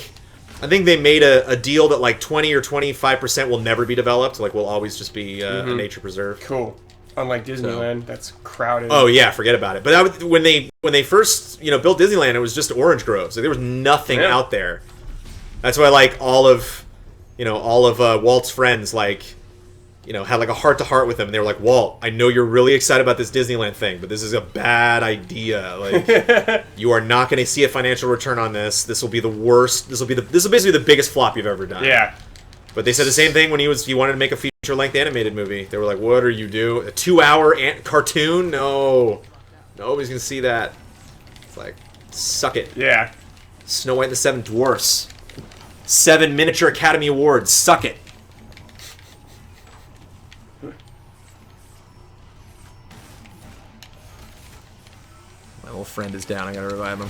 think they made a deal that 20 or 25% will never be developed. Will always just be a nature preserve. Cool. Unlike Disneyland, that's crowded. Oh yeah, forget about it. But when they first built Disneyland, it was just orange groves. There was nothing out there. That's why all of Walt's friends had like a heart-to-heart with him, and they were like, Walt, I know you're really excited about this Disneyland thing, but this is a bad idea. Like, you are not going to see a financial return on this. This will be the worst. This will basically be the biggest flop you've ever done. Yeah. But they said the same thing when he wanted to make a feature-length animated movie. They were like, what are you doing? A 2-hour cartoon? No. Nobody's going to see that. It's like, suck it. Yeah. Snow White and the Seven Dwarfs. 7 Miniature Academy Awards. Suck it. My old friend is down. I gotta revive him.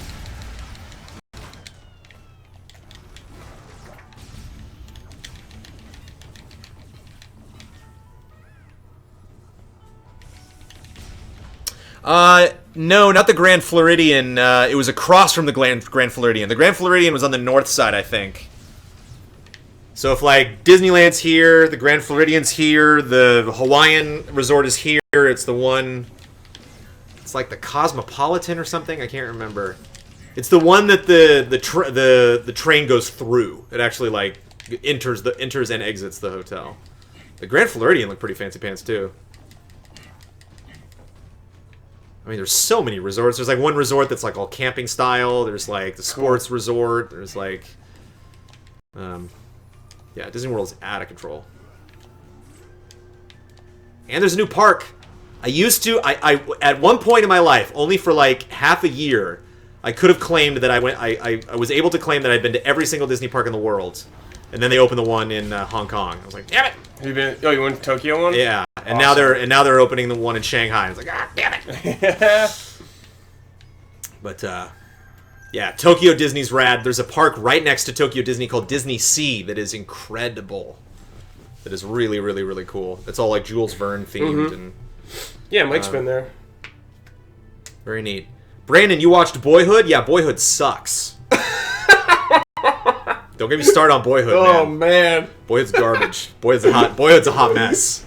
No, not the Grand Floridian. It was across from the Grand Floridian. The Grand Floridian was on the north side, I think. So if, like, Disneyland's here, the Grand Floridian's here, the Hawaiian resort is here, it's the one... It's like the Cosmopolitan or something? I can't remember. It's the one that the train goes through. It actually, like, enters and exits the hotel. The Grand Floridian looked pretty fancy pants, too. I mean, there's so many resorts. There's, like, one resort that's, like, all camping style. There's, like, the sports resort. There's, like... yeah, Disney World is out of control. And there's a new park. I used to... I at one point in my life, only for, like, half a year, I could have claimed that I was able to claim that I'd been to every single Disney park in the world. And then they opened the one in Hong Kong. I was like, damn it! Have you been... Oh, you went to Tokyo one? Yeah. And Awesome. now they're opening the one in Shanghai. I was like, ah, damn it! But yeah, Tokyo Disney's rad. There's a park right next to Tokyo Disney called Disney Sea that is incredible. That is really, really, really cool. It's all like Jules Verne themed and Yeah, Mike's been there. very neat. Brandon, you watched Boyhood? Yeah, Boyhood sucks. Don't get me started on Boyhood, Oh, man. man. Boyhood's garbage. Boyhood's a hot mess.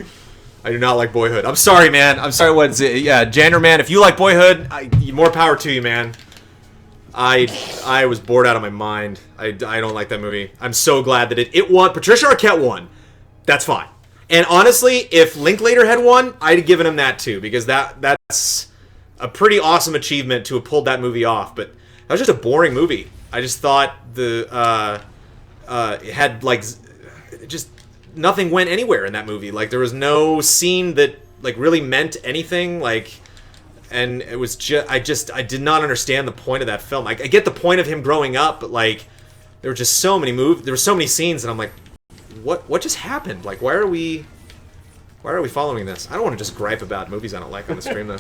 I do not like Boyhood. I'm sorry, man. I'm sorry. Yeah, Jander, man. If you like Boyhood, more power to you, man. I was bored out of my mind. I don't like that movie. I'm so glad that it won. Patricia Arquette won. That's fine. And honestly, if Linklater had won, I'd have given him that too, because that's a pretty awesome achievement to have pulled that movie off. But that was just a boring movie. I just thought it had like just nothing went anywhere in that movie. Like there was no scene that like really meant anything. Like, and it was just I did not understand the point of that film. I get the point of him growing up, but like there were just so many there were so many scenes, and I'm like, what just happened? Like why are we following this? I don't want to just gripe about movies I don't like on the stream though.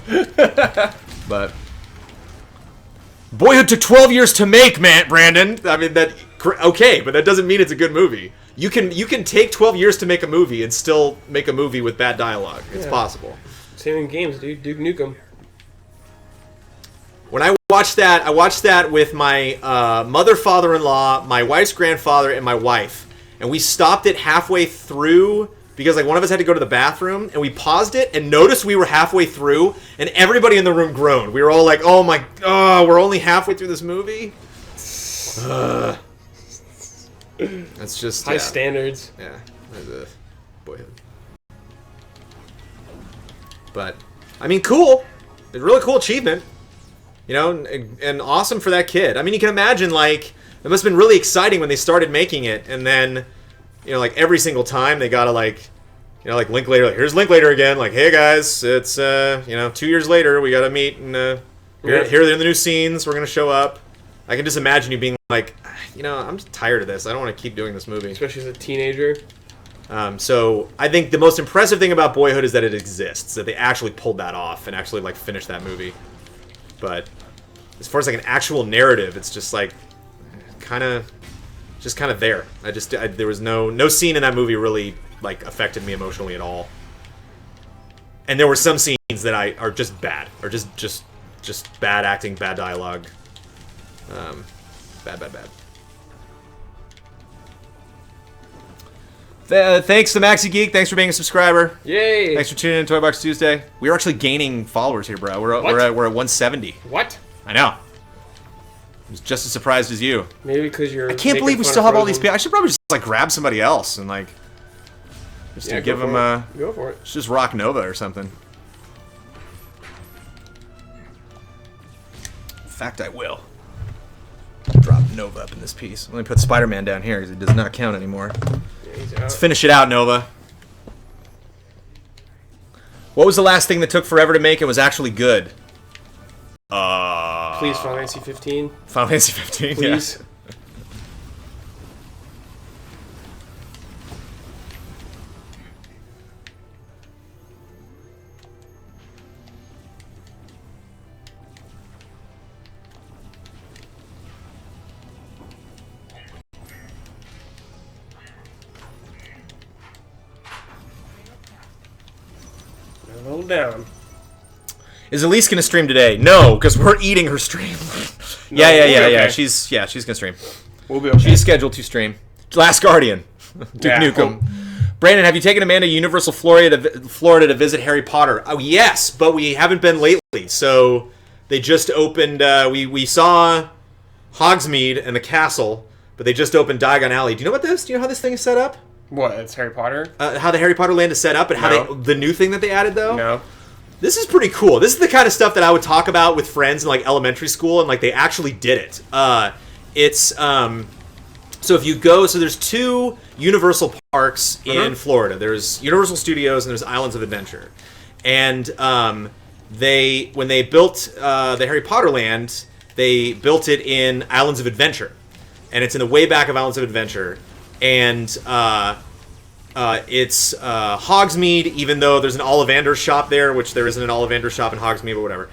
But Boyhood took 12 years to make, man, Brandon. I mean okay, but that doesn't mean it's a good movie. You can take 12 years to make a movie and still make a movie with bad dialogue. It's possible. Same in games, dude. Duke Nukem. When I watched that with my mother, father-in-law, my wife's grandfather, and my wife. And we stopped it halfway through because like one of us had to go to the bathroom, and we paused it and noticed we were halfway through, and everybody in the room groaned. We were all like, "Oh my, we're only halfway through this movie." That's just High standards. Yeah, Boyhood. But I mean, cool. A really cool achievement. You know, and awesome for that kid. I mean, you can imagine like it must have been really exciting when they started making it, and then you know, like every single time they gotta like, you know, like Linklater. Like, here's Linklater again. Like, hey guys, it's 2 years later. We gotta meet, and here are the new scenes. We're gonna show up. I can just imagine you being like, you know, I'm just tired of this. I don't want to keep doing this movie. Especially as a teenager. So I think the most impressive thing about Boyhood is that it exists. That they actually pulled that off and actually like finished that movie. But as far as like an actual narrative, it's just like kind of there. There was no scene in that movie really like affected me emotionally at all. And there were some scenes that are just bad, or just bad acting, bad dialogue. Bad. Thanks to Maxi Geek. Thanks for being a subscriber. Yay! Thanks for tuning in to Toy Box Tuesday. We are actually gaining followers here, bro. We're at 170. What? I know. I was just as surprised as you. Maybe because you're. I can't believe we still have all these people. I should probably just like grab somebody else and like. Just Yeah, to give go him for it. Go for it. just rock Nova or something. In fact, I will. Drop Nova up in this piece. Let me put Spider-Man down here because it does not count anymore. Yeah, he's out. Let's finish it out, Nova. What was the last thing that took forever to make and was actually good? Please, Final Fantasy 15. Final Fantasy 15. Please. Yeah. A little down. Is Elise gonna stream today? No, because we're eating her stream. Yeah. we'll be okay. She's gonna stream. We'll be okay. She's scheduled to stream. Last Guardian. Duke Yeah, Nukem. Brandon, have you taken Amanda to Universal Florida to visit Harry Potter? Oh yes, but we haven't been lately. So they just opened. We saw Hogsmeade and the castle, but they just opened Diagon Alley. Do you know about this? Do you know how this thing is set up? What? It's Harry Potter? How the Harry Potter land is set up, and how No. the new thing that they added though. No. This is pretty cool. This is the kind of stuff that I would talk about with friends in like elementary school, and like they actually did it. So if you go, so there's two Universal parks in Florida. There's Universal Studios and there's Islands of Adventure. And when they built the Harry Potter land, they built it in Islands of Adventure, and it's in the way back of Islands of Adventure, and it's Hogsmeade, even though there's an Ollivander shop there, which there isn't an Ollivander shop in Hogsmeade, but whatever.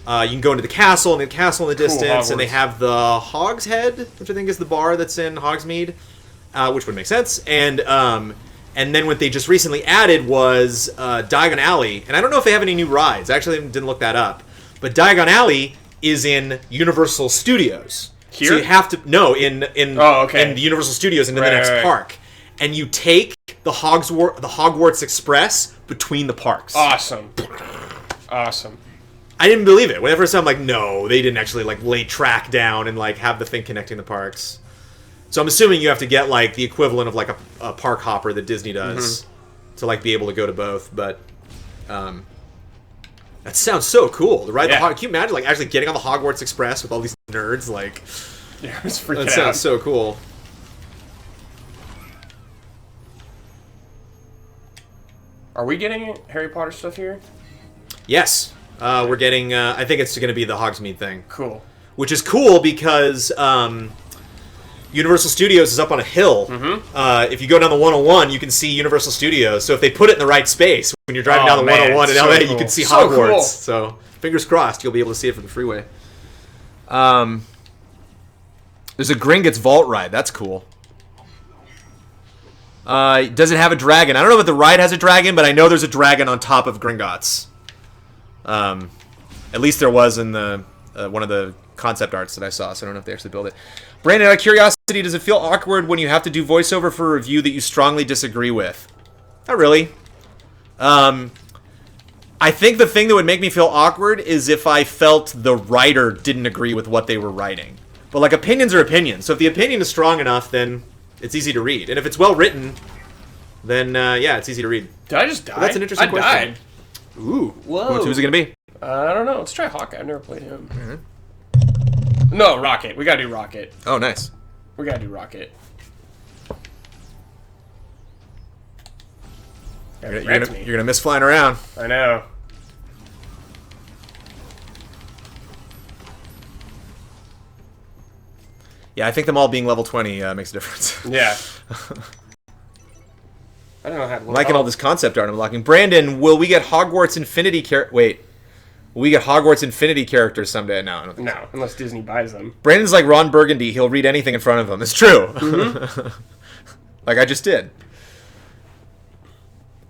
You can go into the castle, and the castle in the distance, and they have the Hog's Head, which I think is the bar that's in Hogsmeade, which would make sense. And then what they just recently added was Diagon Alley, and I don't know if they have any new rides. I actually didn't look that up, but Diagon Alley is in Universal Studios. Here? So you have to in okay. in the Universal Studios into the Right, next right. park, and you take the Hogwarts Express between the parks. Awesome. Awesome. I didn't believe it. When I first saw it, I'm like, no, they didn't actually like lay track down and like have the thing connecting the parks. So I'm assuming you have to get like the equivalent of like a park hopper that Disney does to like be able to go to both. But that sounds so cool. Right? Yeah. Can you imagine like actually getting on the Hogwarts Express with all these nerds? Like, Yeah, I was freaking that out. sounds so cool. Are we getting Harry Potter stuff here? Yes, we're getting. I think it's going to be the Hogsmeade thing. Cool. Which is cool because Universal Studios is up on a hill. If you go down the 101, you can see Universal Studios. So if they put it in the right space, when you're driving down the 101 in so LA, cool. you can see So Hogwarts. cool. So fingers crossed, you'll be able to see it from the freeway. There's a Gringotts Vault ride. That's cool. Does it have a dragon? I don't know if the ride has a dragon, but I know there's a dragon on top of Gringotts. At least there was in the one of the concept arts that I saw, so I don't know if they actually built it. Brandon, out of curiosity, does it feel awkward when you have to do voiceover for a review that you strongly disagree with? Not really. I think the thing that would make me feel awkward is if I felt the writer didn't agree with what they were writing. But like opinions are opinions, so if the opinion is strong enough, then it's easy to read. And if it's well written, then yeah, it's easy to read. Did I just die? Well, that's an interesting I question. Died. Ooh. Whoa. Who's it going to be? I don't know. Let's try Hawkeye. I've never played him. No, Rocket. We gotta do Rocket. Oh, nice. We gotta do Rocket. You're gonna miss flying around. I know. Yeah, I think them all being level 20 makes a difference. Yeah. I don't know how to I'm liking all this concept art I'm unlocking. Brandon, will we get Hogwarts Infinity will we get Hogwarts Infinity characters someday? No, I don't think so. No, unless Disney buys them. Brandon's like Ron Burgundy. He'll read anything in front of him. It's true. Like I just did.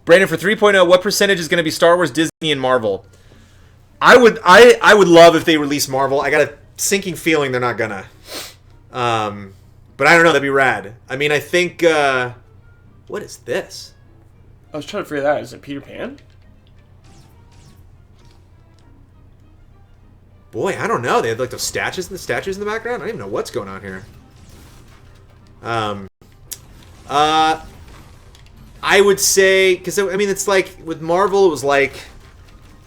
Brandon, for 3.0, what percentage is going to be Star Wars, Disney, and Marvel? I would love if they release Marvel. I got a sinking feeling they're not gonna. But I don't know. That'd be rad. I mean, I think. What is this? I was trying to figure that out. Is it Peter Pan? Boy, I don't know. They have like those statues in the background. I don't even know what's going on here. I would say, because I mean, it's like with Marvel, it was like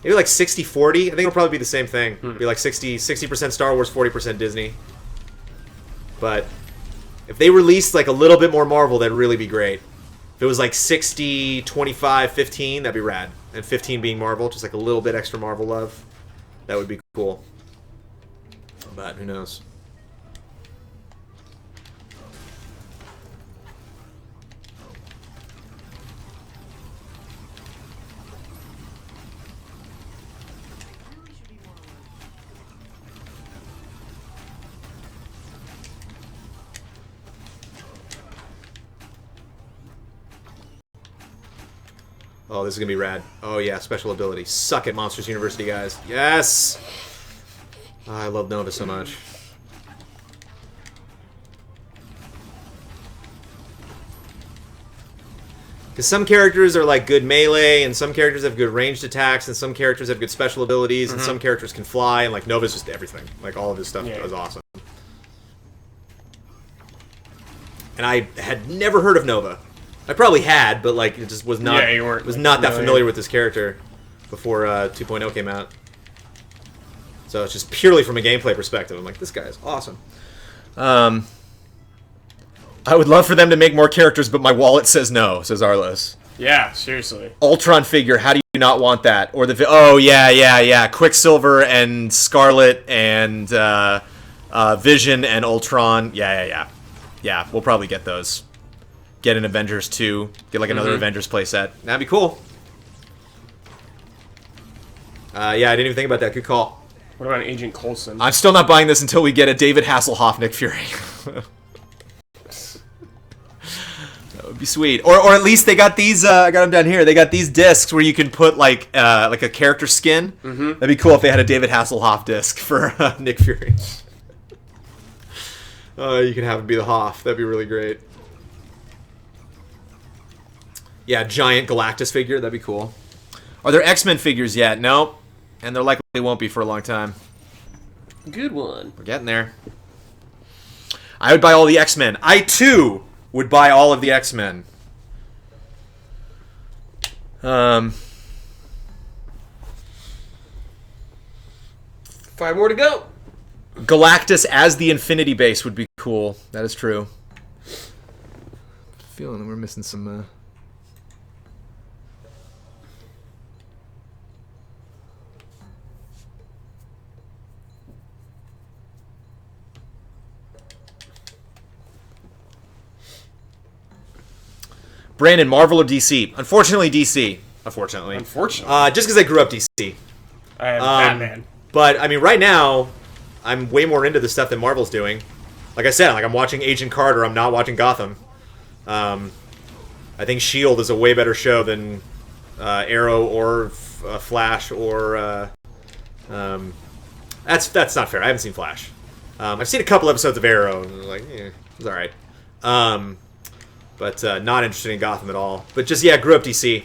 maybe like 60-40. I think it'll probably be the same thing. Be like 60% Star Wars, 40% Disney. But if they released like a little bit more Marvel, that'd really be great. If it was like 60, 25, 15, that'd be rad. And 15 being Marvel, just like a little bit extra Marvel love. That would be cool. But who knows? Oh, this is going to be rad. Oh, yeah, special ability. Suck it, Monsters University, guys. Yes! Oh, I love Nova so much. Because some characters are, like, good melee, and some characters have good ranged attacks, and some characters have good special abilities, and some characters can fly, and, like, Nova's just everything. Like, all of his stuff is awesome. And I had never heard of Nova. I probably had, but like it just was not. Yeah, you weren't. Was not that familiar with this character before 2.0 came out. So it's just purely from a gameplay perspective. I'm like, this guy is awesome. I would love for them to make more characters, but my wallet says no. Says Arlos. Yeah, seriously. Ultron figure. How do you not want that? Or the yeah. Quicksilver and Scarlet and Vision and Ultron. Yeah. We'll probably get those. Get an Avengers 2. Get like another Avengers playset. That'd be cool. Yeah, I didn't even think about that. Good call. What about Agent Coulson? I'm still not buying this until we get a David Hasselhoff Nick Fury. That would be sweet. Or at least they got these. I got them down here. They got these discs where you can put like a character skin. That'd be cool if they had a David Hasselhoff disc for Nick Fury. You can have it be the Hoff. That'd be really great. Yeah, giant Galactus figure. That'd be cool. Are there X-Men figures yet? Nope. And there likely won't be for a long time. Good one. We're getting there. I would buy all the X-Men. I, too, would buy all of the X-Men. 5 more to go. Galactus as the Infinity Base would be cool. That is true. Feeling that we're missing some... Brandon, Marvel or DC? Unfortunately, DC. Unfortunately. Just because I grew up DC. I have Batman. But, I mean, right now, I'm way more into the stuff that Marvel's doing. Like I said, like I'm watching Agent Carter. I'm not watching Gotham. I think S.H.I.E.L.D. is a way better show than Arrow or Flash or... That's not fair. I haven't seen Flash. I've seen a couple episodes of Arrow, and like, it's alright. But not interested in Gotham at all. But just, yeah, grew up DC.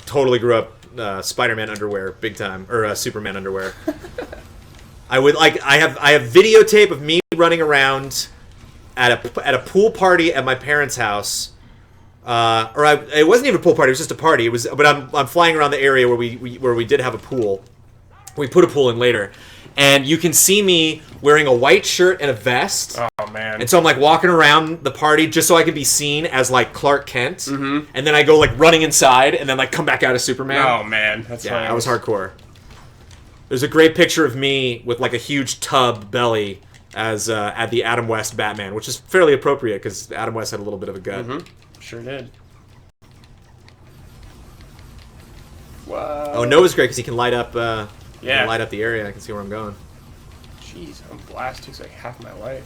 Totally grew up Spider-Man underwear, big time. Or Superman underwear. I have videotape of me running around at a pool party at my parents' house. It wasn't even a pool party, it was just a party. But I'm flying around the area where we did have a pool. We put a pool in later. And you can see me wearing a white shirt and a vest. Oh, man. And so I'm, like, walking around the party just so I can be seen as, like, Clark Kent. Mm-hmm. And then I go, like, running inside and then, like, come back out as Superman. Oh, man. That's yeah, I was hardcore. There's a great picture of me with, like, a huge tub belly as at the Adam West Batman, which is fairly appropriate because Adam West had a little bit of a gut. Mm-hmm. Sure did. Wow. Oh, Nova's great because he can light up... Yeah. Light up the area. I can see where I'm going. Jeez, I'm blast takes like half my life.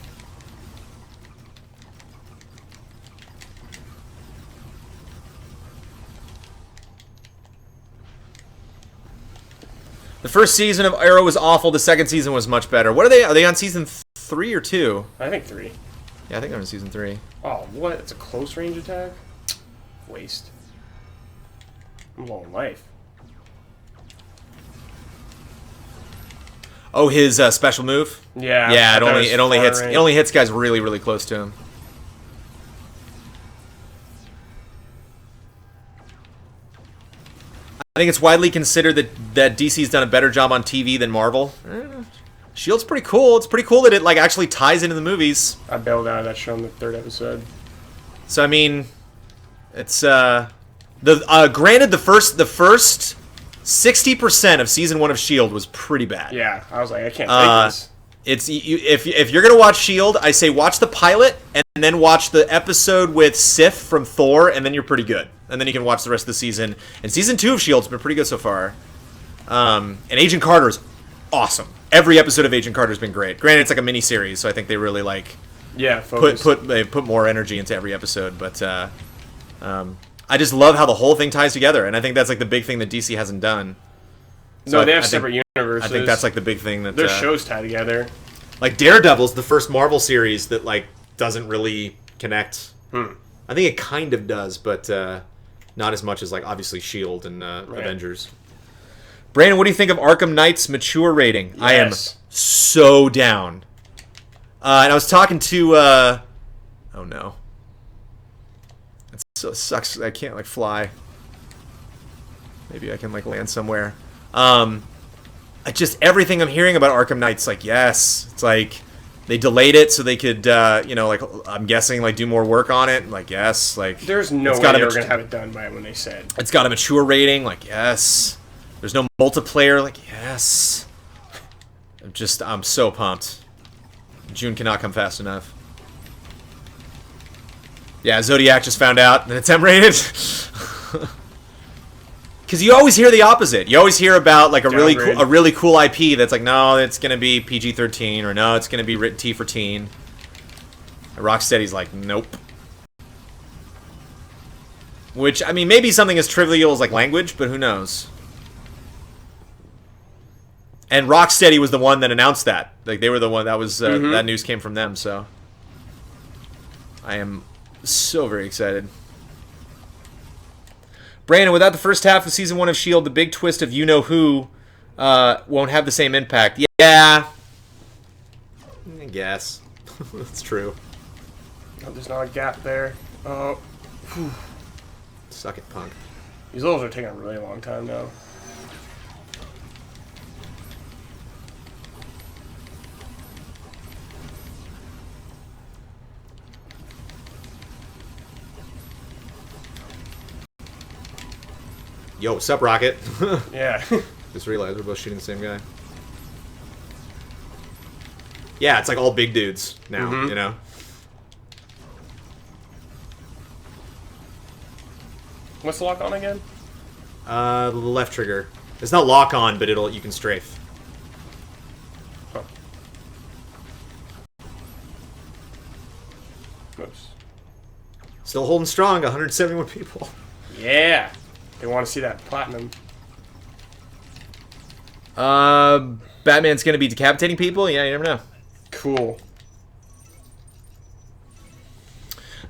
The first season of Arrow was awful. The second season was much better. What are they? Are they on season 3 or 2? I think 3. Yeah, I think they're on season 3. Oh, what? It's a close range attack? Waste. I'm low on life. Oh, his special move. Yeah. Yeah, it only hits guys really close to him. think it's widely considered that DC's done a better job on TV than Marvel. Shield's pretty cool. It's pretty cool that it like actually ties into the movies. I bailed out of that show in the 3rd episode. So I mean, it's granted the first 60% of season 1 of Shield was pretty bad. Yeah, I was like, I can't take this. It's if you're gonna watch Shield, I say watch the pilot and then watch the episode with Sif from Thor, and then you're pretty good. And then you can watch the rest of the season. And season 2 of Shield's been pretty good so far. And Agent Carter's awesome. Every episode of Agent Carter's been great. Granted, it's like a mini series, so I think they really like they put more energy into every episode. But I just love how the whole thing ties together, and I think that's like the big thing that DC hasn't done. So they have separate universes. I think that's like the big thing that their shows tie together. Like Daredevil's the first Marvel series that like doesn't really connect. I think it kind of does, but not as much as like obviously Shield and Avengers. Brandon, what do you think of Arkham Knight's mature rating? Yes. I am so down. And I was talking to oh no. It so sucks. I can't like fly. Maybe I can like land somewhere. Just everything I'm hearing about Arkham Knight's like, yes. It's like they delayed it so they could, like I'm guessing like do more work on it. Like, yes. Like there's no way they were gonna have it done by when they said it's got a mature rating. Like, yes. There's no multiplayer. Like, yes. I'm so pumped. June cannot come fast enough. Yeah, Zodiac just found out that it's M-rated. Because you always hear the opposite. You always hear about like a really cool IP that's like, no, it's gonna be PG-13, or no, it's gonna be T for teen. And Rocksteady's like, nope. Which I mean, maybe something as trivial as like language, but who knows? And Rocksteady was the one that announced that. Like they were the one that was that news came from them. So I am so very excited. Brandon, without the first half of season 1 of S.H.I.E.L.D., the big twist of you-know-who won't have the same impact. Yeah. I guess. That's true. oh, there's not a gap there. Oh, Suck it, punk. these levels are taking a really long time now. Yo, what's up, Rocket? Yeah. Just realized we're both shooting the same guy. Yeah, it's like all big dudes now, you know? What's the lock on again? The left trigger. It's not lock on, but you can strafe. Huh. Oops. Still holding strong, 171 people. Yeah. They want to see that platinum. Batman's gonna be decapitating people? Yeah, you never know. Cool.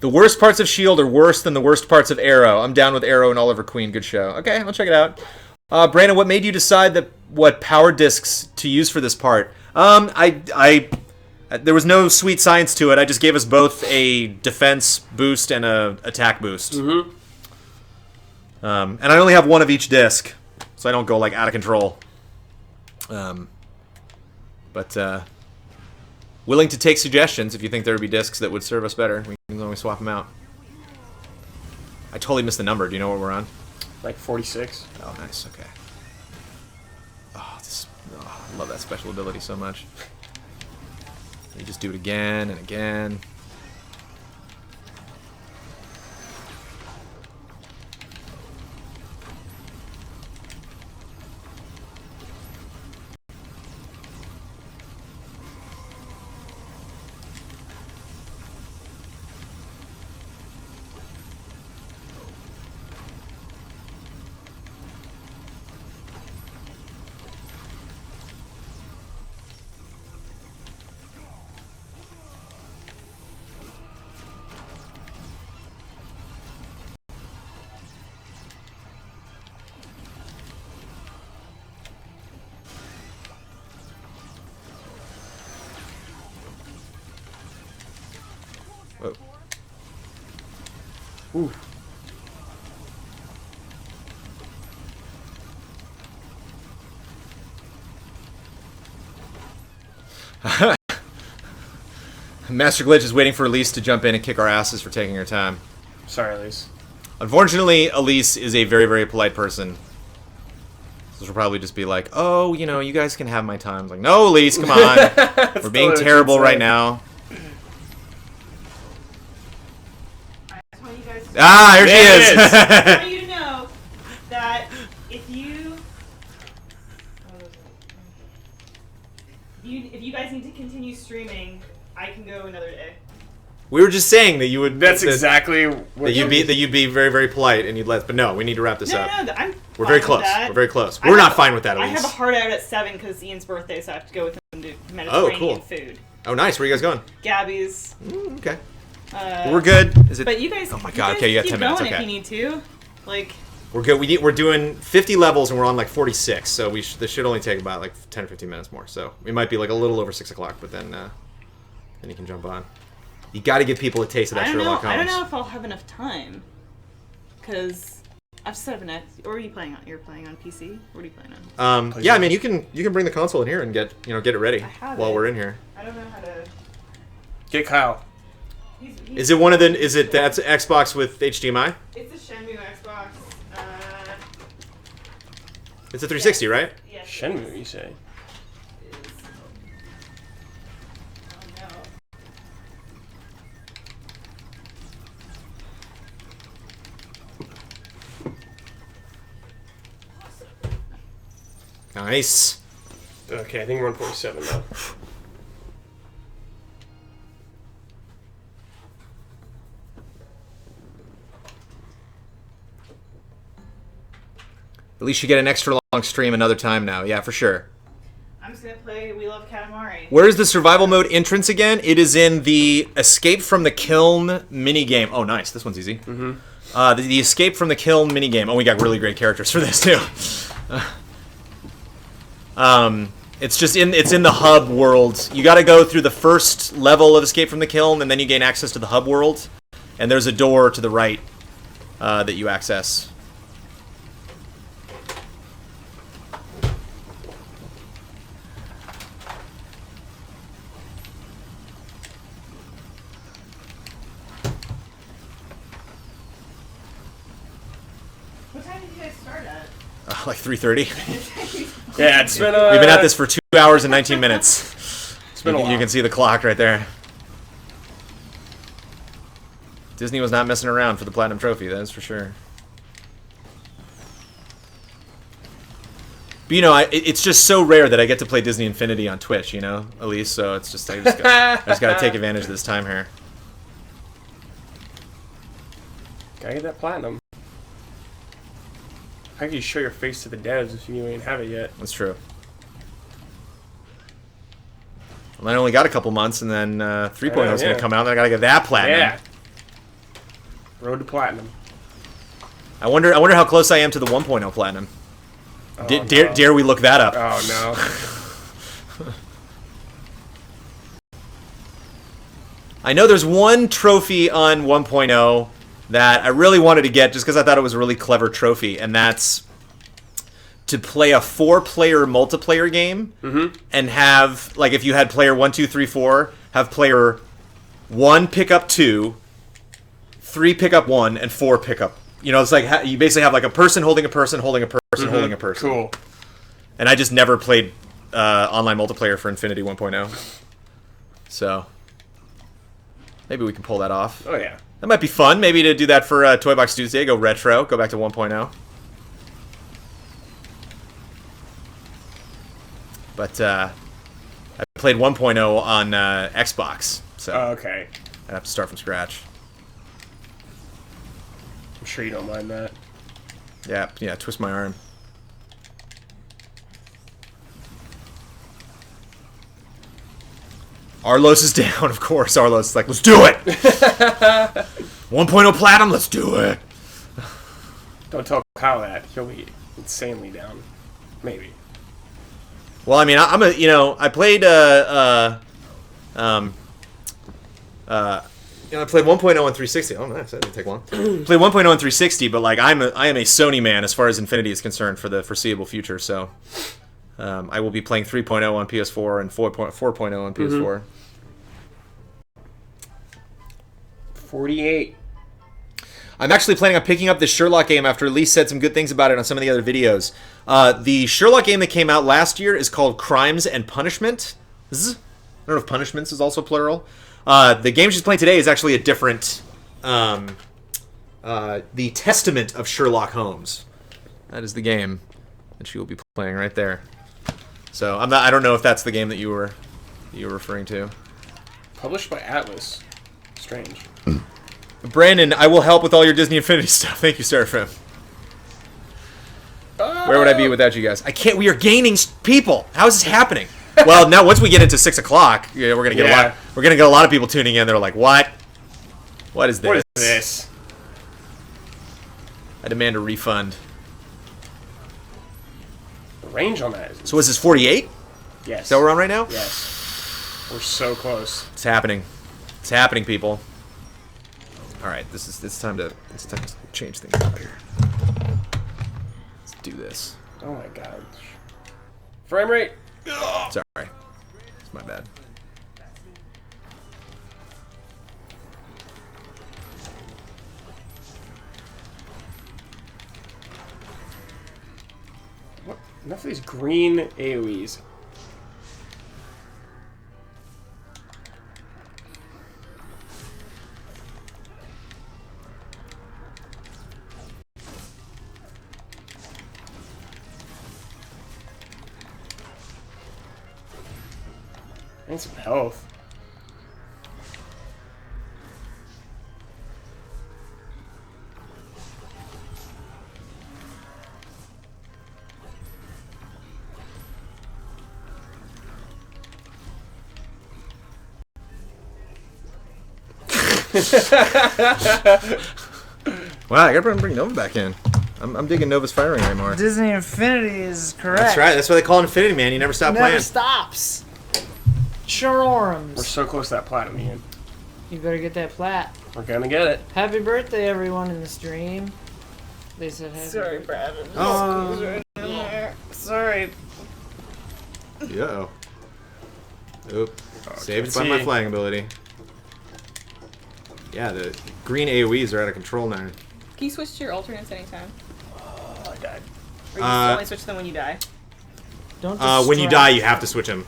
The worst parts of S.H.I.E.L.D. are worse than the worst parts of Arrow. I'm down with Arrow and Oliver Queen. Good show. Okay, I'll check it out. Brandon, what made you decide what power discs to use for this part? There was no sweet science to it. I just gave us both a defense boost and a attack boost. And I only have one of each disc, so I don't go like out of control. Willing to take suggestions if you think there would be discs that would serve us better. We can always swap them out. I totally missed the number. Do you know what we're on? Like 46. Oh, nice. Okay. I love that special ability so much. You just do it again and again. Master Glitch is waiting for Elise to jump in and kick our asses for taking her time. Sorry, Elise. Unfortunately, Elise is a very, very polite person. So she'll probably just be like, oh, you know, you guys can have my time. It's like, no, Elise, come on. We're being terrible right now. I just want you guys to Ah, here she There is. it is. I want you to know that if you guys need to continue streaming, I can go another day. We were just saying that you would. That's exactly what that you'd be very, very polite and you'd let. But no, we need to wrap this No, up. I'm We're very fine close. with that. We're very close. I We're have- not fine with that, I Elise. have a hard out at 7 because Ian's birthday, so I have to go with him to Mediterranean cool. food. Oh, nice. Where are you guys going? Gabby's. Okay. Uh, We're good. Is it? But you guys. Oh my you God, guys okay, you got keep 10 minutes, going okay. if you need to. Like. We're good. We're doing 50 levels and we're on like 46, so this should only take about like 10 or 15 minutes more. So we might be like a little over 6 o'clock, but then you can jump on. You got to give people a taste of that Sherlock Holmes. I don't know if I'll have enough time. Because I've set up an X. Or are you playing on? You're playing on PC. What are you playing on? Yeah, I mean you can bring the console in here and get it ready I have while it. we're in here. I don't know how to. Get Kyle. He's, Is it one of the? Is it that's Xbox with HDMI? It's a Shenmue Xbox. It's a 360, right? Yes. Shenmue, you say? It is. Oh no. Nice. Okay, I think we're on 47 now. At least you get an extra long stream another time now. Yeah, for sure. I'm just gonna play We Love Katamari. Where is the survival mode entrance again? It is in the Escape from the Kiln minigame. Oh, nice. This one's easy. Mm-hmm. The Escape from the Kiln minigame. Oh, we got really great characters for this too. It's in the hub world. You got to go through the first level of Escape from the Kiln, and then you gain access to the hub world. And there's a door to the right that you access. What time did you guys start at? Like 3:30. Yeah, it's been We've been at this for 2 hours and 19 minutes. It's been a while. You can see the clock right there. Disney was not messing around for the Platinum Trophy, that is for sure. But you know, it's just so rare that I get to play Disney Infinity on Twitch, you know, Elise, so it's just, I just got to take advantage of this time here. Gotta get that platinum. How can you show your face to the devs if you ain't have it yet? That's true. Well, I only got a couple months, and then 3.0 is going to come out, and I got to get that platinum. Yeah. Road to platinum. I wonder how close I am to the 1.0 platinum. Oh, Dare we look that up? Oh no. I know there's one trophy on 1.0 that I really wanted to get just because I thought it was a really clever trophy, and that's to play a 4-player multiplayer game and have, like, if you had player 1, 2, 3, 4, have player 1 pick up 2, 3 pick up 1, and 4 pick up. You know, it's like you basically have like a person holding a person holding a person holding a person. Cool. And I just never played online multiplayer for Infinity 1.0. So maybe we can pull that off. Oh yeah. That might be fun. Maybe to do that for Toy Box Tuesday. Go retro. Go back to 1.0. But I played 1.0 on Xbox, so Oh, okay. I have to start from scratch. I'm sure you don't mind that. Yeah. Twist my arm. Arlos is down, of course. Arlos is like, let's do it. 1.0 platinum, let's do it. Don't tell Kyle that. He'll be insanely down. Maybe. Well, I mean, I played I played 1.0 on 360. Oh, nice. That didn't take long. Played 1.0 on 360, but like I am a Sony man as far as Infinity is concerned for the foreseeable future. So, I will be playing 3.0 on PS4 and 4.0 on PS4. 48. I'm actually planning on picking up this Sherlock game after Elise said some good things about it on some of the other videos. The Sherlock game that came out last year is called Crimes and Punishment. I don't know if punishments is also plural. The game she's playing today is actually a different... The Testament of Sherlock Holmes. That is the game that she will be playing right there. So I don't know if that's the game that you were referring to. Published by Atlas. Strange. Brandon, I will help with all your Disney Infinity stuff. Thank you, Seraphim. Where would I be without you guys? I can't. We are gaining people. How is this happening? Well, now once we get into 6 o'clock, we're gonna get a lot. We're gonna get a lot of people tuning in. They're like, "What? What is this? What is this?" I demand a refund. The range on that is... So is this 48? Yes. Is that what we're on right now? Yes. We're so close. It's happening. It's happening, people. All right, it's time to change things up here. Let's do this. Oh my god. Frame rate. Sorry, it's my bad. What? Enough of these green AoEs. I need some health. Wow, I gotta bring Nova back in. I'm digging Nova's firing anymore. Disney Infinity is correct. That's right. That's why they call it Infinity, man. You never stop Never playing. stops. We're Charorums. so close to that platinum, Ian. You better get that plat. We're gonna get it. Happy birthday, everyone in the stream. They said happy Sorry, birthday. Brad. Oh. Sorry. Uh-oh. Oop. Saved can't by my see. flying ability. Yeah, the green AoEs are out of control now. Can you switch to your alternates anytime? Oh, I died. Or you only switch them when you die? Don't When you distract. die, you have to switch him.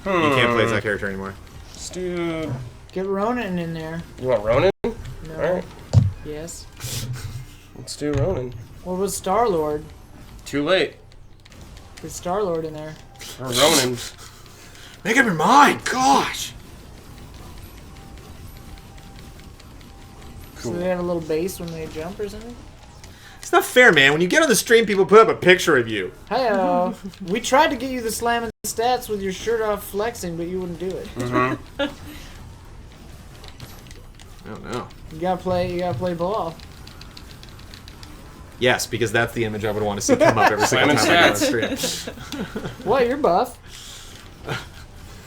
You can't play as that character anymore. Let's do... Get Ronan in there. You want Ronan? No. Alright. Yes. Let's do Ronan. What was Star Lord? Too late. Get Star Lord in there. Or Ronan. Make up your mind. Gosh. So they have a little base when they jump or something? It's not fair, man. When you get on the stream, people put up a picture of you. Hi-oh. We tried to get you the slamming stats with your shirt off flexing, but you wouldn't do it. Oh no. You gotta play ball. Yes, because that's the image I would want to see come up every single time I go on stream. What, you're buff?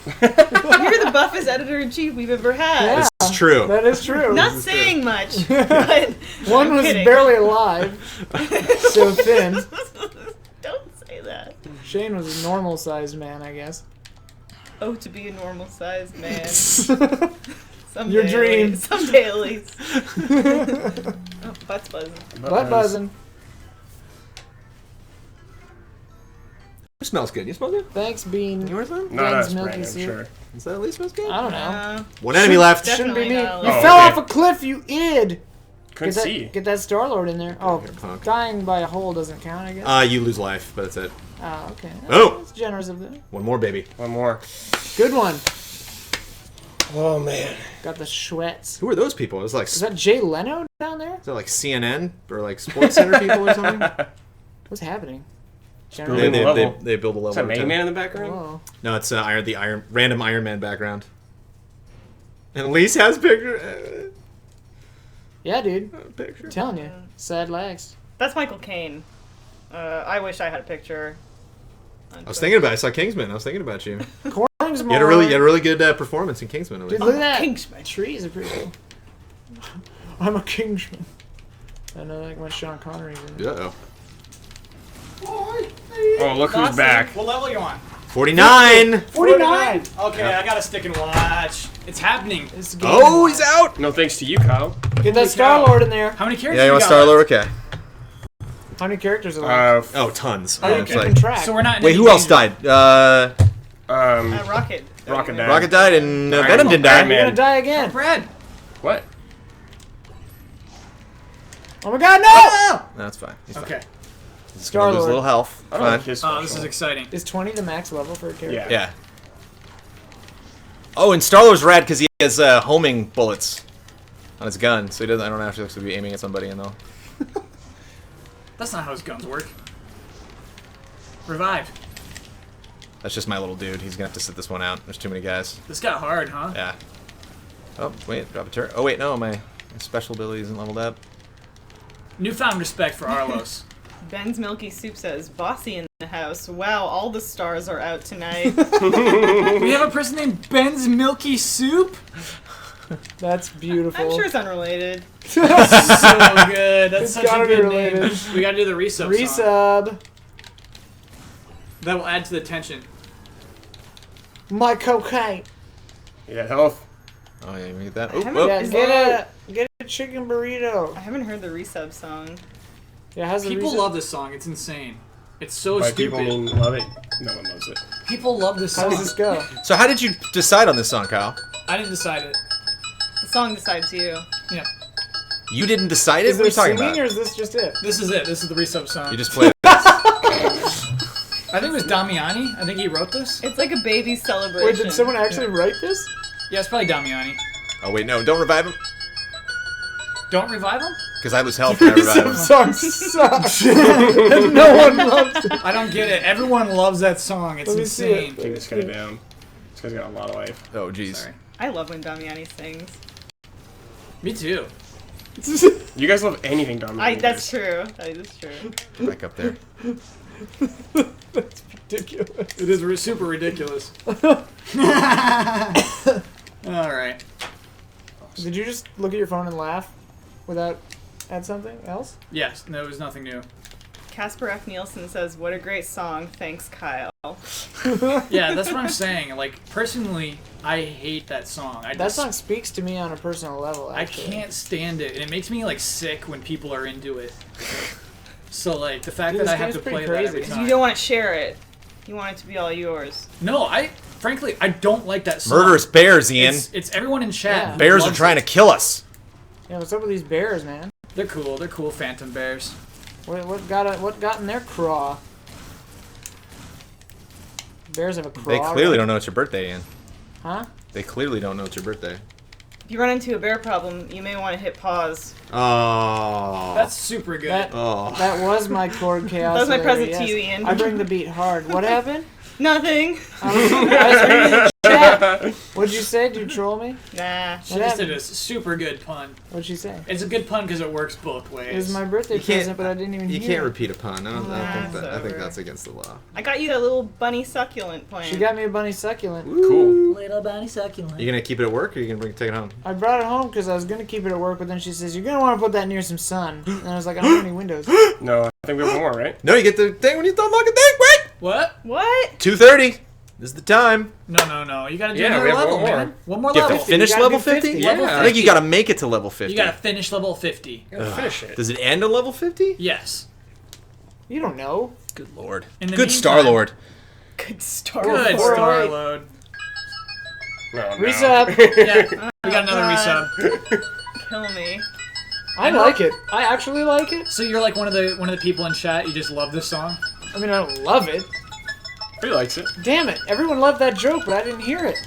You're the buffest editor-in-chief we've ever had. Yeah. It's true. That is true. Not saying much, but One I'm was kidding. barely alive, so thin. Don't say that. Shane was a normal-sized man, I guess. Oh, to be a normal-sized man. Someday, Your dream. Elise. Someday, Elise. Oh, butt's buzzing. Butt buzzing. It smells good. You smell good? Thanks, Bean. You want some? Not Ben's us, milky Brandon, I'm soup. sure. Is that at least smells good? I don't know. One enemy left. Shouldn't be me. You Definitely not. fell Oh, off okay. a cliff, you id! Couldn't see. Get that Star-Lord in there. Oh, You're a punk. dying by a hole doesn't count, I guess. You lose life, but that's it. Oh, okay. Oh! That's generous of them. One more, baby. One more. Good one. Oh, man. Got the Schwetz. Who are those people? Is Is that Jay Leno down there? that like CNN or like Sports Center people or something? What's happening? They, Building they, the they, level. they build a level. Is that every Mega time. Man in the background? Whoa. No, it's random Iron Man background. And Elise has picture. Yeah, dude. Picture. I'm telling you. Sad legs. That's Michael Caine. I wish I had a picture. I was thinking about it. I saw Kingsman. I was thinking about you. Corning's You had a really good performance in Kingsman. Elise. Dude, look at that. Kingsman. Trees are pretty cool. I'm a Kingsman. I know, like my Sean Connery's in it. Uh-oh. Oh, look who's back. What level are you on? 49. 49. Okay, I gotta stick and watch. It's happening. This game. Oh, he's out. No thanks to you, Kyle. Get that Star-Lord in there. How many characters? Yeah, you want got Star-Lord? Okay. How many characters are there? Oh, tons. How are you It's keeping like- track? So we're not. In Wait, any who else danger. died? Rocket. Rocket died. Rocket died and Iron Venom Man. didn't Iron die. Man. You're gonna die again. Brad. What? Oh my god, no! That's fine. He's fine. Okay. He's gonna lose a Star-Lord. little health. I don't Fine. like his Oh, this is special. exciting. Is 20 the max level for a character? Yeah. Yeah. Oh, and Star-Lord's rad because he has homing bullets on his gun, so he doesn't. I don't actually have to be aiming at somebody, and though. That's not how his guns work. Revive. That's just my little dude. He's gonna have to sit this one out. There's too many guys. This got hard, huh? Yeah. Oh wait, drop a turret. Oh wait, no, my special ability isn't leveled up. Newfound respect for Arlos. Ben's Milky Soup says, Bossy in the house. Wow, all the stars are out tonight. We have a person named Ben's Milky Soup? That's beautiful. I'm sure it's unrelated. So good. That's It's such gotta a be good related. name. We gotta do the resub song. Resub. That will add to the tension. My cocaine. Yeah, health. Oh yeah, you get that. I haven't- Oh, Yeah, Is get a chicken burrito. I haven't heard the resub song. Yeah, how's the People resub? love this song. It's insane. It's so By stupid. people mean love it. No one loves it. People love this How song. does this go? So how did you decide on this song, Kyle? I didn't decide it. The song decides you. Yeah. You didn't decide it? Is What are there you talking singing about? or is this just it? This is it. This is the resub song. You just played it. I think it was Damiani. I think he wrote this. It's like a baby celebration. Wait, did someone actually write this? Yeah, it's probably Damiani. Oh wait, no, don't revive him. Don't revive him? Because I lose health when I revive him. Song sucks. And no one loves it. I don't get it. Everyone loves that song. It's Let me see it. insane. Take this guy down. This guy's got a lot of life. Oh jeez. Sorry. I love when Damiani sings. Me too. You guys love anything done. That's true. That is true. Back up there. Ridiculous. It is super ridiculous. Alright. Did you just look at your phone and laugh without add something else? Yes, no, it was nothing new. Casper F. Nielsen says, "What a great song. Thanks, Kyle." Yeah, that's what I'm saying. Like, personally, I hate that song. That song speaks to me on a personal level, I actually. can't stand it, and it makes me, like, sick when people are into it. So, like, the fact Dude, that this I have game's to pretty play that every crazy. time. You don't want to share it. You want it to be all yours. No, frankly, I don't like that song. Murderous bears, Ian. It's everyone in chat. Yeah. who Bears are loves trying it. to kill us. Yeah, what's up with these bears, man? They're cool. They're cool Phantom Bears. What got in their craw? Bears have a craw. They clearly right? don't know it's your birthday, Ian. Huh? They clearly don't know it's your birthday. If you run into a bear problem, you may want to hit pause. Oh. That's super good. That, Oh. that was my chord chaos. That was my Larry, present yes. to you, Ian. I bring the beat hard. What happened? Nothing. I was reading the chat. What'd you say? Did you troll me? Nah. She just did a super good pun. What'd she say? It's a good pun because it works both ways. It was my birthday You can't- present, but I didn't even You hear can't it. repeat a pun. I think over. that's against the law. I got you that little bunny succulent plant. She got me a bunny succulent. Cool. Little bunny succulent. You gonna keep it at work, or you gonna take it home? I brought it home because I was going to keep it at work, but then she says, you're going to want to put that near some sun. And I was like, I don't have any windows. No, I think we have more, right? No, you get the thing when you don't look at thing. Wait. What? What? 2:30. This is the time. No. You gotta do Yeah, another we have level, one more. man. One more You have level. to finish gotta level do 50. 50. Yeah. I think you gotta make it to level 50. You gotta finish level 50. You gotta finish it. Does it end at level 50? Yes. You don't know. Good lord. In the Good meantime- Star Lord. Good start. Good Or Star wait. Load. No, no. Resub. Yeah, we got another God. resub. Kill me. I like it. I actually like it. So you're like one of the people in chat. You just love this song. I mean, I don't love it. He likes it. Damn it. Everyone loved that joke, but I didn't hear it.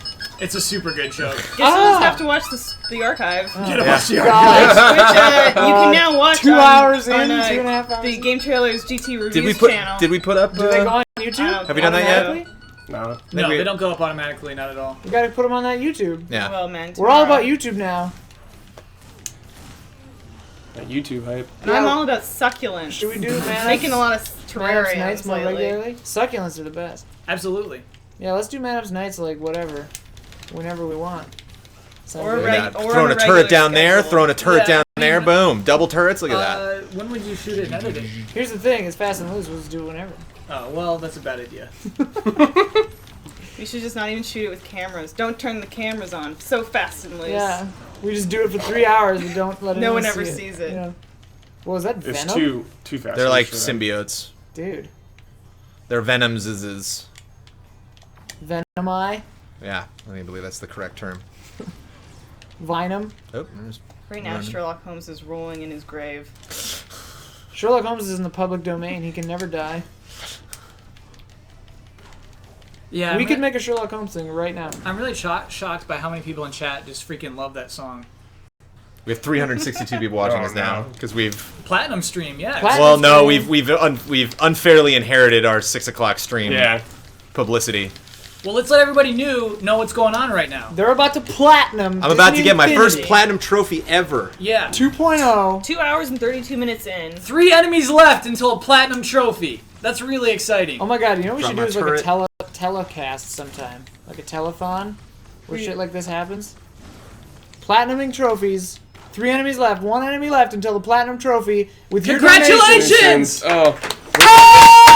It's a super good joke. Guess you'll just have to watch the archive. Get watch the God. Which you can now watch 2 on, hours in, on, 2.5 hours the in. Game Trailers GT Reviews Did we put channel. Did we put up? Do they go on YouTube? I don't Have you done that yet? automatically? No. No, we- they don't go up automatically. Not at all. You gotta put them on that YouTube. Yeah. Well, man, We're all about tomorrow. YouTube now. That YouTube hype. And I'm all about succulents. Should we do Man Making a lot of Man Ups Nights terrariums more lately. regularly? Succulents are the best. Absolutely. Yeah, let's do Man Ups Nights like whatever. Whenever we want. Sounds Or good. reg- Look at that. or Throwing on a a turret regular down there, schedule. throwing a turret Yeah, down there, boom. Double turrets, look at that. When would you shoot it in editing? Here's the thing: it's fast and loose. We'll just do it whenever. Oh, well, that's a bad idea. You should just not even shoot it with cameras. Don't turn the cameras on. So fast and loose. Yeah, we just do it for 3 hours and don't let No anyone one ever see sees it. Yeah. What was that? It's Venom? too fast. They're like for them. symbiotes. Dude, They're Venoms is. Venom-I, Yeah, I believe that's the correct term. Venom. Oh, there's Right now, Sherlock Holmes is rolling in his grave. Sherlock Holmes is in the public domain. He can never die. Yeah, We could make a Sherlock Holmes thing right now. I'm really shocked by how many people in chat just freaking love that song. We have 362 people watching Oh, us now no. because we've. Platinum stream, yeah. Platinum Well, no, stream. we've unfairly inherited our 6 o'clock stream Yeah. publicity. Well, let's let everybody know what's going on right now. They're about to platinum. I'm about to get my first Infinity platinum trophy ever. Yeah. 2.0. 2 hours and 32 minutes in. 3 enemies left until a platinum trophy. That's really exciting. Oh my god, you know what we Drop should my do is like a turret. telecast sometime. Like a telethon where shit like this happens. Platinuming trophies. 3 enemies left. 1 enemy left until the platinum trophy with your Congratulations! donations. Oh. Oh!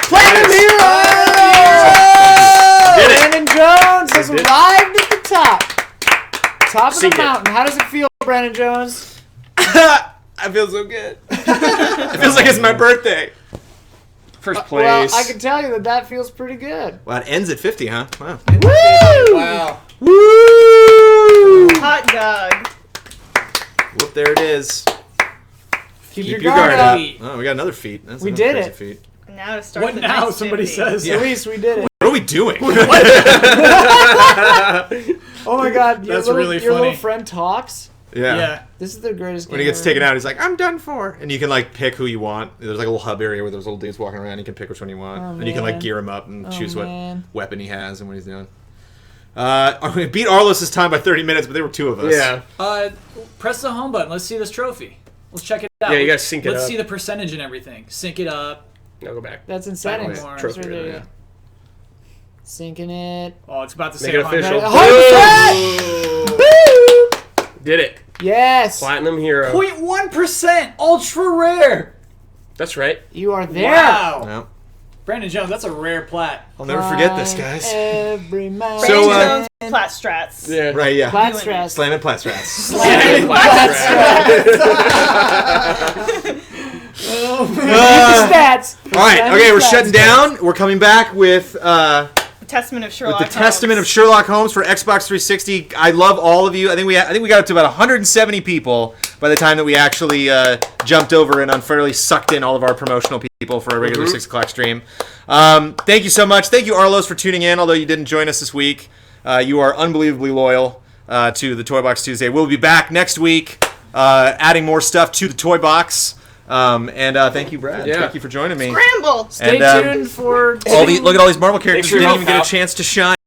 Platinum Hero! Did it. Brandon Jones has Did it. arrived at the top. Top of Sink the it. mountain. How does it feel, Brandon Jones? I feel so good. It feels like it's my birthday. First Well, place. I can tell you that feels pretty good. Well, it ends at 50, huh? Wow. Woo! Wow. Woo! Hot dog. Whoop, there it is. Keep Keep your guard up. Feet. Oh, we got another feat. That's We another did crazy it. Feat. Now to start What the now? next Somebody 50. says. Yeah. Luis, we did it. What are we doing? Oh my god, That's really your little funny. friend talks. Yeah. This is the greatest game When he gets ever. taken out, he's like, "I'm done for," and you can like pick who you want. There's like a little hub area where there's little dudes walking around. You can pick which one you want, Oh, and you can like man. gear him up and choose man. what weapon he has and what he's doing. We beat Arlos' time by 30 minutes, but there were 2 of us. Yeah. Press the home button. Let's see this trophy. Let's check it out. Yeah, you gotta sync it Let's up. see the percentage and everything. Sync it up. No, go back. That's in settings. More. It's Trophy right there, right yeah. there. Syncing it. Oh, it's about to Make say it official. 100%! Boom! Did it. Yes! Platinum Hero. 0.1% ultra rare. That's right. You are there! Wow. No, Brandon Jones, that's a rare plat. I'll never forget this, guys. Every man. So, Brandon Jones, plat strats. Yeah. Right, yeah. Plat Doing strats. Slam it, Plastrats. Yeah, Plat stats. All right, okay, we're shutting down. We're coming back with The Testament of Sherlock the Holmes. Testament of Sherlock Holmes for Xbox 360. I love all of you. I think we got up to about 170 people by the time that we actually jumped over and unfairly sucked in all of our promotional people for a regular 6 o'clock stream. Thank you so much. Thank you, Arlos, for tuning in, although you didn't join us this week. You are unbelievably loyal to the Toy Box Tuesday. We'll be back next week adding more stuff to the Toy Box. Thank you, Brad. Yeah. Thank you for joining me. Scramble. Stay And, tuned for... Look at all these Marvel characters Make sure who you didn't even get help a chance to shine.